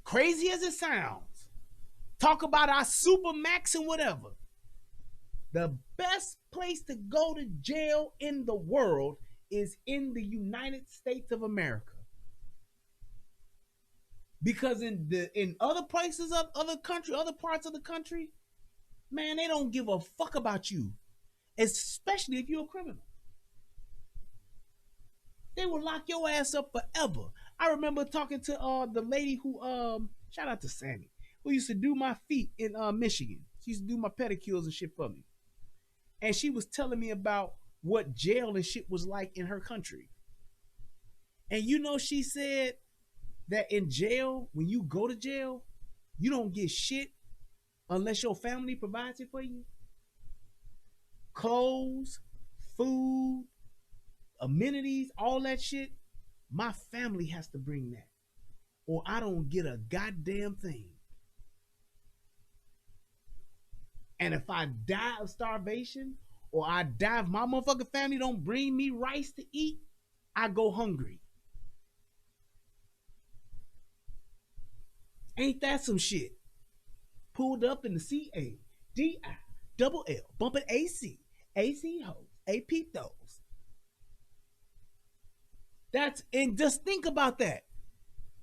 Crazy as it sounds. Talk about our super max and whatever. The best place to go to jail in the world is in the United States of America. Because in other places of other parts of the country, man, they don't give a fuck about you. Especially if you're a criminal. They will lock your ass up forever. I remember talking to the lady who shout out to Sammy, who used to do my feet in Michigan. She used to do my pedicures and shit for me. And she was telling me about what jail and shit was like in her country. And you know, she said that in jail, when you go to jail, you don't get shit unless your family provides it for you. Clothes, food, amenities, all that shit. My family has to bring that, or I don't get a goddamn thing. And if I die of starvation, or I die if my motherfucking family don't bring me rice to eat, I go hungry. Ain't that some shit? Pulled up in the CA-DI-double-L, bumping AC hoes, AP those. And just think about that.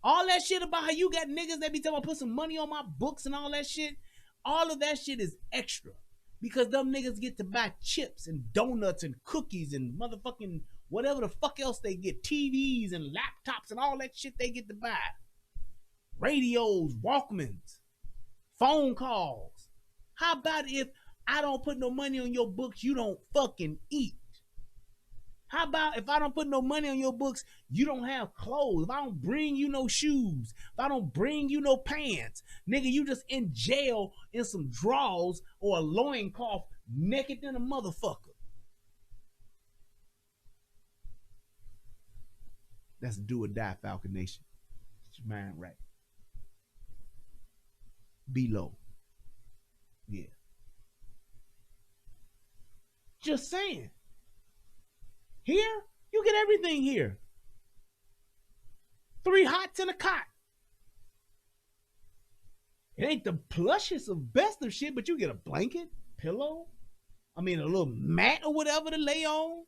All that shit about how you got niggas that be talking about put some money on my books and all that shit. All of that shit is extra. Because them niggas get to buy chips and donuts and cookies and motherfucking whatever the fuck else they get. TVs and laptops and all that shit they get to buy. Radios, Walkmans, phone calls. How about if I don't put no money on your books, you don't fucking eat? How about if I don't put no money on your books, you don't have clothes? If I don't bring you no shoes, if I don't bring you no pants, nigga, you just in jail in some drawers or a loincloth, naked than a motherfucker. That's do or die, Falcon Nation. Get your mind right. Be low. Yeah. Just saying. Here, you get everything here. 3 hots and a cot. It ain't the plushest of best of shit, but you get a blanket, pillow, a little mat or whatever to lay on.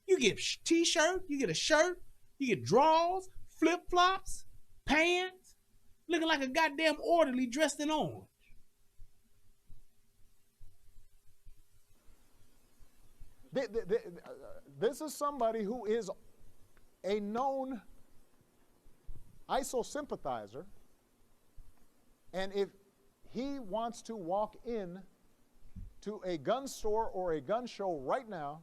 You get t-shirt, you get a shirt, you get drawers, flip-flops, pants, looking like a goddamn orderly dressed in orange. This is somebody who is a known ISIL sympathizer, and if he wants to walk in to a gun store or a gun show right now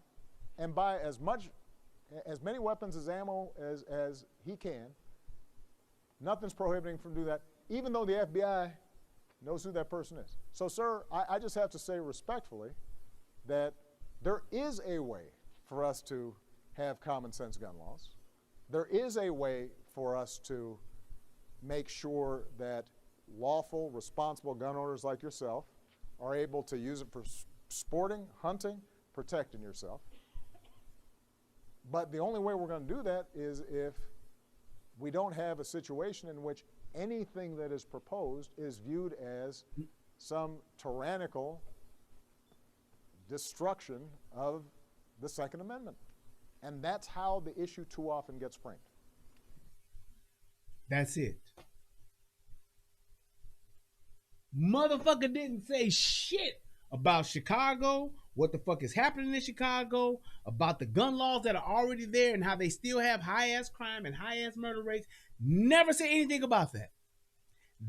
and buy as many weapons as ammo as he can, nothing's prohibiting him from doing that, even though the FBI knows who that person is. So, sir, I just have to say respectfully that there is a way for us to have common sense gun laws. There is a way for us to make sure that lawful, responsible gun owners like yourself are able to use it for sporting, hunting, protecting yourself. But the only way we're going to do that is if we don't have a situation in which anything that is proposed is viewed as some tyrannical destruction of the Second Amendment. And that's how the issue too often gets framed. That's it. Motherfucker didn't say shit about Chicago, what the fuck is happening in Chicago, about the gun laws that are already there and how they still have high-ass crime and high-ass murder rates. Never say anything about that.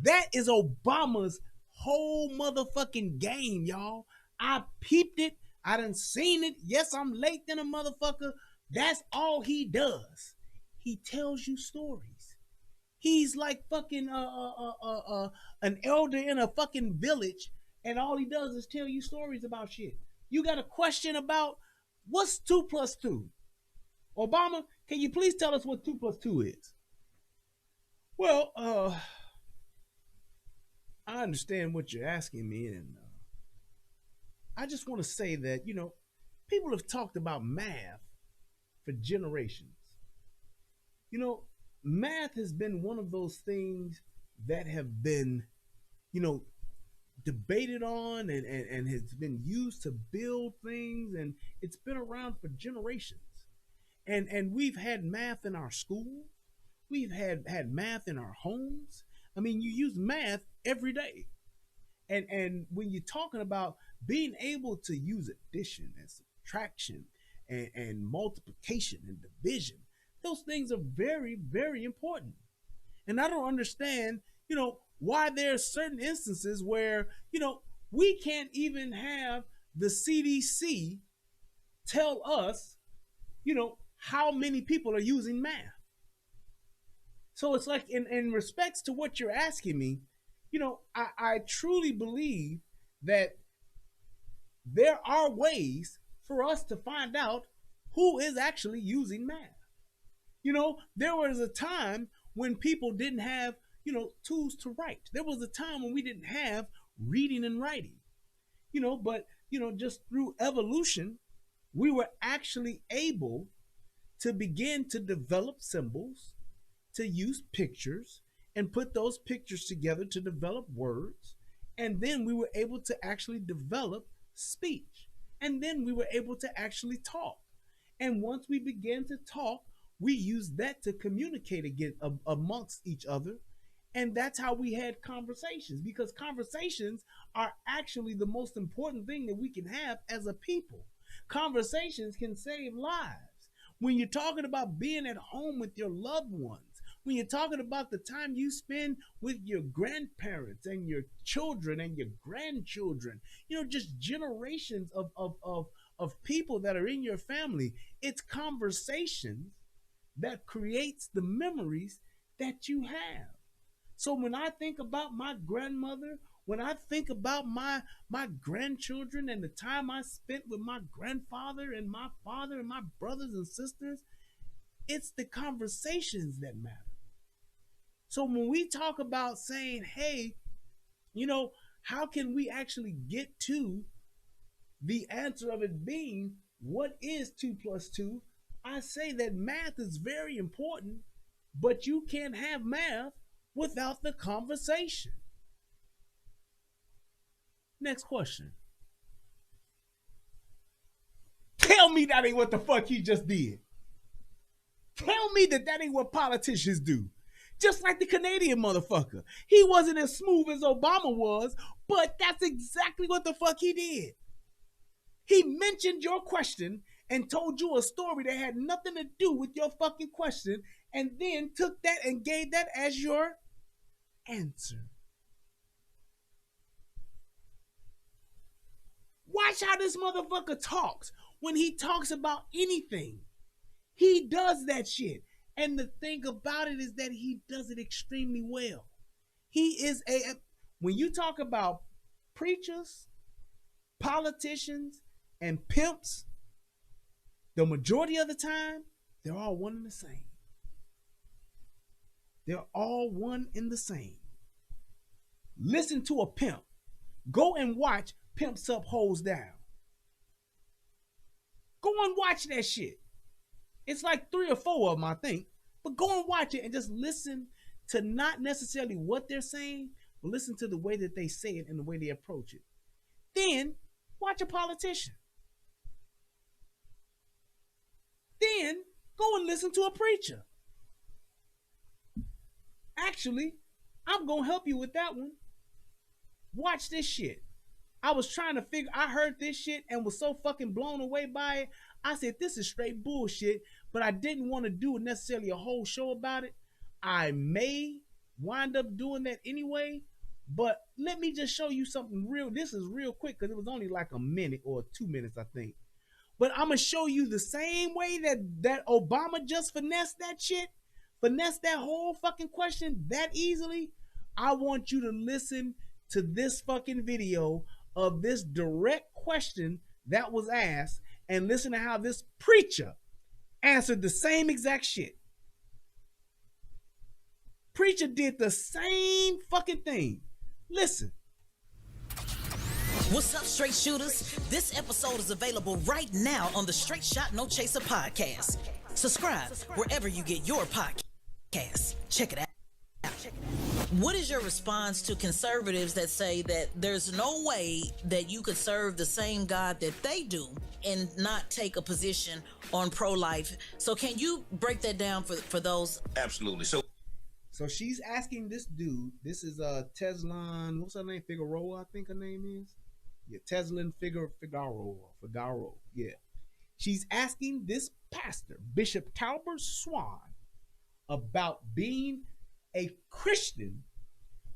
That is Obama's whole motherfucking game, y'all. I peeped it. I done seen it. Yes, I'm late than a motherfucker. That's all he does. He tells you stories. He's like fucking an elder in a fucking village, and all he does is tell you stories about shit. You got a question about what's 2 plus 2? Obama, can you please tell us what 2 plus 2 is? Well, I understand what you're asking me, and I just want to say that, you know, people have talked about math for generations. You know, math has been one of those things that have been, you know, debated on and has been used to build things, and it's been around for generations. And we've had math in our schools. We've had math in our homes. I mean, you use math every day. And when you're talking about being able to use addition and subtraction and multiplication and division, those things are very, very important. And I don't understand, you know, why there are certain instances where, you know, we can't even have the CDC tell us, you know, how many people are using math. So it's like in respects to what you're asking me, you know, I truly believe that there are ways for us to find out who is actually using math. You know, there was a time when people didn't have, you know, tools to write. There was a time when we didn't have reading and writing, you know, but, you know, just through evolution, we were actually able to begin to develop symbols, to use pictures, and put those pictures together to develop words. And then we were able to actually develop speech. And then we were able to actually talk. And once we began to talk, we used that to communicate again amongst each other. And that's how we had conversations, because conversations are actually the most important thing that we can have as a people. Conversations can save lives. When you're talking about being at home with your loved ones, when you're talking about the time you spend with your grandparents and your children and your grandchildren, you know, just generations of people that are in your family, it's conversations that creates the memories that you have. So when I think about my grandmother, when I think about my grandchildren and the time I spent with my grandfather and my father and my brothers and sisters, it's the conversations that matter. So when we talk about saying, hey, you know, how can we actually get to the answer of it being what is 2 plus 2? I say that math is very important, but you can't have math without the conversation. Next question. Tell me that ain't what the fuck he just did. Tell me that ain't what politicians do. Just like the Canadian motherfucker. He wasn't as smooth as Obama was, but that's exactly what the fuck he did. He mentioned your question and told you a story that had nothing to do with your fucking question, and then took that and gave that as your answer. Watch how this motherfucker talks. When he talks about anything, he does that shit. And the thing about it is that he does it extremely well. He is when you talk about preachers, politicians, and pimps, the majority of the time, they're all one and the same. They're all one and the same. Listen to a pimp. Go and watch Pimps Up, Hoes Down. Go and watch that shit. It's like 3 or 4 of them, I think. But go and watch it and just listen to not necessarily what they're saying, but listen to the way that they say it and the way they approach it. Then watch a politician. Then go and listen to a preacher. Actually, I'm going to help you with that one. Watch this shit. I was trying to figure, I heard this shit and was so fucking blown away by it. I said, this is straight bullshit, but I didn't want to do necessarily a whole show about it. I may wind up doing that anyway, but let me just show you something real. This is real quick because it was only like a minute or 2 minutes, I think. But I'm going to show you the same way that Obama just finessed that shit, finessed that whole fucking question that easily. I want you to listen to this fucking video of this direct question that was asked and listen to how this preacher answered the same exact shit. Preacher did the same fucking thing. Listen. What's up, straight shooters? This episode is available right now on the Straight Shot No Chaser podcast. Subscribe wherever you get your podcasts. Check it out. What is your response to conservatives that say that there's no way that you could serve the same God that they do and not take a position on pro-life? So can you break that down for those? Absolutely. So she's asking this dude, this is Teslan, what's her name? Figueroa, I think her name is. Yeah, Teslan Figueroa. Yeah. She's asking this pastor, Bishop Talbert Swan, about being a Christian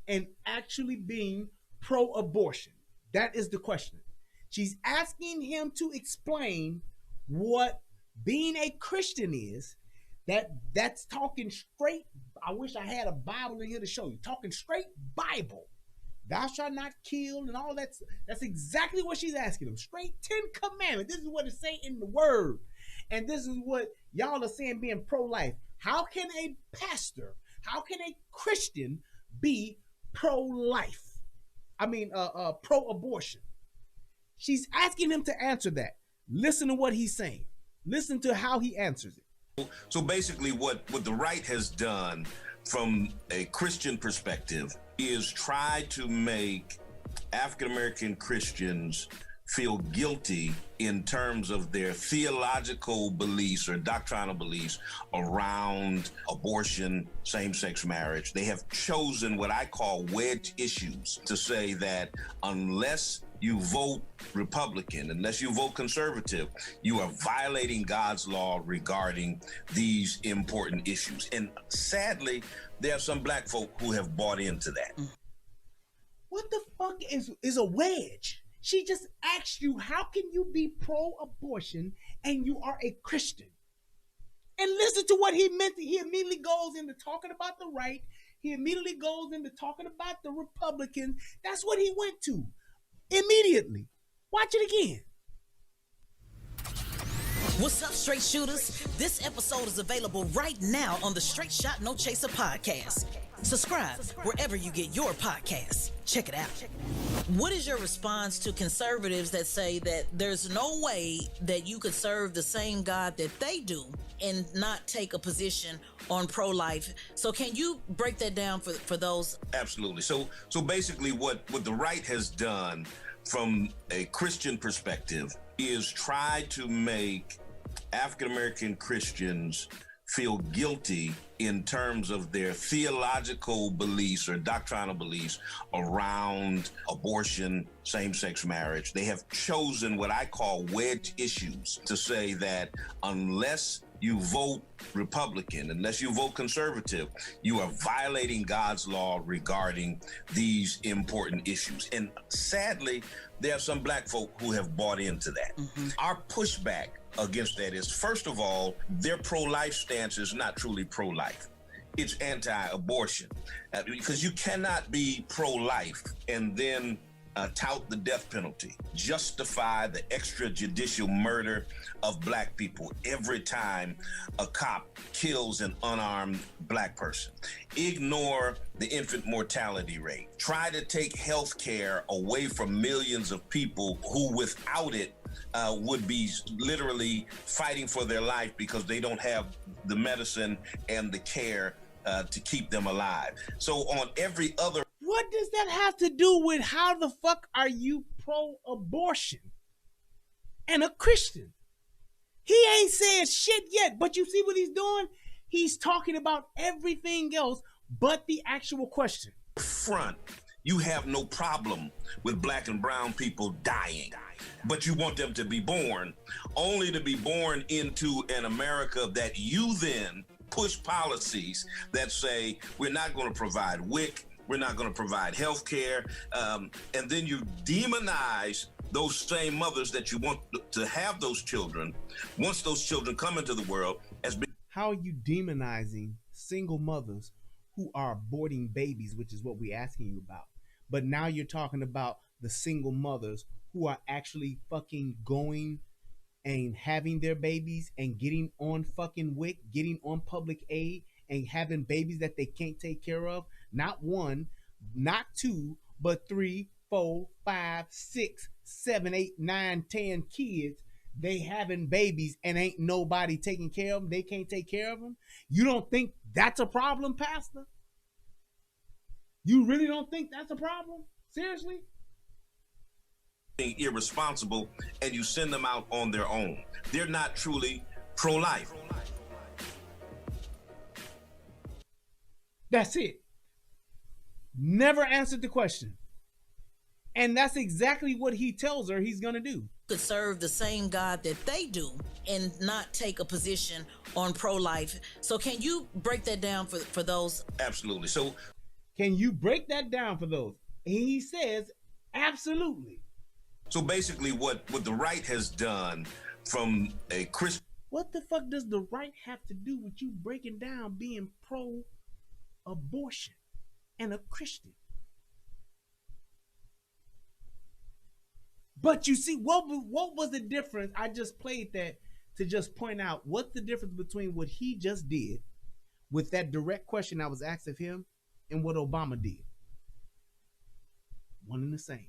and actually being pro-abortion. That is the question. She's asking him to explain what being a Christian is. That's talking straight. I wish I had a Bible in here to show you. Talking straight Bible. Thou shalt not kill and all that. That's exactly what she's asking him. Straight 10 commandments. This is what it's saying in the word. And this is what y'all are saying being pro-life. How can a pastor, how can a Christian be pro-life? I mean, pro-abortion. She's asking him to answer that. Listen to what he's saying. Listen to how he answers it. So basically what the right has done from a Christian perspective is try to make African-American Christians feel guilty in terms of their theological beliefs or doctrinal beliefs around abortion, same-sex marriage. They have chosen what I call wedge issues to say that unless you vote Republican, unless you vote conservative, you are violating God's law regarding these important issues. And sadly, there are some black folk who have bought into that. What the fuck is a wedge? She just asked you, how can you be pro-abortion and you are a Christian? And listen to what he meant. He immediately goes into talking about the right. He immediately goes into talking about the Republicans. That's what he went to immediately. Watch it again. What's up, straight shooters? This episode is available right now on the Straight Shot No Chaser podcast. Subscribe wherever you get your podcasts. Check it out. What is your response to conservatives that say that there's no way that you could serve the same God that they do and not take a position on pro-life? So can you break that down for those? Absolutely. So basically what the right has done from a Christian perspective is try to make African-American Christians feel guilty in terms of their theological beliefs or doctrinal beliefs around abortion, same-sex marriage. They have chosen what I call wedge issues to say that unless you vote Republican, unless you vote conservative, you are violating God's law regarding these important issues. And sadly, there are some black folk who have bought into that. Our pushback against that is, first of all, their pro-life stance is not truly pro-life. It's anti-abortion. Because you cannot be pro-life and then tout the death penalty, justify the extrajudicial murder of black people every time a cop kills an unarmed black person, ignore the infant mortality rate, try to take health care away from millions of people who without it would be literally fighting for their life because they don't have the medicine and the care to keep them alive. So on every other... What does that have to do with how the fuck are you pro-abortion and a Christian? He ain't said shit yet, but you see what he's doing? He's talking about everything else but the actual question. Front, you have no problem with black and brown people dying, but you want them to be born, only to be born into an America that you then push policies that say, we're not going to provide WIC, we're not going to provide health care, and then you demonize those same mothers that you want to have those children, once those children come into the world, as being... How are you demonizing single mothers who are aborting babies, which is what we're asking you about? But now you're talking about the single mothers who are actually fucking going and having their babies and getting on fucking WIC, getting on public aid and having babies that they can't take care of. Not one, not two, but 3, 4, 5, 6, 7, 8, 9, 10 kids. They having babies and ain't nobody taking care of them. They can't take care of them. You don't think that's a problem, Pastor? You really don't think that's a problem? Seriously? Being irresponsible, and you send them out on their own. They're not truly pro-life. That's it. Never answered the question. And that's exactly what he tells her he's going to do. Could serve the same God that they do and not take a position on pro-life. So can you break that down for those? Absolutely. So can you break that down for those? And he says, absolutely. So basically what the right has done from a Christian... What the fuck does the right have to do with you breaking down being pro-abortion and a Christian? But you see, what was the difference? I just played that to just point out what's the difference between what he just did with that direct question I was asked of him and what Obama did. One and the same.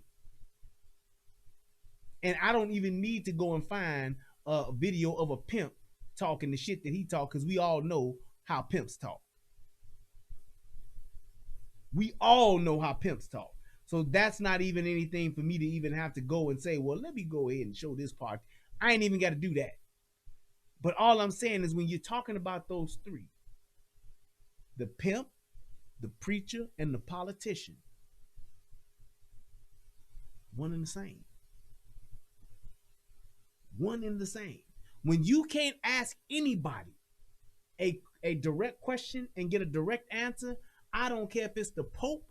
And I don't even need to go and find a video of a pimp talking the shit that he talked, because we all know how pimps talk. We all know how pimps talk. So that's not even anything for me to even have to go and say, well, let me go ahead and show this part. I ain't even got to do that. But all I'm saying is when you're talking about those three, the pimp, the preacher, and the politician, one and the same. One and the same. When you can't ask anybody a direct question and get a direct answer, I don't care if it's the Pope,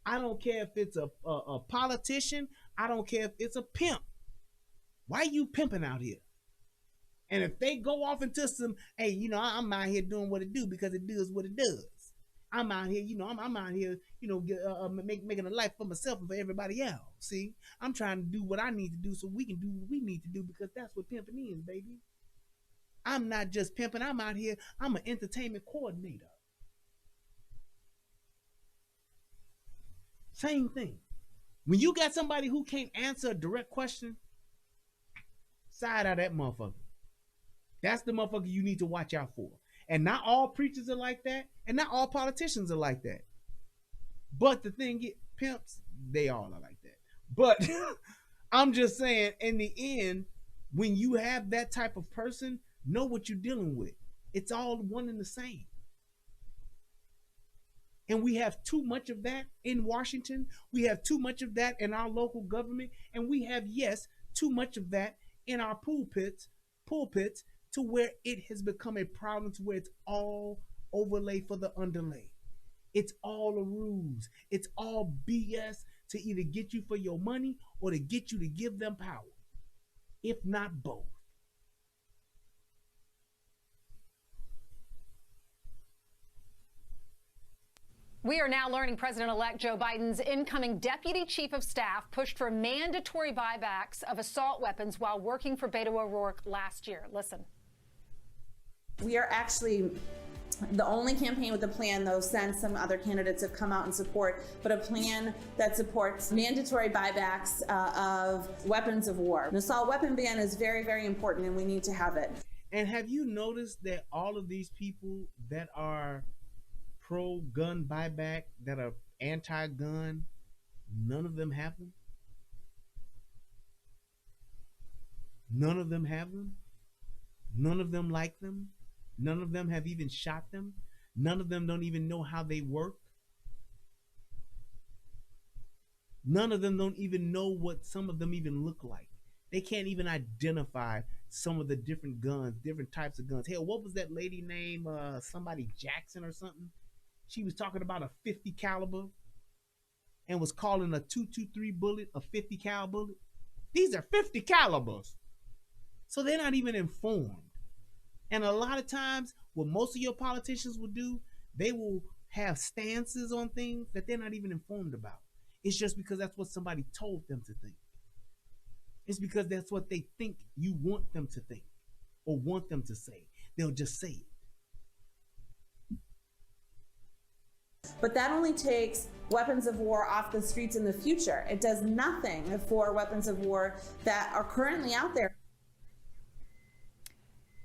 I don't care if it's a politician, I don't care if it's a pimp. Why you pimping out here? And if they go off into some, hey, you know, I'm out here doing what it do because it does what it does. I'm out here, you know, I'm out here, you know, making a life for myself and for everybody else. See, I'm trying to do what I need to do so we can do what we need to do, because that's what pimping is, baby. I'm not just pimping. I'm out here. I'm an entertainment coordinator. Same thing. When you got somebody who can't answer a direct question, side out that motherfucker. That's the motherfucker you need to watch out for. And not all preachers are like that, and not all politicians are like that. But the thing is, pimps, they all are like that. But I'm just saying, in the end, when you have that type of person, know what you're dealing with. It's all one and the same. And we have too much of that in Washington. We have too much of that in our local government. And we have, yes, too much of that in our pulpits to where it has become a problem, to where it's all overlay for the underlay. It's all a ruse. It's all BS to either get you for your money or to get you to give them power, if not both. We are now learning President-elect Joe Biden's incoming deputy chief of staff pushed for mandatory buybacks of assault weapons while working for Beto O'Rourke last year. Listen. We are actually the only campaign with a plan, though, since some other candidates have come out and support, but a plan that supports mandatory buybacks of weapons of war. An assault weapon ban is very, very important, and we need to have it. And have you noticed that all of these people that are pro-gun buyback, that are anti-gun, none of them have them? None of them have them? None of them like them? None of them have even shot them? None of them don't even know how they work? None of them don't even know what some of them even look like. They can't even identify some of the different guns, different types of guns. Hell, what was that lady named somebody Jackson or something? She was talking about a 50 caliber and was calling a .223 bullet a 50 cal bullet. These are 50 calibers. So they're not even informed. And a lot of times, what most of your politicians will do, they will have stances on things that they're not even informed about. It's just because that's what somebody told them to think. It's because that's what they think you want them to think or want them to say. They'll just say it. But that only takes weapons of war off the streets in the future. It does nothing for weapons of war that are currently out there.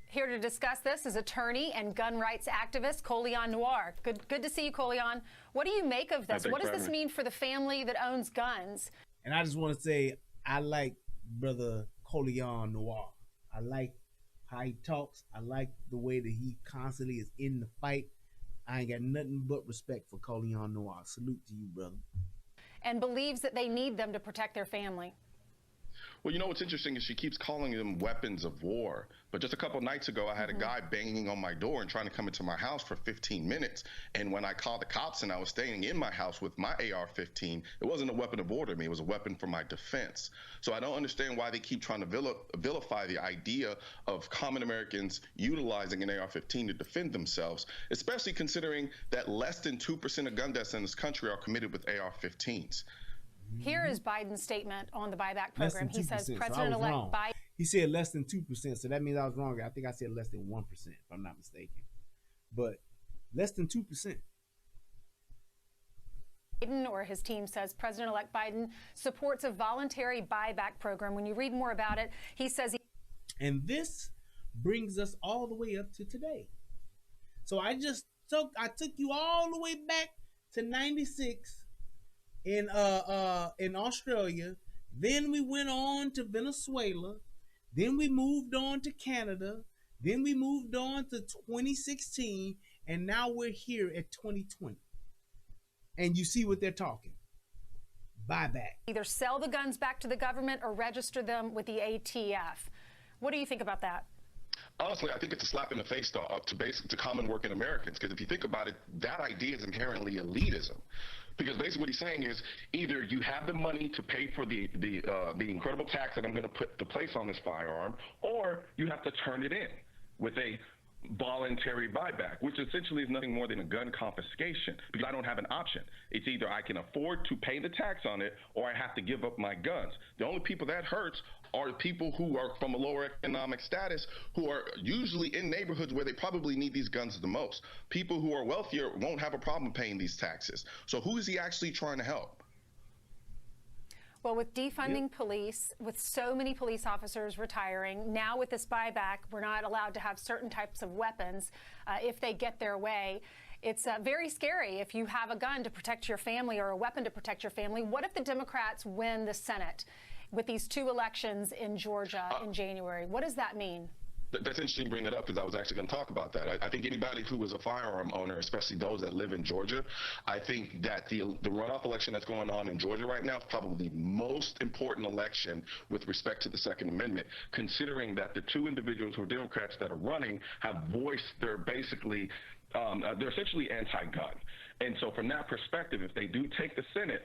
Here to discuss this is attorney and gun rights activist Colion Noir. Good to see you, Colion. What do you make of this? What does this mean for the family that owns guns? And I just want to say, I like Brother Colion Noir. I like how he talks. I like the way that he constantly is in the fight. I ain't got nothing but respect for Colion Noir. Salute to you, brother. And believes that they need them to protect their family. Well, you know what's interesting is she keeps calling them weapons of war. But just a couple nights ago, I had a guy banging on my door and trying to come into my house for 15 minutes. And when I called the cops and I was staying in my house with my AR-15, it wasn't a weapon of war to me. It was a weapon for my defense. So I don't understand why they keep trying to vilify the idea of common Americans utilizing an AR-15 to defend themselves, especially considering that less than 2% of gun deaths in this country are committed with AR-15s. Here is Biden's statement on the buyback program. He says President-elect Biden. He said less than 2%, so that means I was wrong. I think I said less than 1%, if I'm not mistaken. But less than 2%. Biden or his team says President-elect Biden supports a voluntary buyback program. When you read more about it, he says. And this brings us all the way up to today. So I took you all the way back to '96. In Australia, then we went on to Venezuela, then we moved on to Canada, then we moved on to 2016, and now we're here at 2020. And you see what they're talking. Buyback. Either sell the guns back to the government or register them with the ATF. What do you think about that? Honestly, I think it's a slap in the face to common working Americans, because if you think about it, that idea is inherently elitism. Because basically what he's saying is either you have the money to pay for the incredible tax that I'm going to place on this firearm, or you have to turn it in with a voluntary buyback, which essentially is nothing more than a gun confiscation, because I don't have an option. It's either I can afford to pay the tax on it, or I have to give up my guns. The only people that hurts are people who are from a lower economic status, who are usually in neighborhoods where they probably need these guns the most. People who are wealthier won't have a problem paying these taxes. So who is he actually trying to help? Well, with defunding police, with so many police officers retiring, now with this buyback, we're not allowed to have certain types of weapons if they get their way. It's very scary if you have a gun to protect your family or a weapon to protect your family. What if the Democrats win the Senate with these two elections in Georgia in January? What does that mean? That's interesting you bring that up, because I was actually going to talk about that. I think anybody who is a firearm owner, especially those that live in Georgia, I think that the runoff election that's going on in Georgia right now is probably the most important election with respect to the Second Amendment, considering that the two individuals who are Democrats that are running have voiced they're essentially anti-gun. And so from that perspective, if they do take the Senate,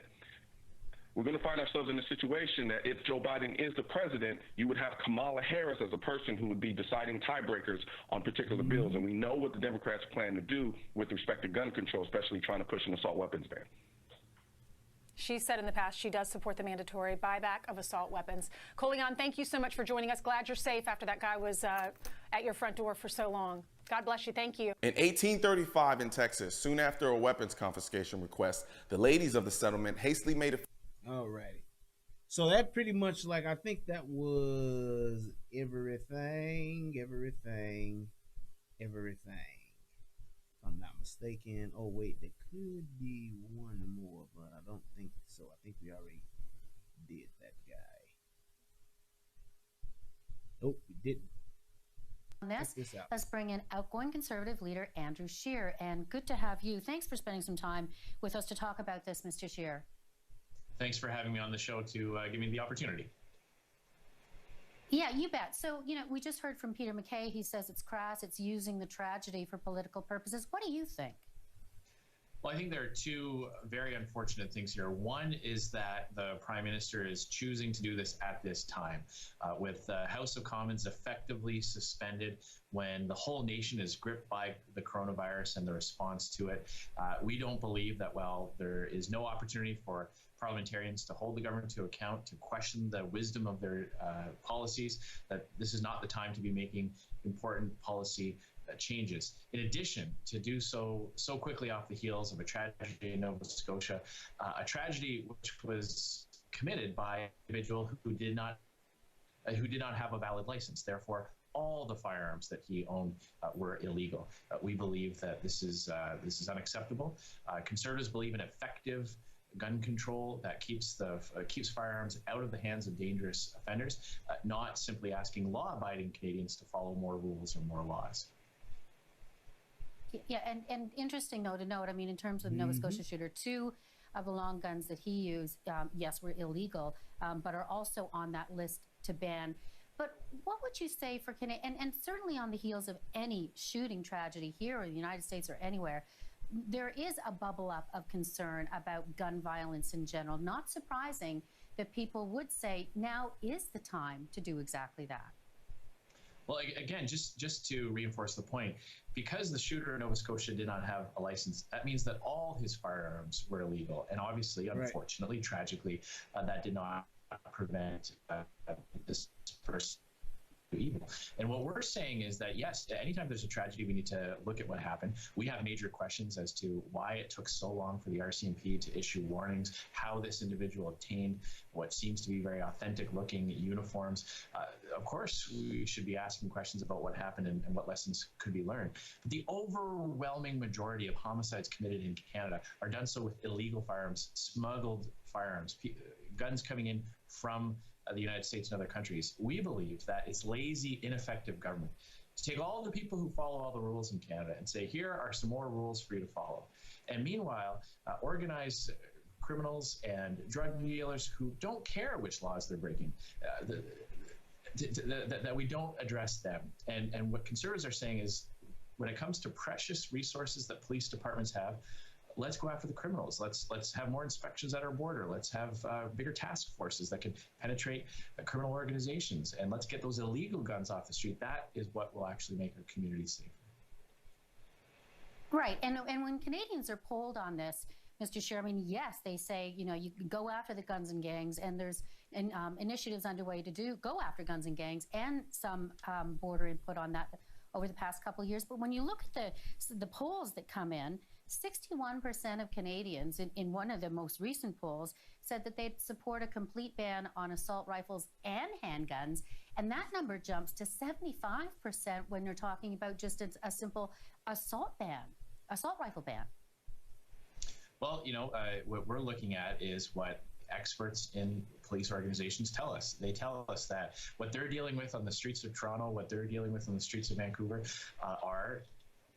we're going to find ourselves in a situation that if Joe Biden is the president, you would have Kamala Harris as a person who would be deciding tiebreakers on particular bills. And we know what the Democrats plan to do with respect to gun control, especially trying to push an assault weapons ban. She said in the past she does support the mandatory buyback of assault weapons. Colion, thank you so much for joining us. Glad you're safe after that guy was at your front door for so long. God bless you. Thank you. In 1835 in Texas, soon after a weapons confiscation request, the ladies of the settlement hastily made a... Alrighty. So that pretty much, like, I think that was everything. If I'm not mistaken. Oh, wait, there could be one more, but I don't think so. I think we already did that guy. Nope, we didn't. On this, let's bring in outgoing Conservative leader Andrew Scheer. And good to have you. Thanks for spending some time with us to talk about this, Mr. Scheer. Thanks for having me on the show to give me the opportunity. Yeah, you bet. So, you know, we just heard from Peter MacKay. He says it's crass. It's using the tragedy for political purposes. What do you think? Well, I think there are two very unfortunate things here. One is that the Prime Minister is choosing to do this at this time, with the House of Commons effectively suspended when the whole nation is gripped by the coronavirus and the response to it. We don't believe that while there is no opportunity for parliamentarians to hold the government to account, to question the wisdom of their policies, that this is not the time to be making important policy changes. In addition, to do so quickly off the heels of a tragedy in Nova Scotia, a tragedy which was committed by an individual who did not have a valid license. Therefore, all the firearms that he owned were illegal. We believe that this is unacceptable. Conservatives believe in effective gun control that keeps firearms out of the hands of dangerous offenders, not simply asking law-abiding Canadians to follow more rules or more laws. Yeah, and interesting though to note, I mean, in terms of Nova Scotia shooter, 2 of the long guns that he used, yes, were illegal, but are also on that list to ban. But what would you say for Canadian, and certainly on the heels of any shooting tragedy here in the United States or anywhere, there is a bubble up of concern about gun violence in general. Not surprising that people would say now is the time to do exactly that. Well, again, just to reinforce the point, because the shooter in Nova Scotia did not have a license, that means that all his firearms were illegal. And obviously, unfortunately, tragically, that did not prevent this person evil. And what we're saying is that, yes, anytime there's a tragedy, we need to look at what happened. We have major questions as to why it took so long for the RCMP to issue warnings, how this individual obtained what seems to be very authentic looking uniforms. Of course, we should be asking questions about what happened and what lessons could be learned. But the overwhelming majority of homicides committed in Canada are done so with illegal firearms, smuggled firearms, guns coming in from the United States and other countries. We believe that it's lazy, ineffective government to take all the people who follow all the rules in Canada and say, here are some more rules for you to follow. And meanwhile, organized criminals and drug dealers who don't care which laws they're breaking, that we don't address them. And what Conservatives are saying is, when it comes to precious resources that police departments have, let's go after the criminals. Let's have more inspections at our border. Let's have bigger task forces that can penetrate criminal organizations, and let's get those illegal guns off the street. That is what will actually make our communities safer. Right, and when Canadians are polled on this, Mr. Scheer, I mean, yes, they say, you know, you can go after the guns and gangs, and there's initiatives underway to go after guns and gangs, and some border input on that over the past couple of years. But when you look at the polls that come in, 61% of Canadians in one of the most recent polls said that they'd support a complete ban on assault rifles and handguns. And that number jumps to 75% when you're talking about just a simple assault rifle ban. Well, you know, what we're looking at is what experts in police organizations tell us. They tell us that what they're dealing with on the streets of Toronto, what they're dealing with on the streets of Vancouver are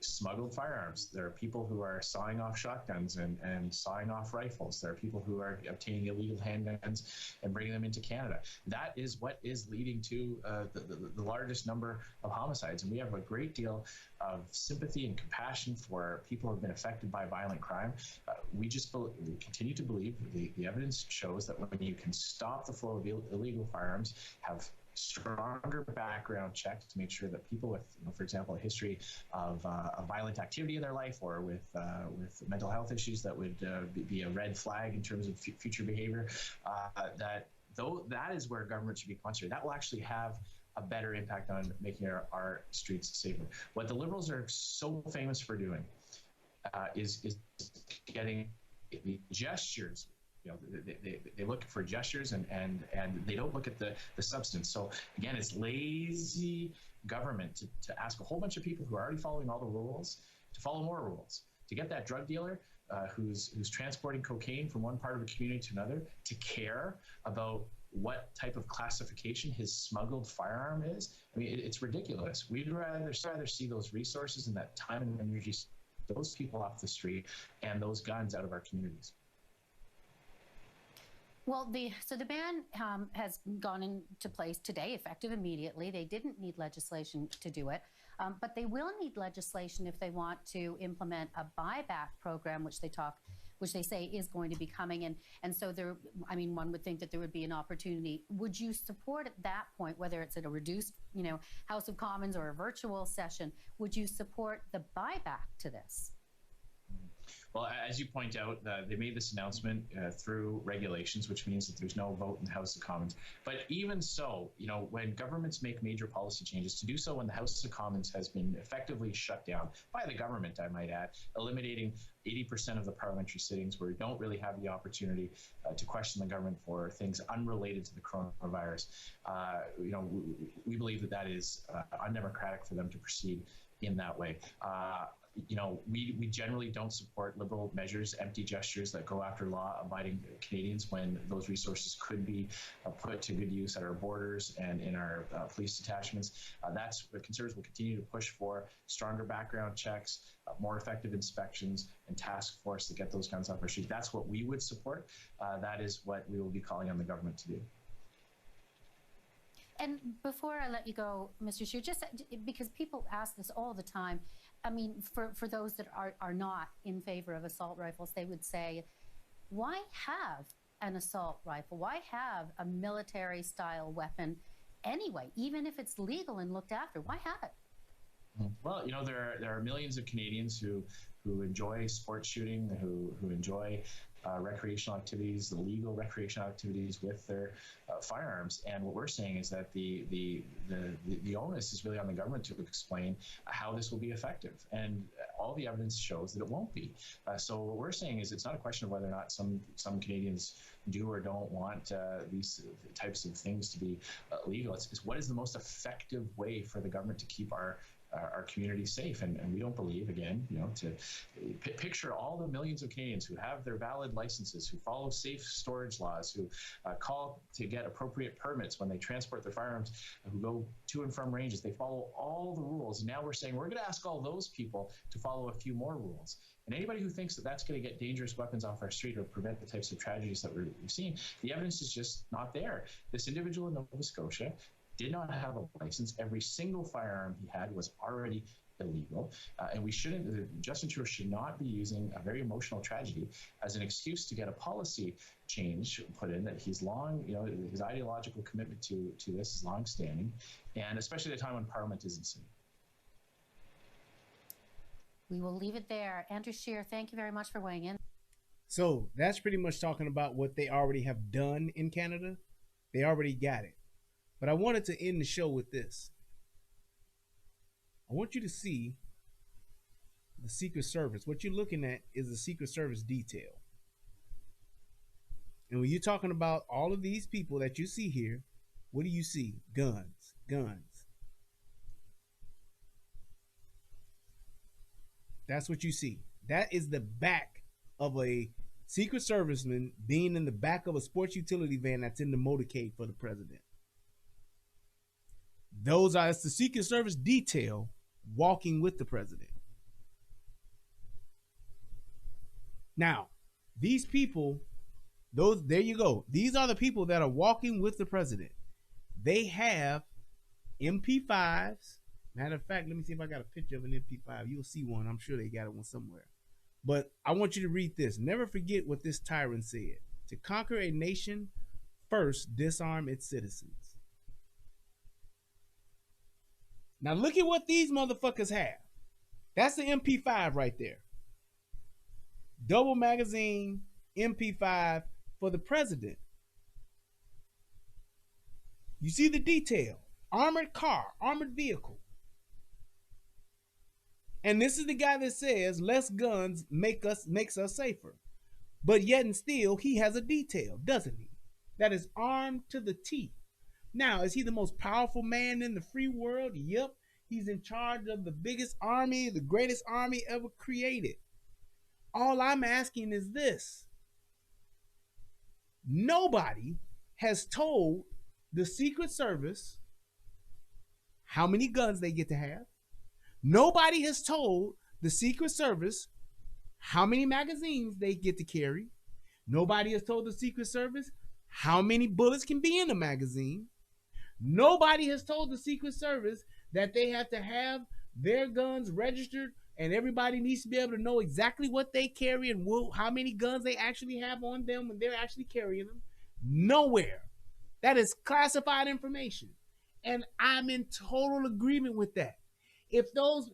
smuggled firearms. There are people who are sawing off shotguns and sawing off rifles. There are people who are obtaining illegal handguns and bringing them into Canada. That is what is leading to the largest number of homicides. And we have a great deal of sympathy and compassion for people who have been affected by violent crime. We continue to believe the evidence shows that when you can stop the flow of illegal firearms, have stronger background checks to make sure that people with, for example, a history of violent activity in their life, or with mental health issues that would be a red flag in terms of future behavior, that is where government should be concentrated. That will actually have a better impact on making our streets safer. What the Liberals are so famous for doing is getting the gestures. You know, they look for gestures and they don't look at the substance. So again, it's lazy government to ask a whole bunch of people who are already following all the rules to follow more rules. To get that drug dealer who's transporting cocaine from one part of a community to another to care about what type of classification his smuggled firearm is. I mean, it's ridiculous. We'd rather see those resources and that time and energy, those people off the street and those guns out of our communities. Well, so the ban has gone into place today, effective immediately. They didn't need legislation to do it, but they will need legislation if they want to implement a buyback program, which they say is going to be coming. And so there, I mean, one would think that there would be an opportunity. Would you support at that point, whether it's at a reduced, House of Commons or a virtual session, would you support the buyback to this? Well, as you point out, they made this announcement through regulations, which means that there's no vote in the House of Commons. But even so, when governments make major policy changes, to do so when the House of Commons has been effectively shut down by the government, I might add, eliminating 80% of the parliamentary sittings where we don't really have the opportunity to question the government for things unrelated to the coronavirus. We believe that is undemocratic for them to proceed in that way. We generally don't support Liberal measures, empty gestures that go after law-abiding Canadians when those resources could be put to good use at our borders and in our police detachments. That's what Conservatives will continue to push for: stronger background checks, more effective inspections, and task force to get those guns off our streets. That's what we would support. That is what we will be calling on the government to do. And before I let you go, Mr. Scheer, just because people ask this all the time, I mean, for those that are not in favor of assault rifles, they would say, why have an assault rifle? Why have a military-style weapon anyway, even if it's legal and looked after? Why have it? Well, there are millions of Canadians who enjoy sports shooting, who enjoy recreational activities, the legal recreational activities with their firearms. And what we're saying is that the onus is really on the government to explain how this will be effective. And all the evidence shows that it won't be. So what we're saying is it's not a question of whether or not some Canadians do or don't want these types of things to be legal. It's what is the most effective way for the government to keep our community safe, and we don't believe, again, to picture all the millions of Canadians who have their valid licenses, who follow safe storage laws, who call to get appropriate permits when they transport their firearms, who go to and from ranges. They follow all the rules. Now we're saying we're going to ask all those people to follow a few more rules. And anybody who thinks that that's going to get dangerous weapons off our street or prevent the types of tragedies that we've seen, the evidence is just not there. This individual in Nova Scotia did not have a license. Every single firearm he had was already illegal. And Justin Trudeau should not be using a very emotional tragedy as an excuse to get a policy change put in that he's long, his ideological commitment to this is long-standing, and especially at a time when Parliament isn't sitting. We will leave it there. Andrew Scheer, thank you very much for weighing in. So that's pretty much talking about what they already have done in Canada. They already got it. But I wanted to end the show with this. I want you to see the Secret Service. What you're looking at is the Secret Service detail. And when you're talking about all of these people that you see here, what do you see? Guns, guns. That's what you see. That is the back of a Secret Serviceman being in the back of a sports utility van that's in the motorcade for the president. That's the Secret Service detail walking with the president. Now, these people, there you go. These are the people that are walking with the president. They have MP5s. Matter of fact, let me see if I got a picture of an MP5. You'll see one. I'm sure they got one somewhere. But I want you to read this. Never forget what this tyrant said. To conquer a nation, first disarm its citizens. Now look at what these motherfuckers have. That's the MP5 right there. Double magazine MP5 for the president. You see the detail. armored car, armored vehicle. And this is the guy that says less guns makes us safer. But yet and still, he has a detail, doesn't he? That is armed to the teeth. Now, is he the most powerful man in the free world? Yep. He's in charge of the biggest army, the greatest army ever created. All I'm asking is this. Nobody has told the Secret Service how many guns they get to have. Nobody has told the Secret Service how many magazines they get to carry. Nobody has told the Secret Service how many bullets can be in a magazine. Nobody has told the Secret Service that they have to have their guns registered and everybody needs to be able to know exactly what they carry and how many guns they actually have on them when they're actually carrying them. Nowhere. That is classified information. And I'm in total agreement with that. If those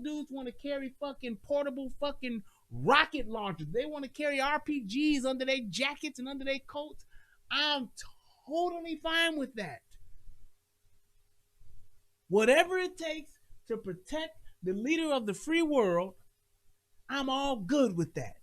dudes want to carry fucking portable fucking rocket launchers, they want to carry RPGs under their jackets and under their coats, I'm totally fine with that. Whatever it takes to protect the leader of the free world, I'm all good with that.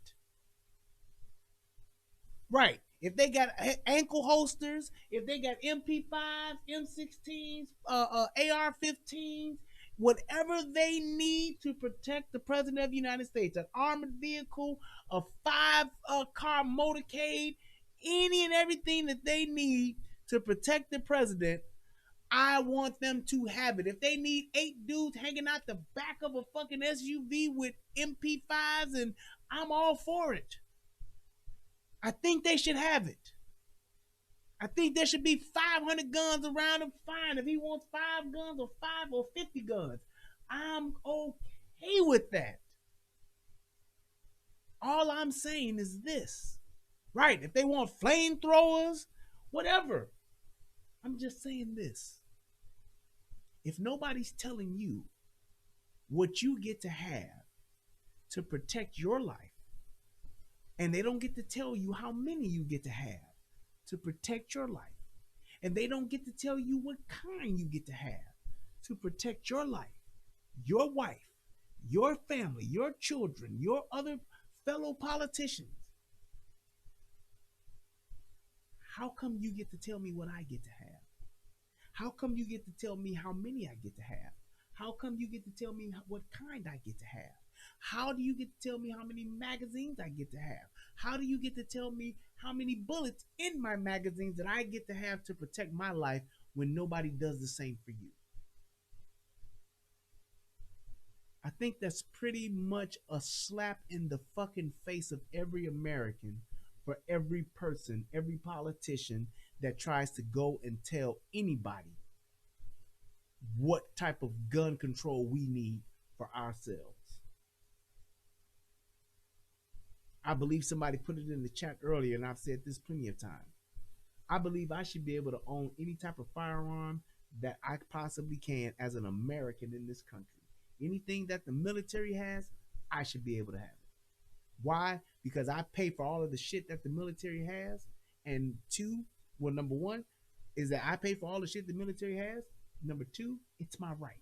Right. If they got ankle holsters, if they got MP5s, M16s, AR-15s, whatever they need to protect the President of the United States, an armored vehicle, a 5-car motorcade, any and everything that they need to protect the President, I want them to have it. If they need 8 dudes hanging out the back of a fucking SUV with MP5s, and I'm all for it. I think they should have it. I think there should be 500 guns around him, fine. If he wants 5 guns or 5 or 50 guns, I'm okay with that. All I'm saying is this. Right, if they want flamethrowers, whatever. I'm just saying this. If nobody's telling you what you get to have to protect your life, and they don't get to tell you how many you get to have to protect your life, and they don't get to tell you what kind you get to have to protect your life, your wife, your family, your children, your other fellow politicians, how come you get to tell me what I get to have? How come you get to tell me how many I get to have? How come you get to tell me what kind I get to have? How do you get to tell me how many magazines I get to have? How do you get to tell me how many bullets in my magazines that I get to have to protect my life when nobody does the same for you? I think that's pretty much a slap in the fucking face of every American, for every person, every politician that tries to go and tell anybody what type of gun control we need for ourselves. I believe somebody put it in the chat earlier, and I've said this plenty of times. I believe I should be able to own any type of firearm that I possibly can as an American in this country. Anything that the military has, I should be able to have it. Why? Because I pay for all of the shit that the military has. And two, well, number one is that I pay for all the shit the military has. Number two, it's my right.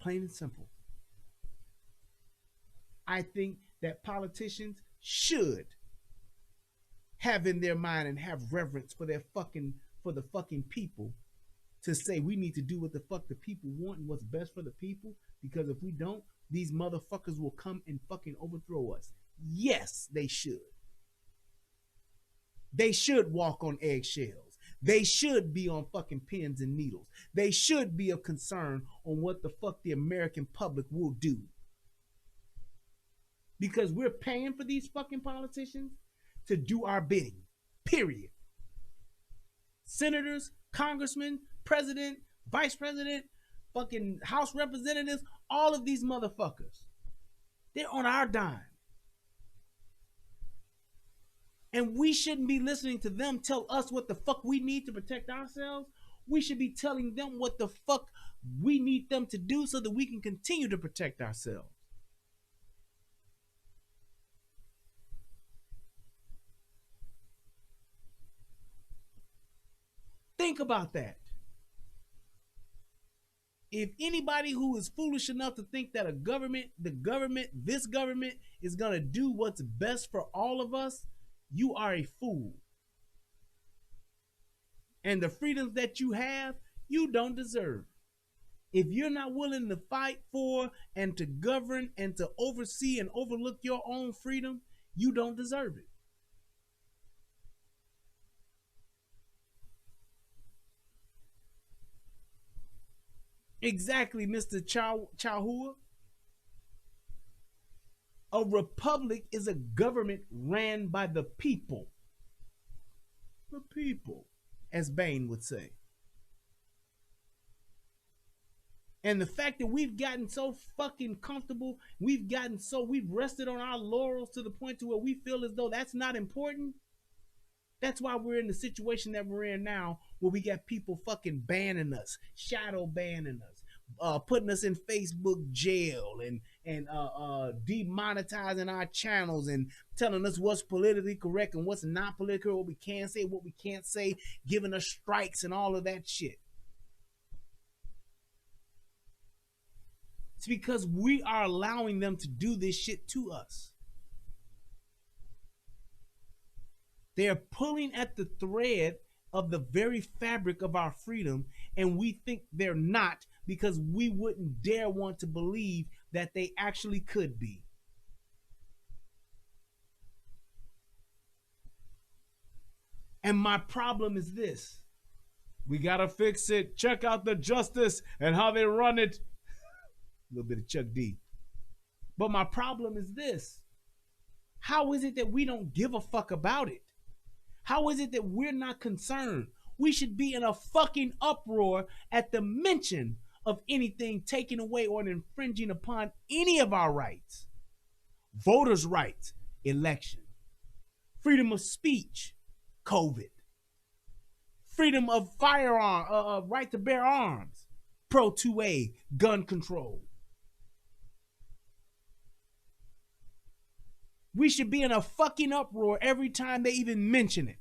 Plain and simple. I think that politicians should have in their mind and have reverence for the fucking people, to say we need to do what the fuck the people want and what's best for the people, because if we don't, these motherfuckers will come and fucking overthrow us. Yes, they should. They should walk on eggshells. They should be on fucking pins and needles. They should be of concern on what the fuck the American public will do. Because we're paying for these fucking politicians to do our bidding. Period. Senators, congressmen, president, vice president, fucking House representatives, all of these motherfuckers, they're on our dime. And we shouldn't be listening to them tell us what the fuck we need to protect ourselves. We should be telling them what the fuck we need them to do so that we can continue to protect ourselves. Think about that. If anybody who is foolish enough to think that this government is going to do what's best for all of us, you are a fool. And the freedoms that you have, you don't deserve. If you're not willing to fight for and to govern and to oversee and overlook your own freedom, you don't deserve it. Exactly, Mr. Chahua. A republic is a government ran by the people. The people, as Bain would say. And the fact that we've gotten so fucking comfortable, we've rested on our laurels to the point to where we feel as though that's not important. That's why we're in the situation that we're in now, where we got people fucking banning us, shadow banning us, putting us in Facebook jail and demonetizing our channels and telling us what's politically correct and what's not political, what we can say, what we can't say, giving us strikes and all of that shit. It's because we are allowing them to do this shit to us. They're pulling at the thread of the very fabric of our freedom, and we think they're not, because we wouldn't dare want to believe that they actually could be. And my problem is this. We gotta fix it. Check out the justice and how they run it. A little bit of Chuck D. But my problem is this. How is it that we don't give a fuck about it? How is it that we're not concerned? We should be in a fucking uproar at the mention of anything taking away or infringing upon any of our rights. Voters' rights, election. Freedom of speech, COVID. Freedom of firearm, right to bear arms, Pro 2A, gun control. We should be in a fucking uproar every time they even mention it.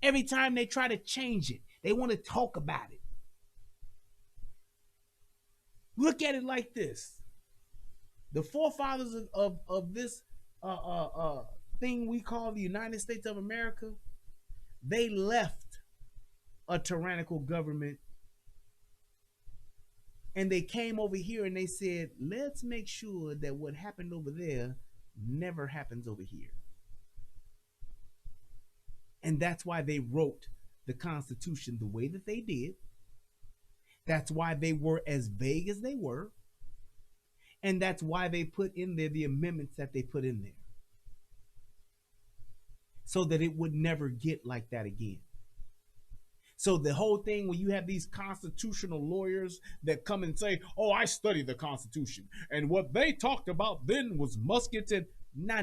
Every time they try to change it, they want to talk about it. Look at it like this. The forefathers of this thing we call the United States of America, they left a tyrannical government and they came over here and they said, let's make sure that what happened over there never happens over here. And that's why they wrote the Constitution the way that they did. That's why they were as vague as they were. And that's why they put in there the amendments that they put in there. So that it would never get like that again. So the whole thing when you have these constitutional lawyers that come and say, oh, I studied the Constitution, and what they talked about then was muskets and nah.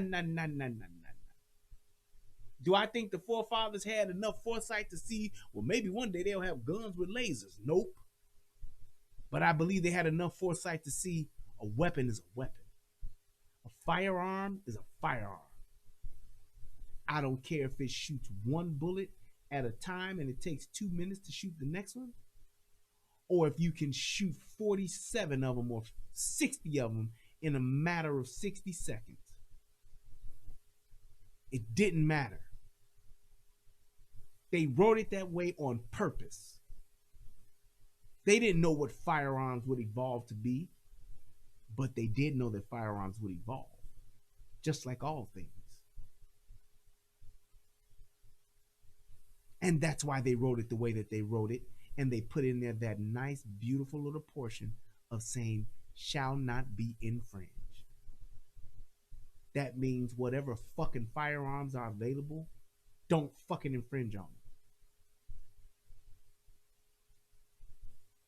Do I think the forefathers had enough foresight to see, well, maybe one day they'll have guns with lasers? Nope. But I believe they had enough foresight to see a weapon is a weapon. A firearm is a firearm. I don't care if it shoots one bullet at a time and it takes 2 minutes to shoot the next one, or if you can shoot 47 of them or 60 of them in a matter of 60 seconds. It didn't matter. They wrote it that way on purpose. They didn't know what firearms would evolve to be, but they did know that firearms would evolve, just like all things. And that's why they wrote it the way that they wrote it. And they put in there that nice, beautiful little portion of saying, shall not be infringed. That means whatever fucking firearms are available, don't fucking infringe on them.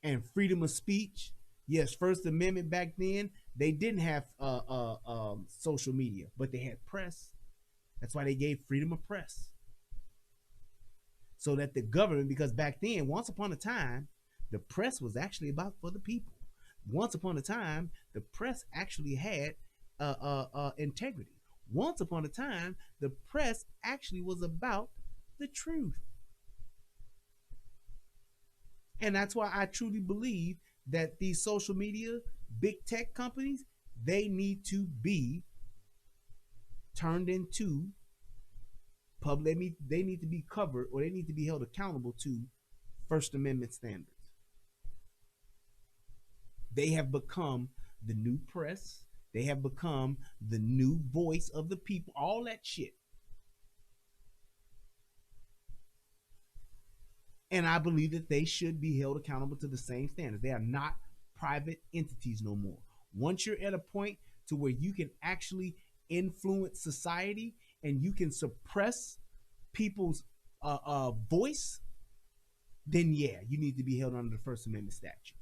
And freedom of speech, yes, First Amendment back then, they didn't have social media, but they had press. That's why they gave freedom of press. So that the government, because back then, once upon a time, the press was actually about for the people. Once upon a time, the press actually had integrity. Once upon a time, the press actually was about the truth. And that's why I truly believe that these social media, big tech companies, they need to be turned into public. They need to be covered, or they need to be held accountable to First Amendment standards. They have become the new press. They have become the new voice of the people. All that shit. And I believe that they should be held accountable to the same standards. They are not private entities no more. Once you're at a point to where you can actually influence society and you can suppress people's voice, then yeah, you need to be held under the First Amendment statute.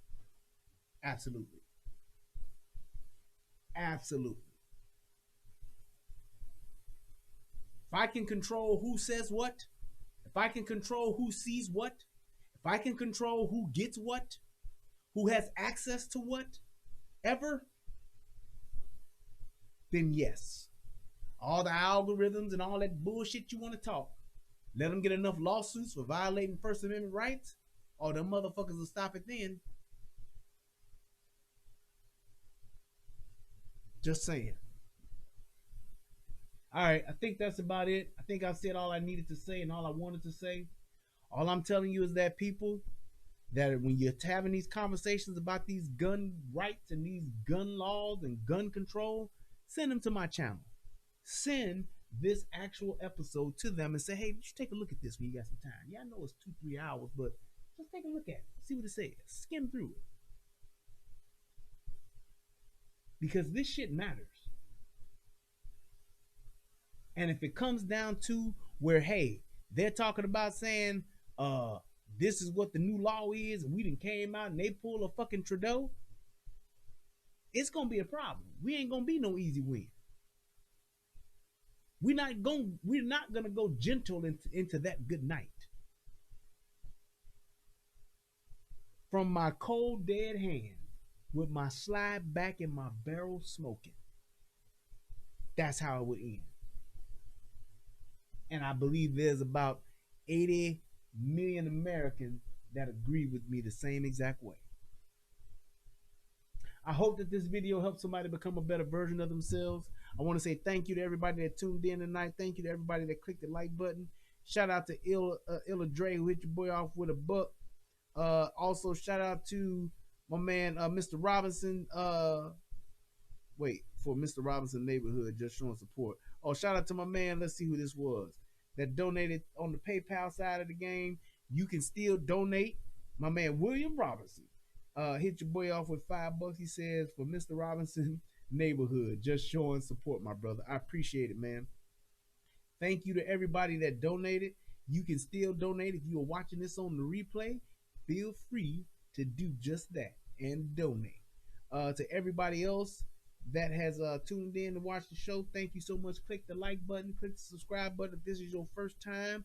Absolutely. Absolutely. If I can control who says what, if I can control who sees what, if I can control who gets what, who has access to what, ever, then yes. All the algorithms and all that bullshit you want to talk, let them get enough lawsuits for violating First Amendment rights, or them motherfuckers will stop it then. Just saying. All right, I think that's about it. I think I've said all I needed to say and all I wanted to say. All I'm telling you is that people, that when you're having these conversations about these gun rights and these gun laws and gun control, send them to my channel. Send this actual episode to them and say, hey, you should take a look at this when you got some time. Yeah, I know it's 2-3 hours, but just take a look at it. See what it says. Skim through it. Because this shit matters. And if it comes down to where, hey, they're talking about saying, this is what the new law is, and we done came out and they pull a fucking Trudeau, it's gonna be a problem. We ain't gonna be no easy win. We're not gonna go gentle into that good night. From my cold dead hand, with my slide back in my barrel smoking, that's how it would end. And I believe there's about 80 million Americans that agree with me the same exact way. I hope that this video helps somebody become a better version of themselves. I want to say thank you to everybody that tuned in tonight. Thank you to everybody that clicked the like button. Shout out to Illa Dre, who hit your boy off with a buck. Also, shout out to my man, Mr. Robinson. For Mr. Robinson Neighborhood, just showing support. Oh, shout out to my man. Let's see who this was that donated on the PayPal side of the game. You can still donate. My man, William Robinson, hit your boy off with $5. He says, for Mr. Robinson Neighborhood, just showing support, my brother. I appreciate it, man. Thank you to everybody that donated. You can still donate. If you are watching this on the replay, feel free to do just that and donate. To everybody else that has tuned in to watch the show, thank you so much. Click the like button, click the subscribe button if this is your first time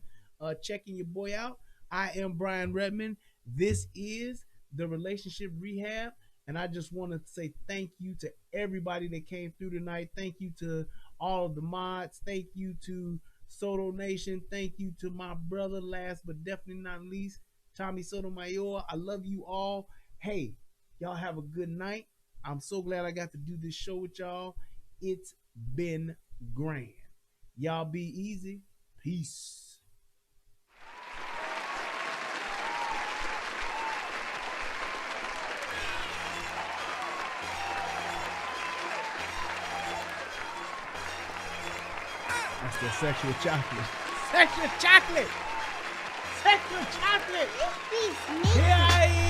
checking your boy out. I am Brian Redmond. This is the Relationship Rehab, and I just want to say thank you to everybody that came through tonight. Thank you to all of the mods. Thank you to Soto Nation. Thank you to my brother, last but definitely not least, Tommy Sotomayor. I love you all. Hey, y'all have a good night. I'm so glad I got to do this show with y'all. It's been grand. Y'all be easy. Peace. That's the sexual chocolate. Sexual chocolate! Sexual chocolate! Here I am.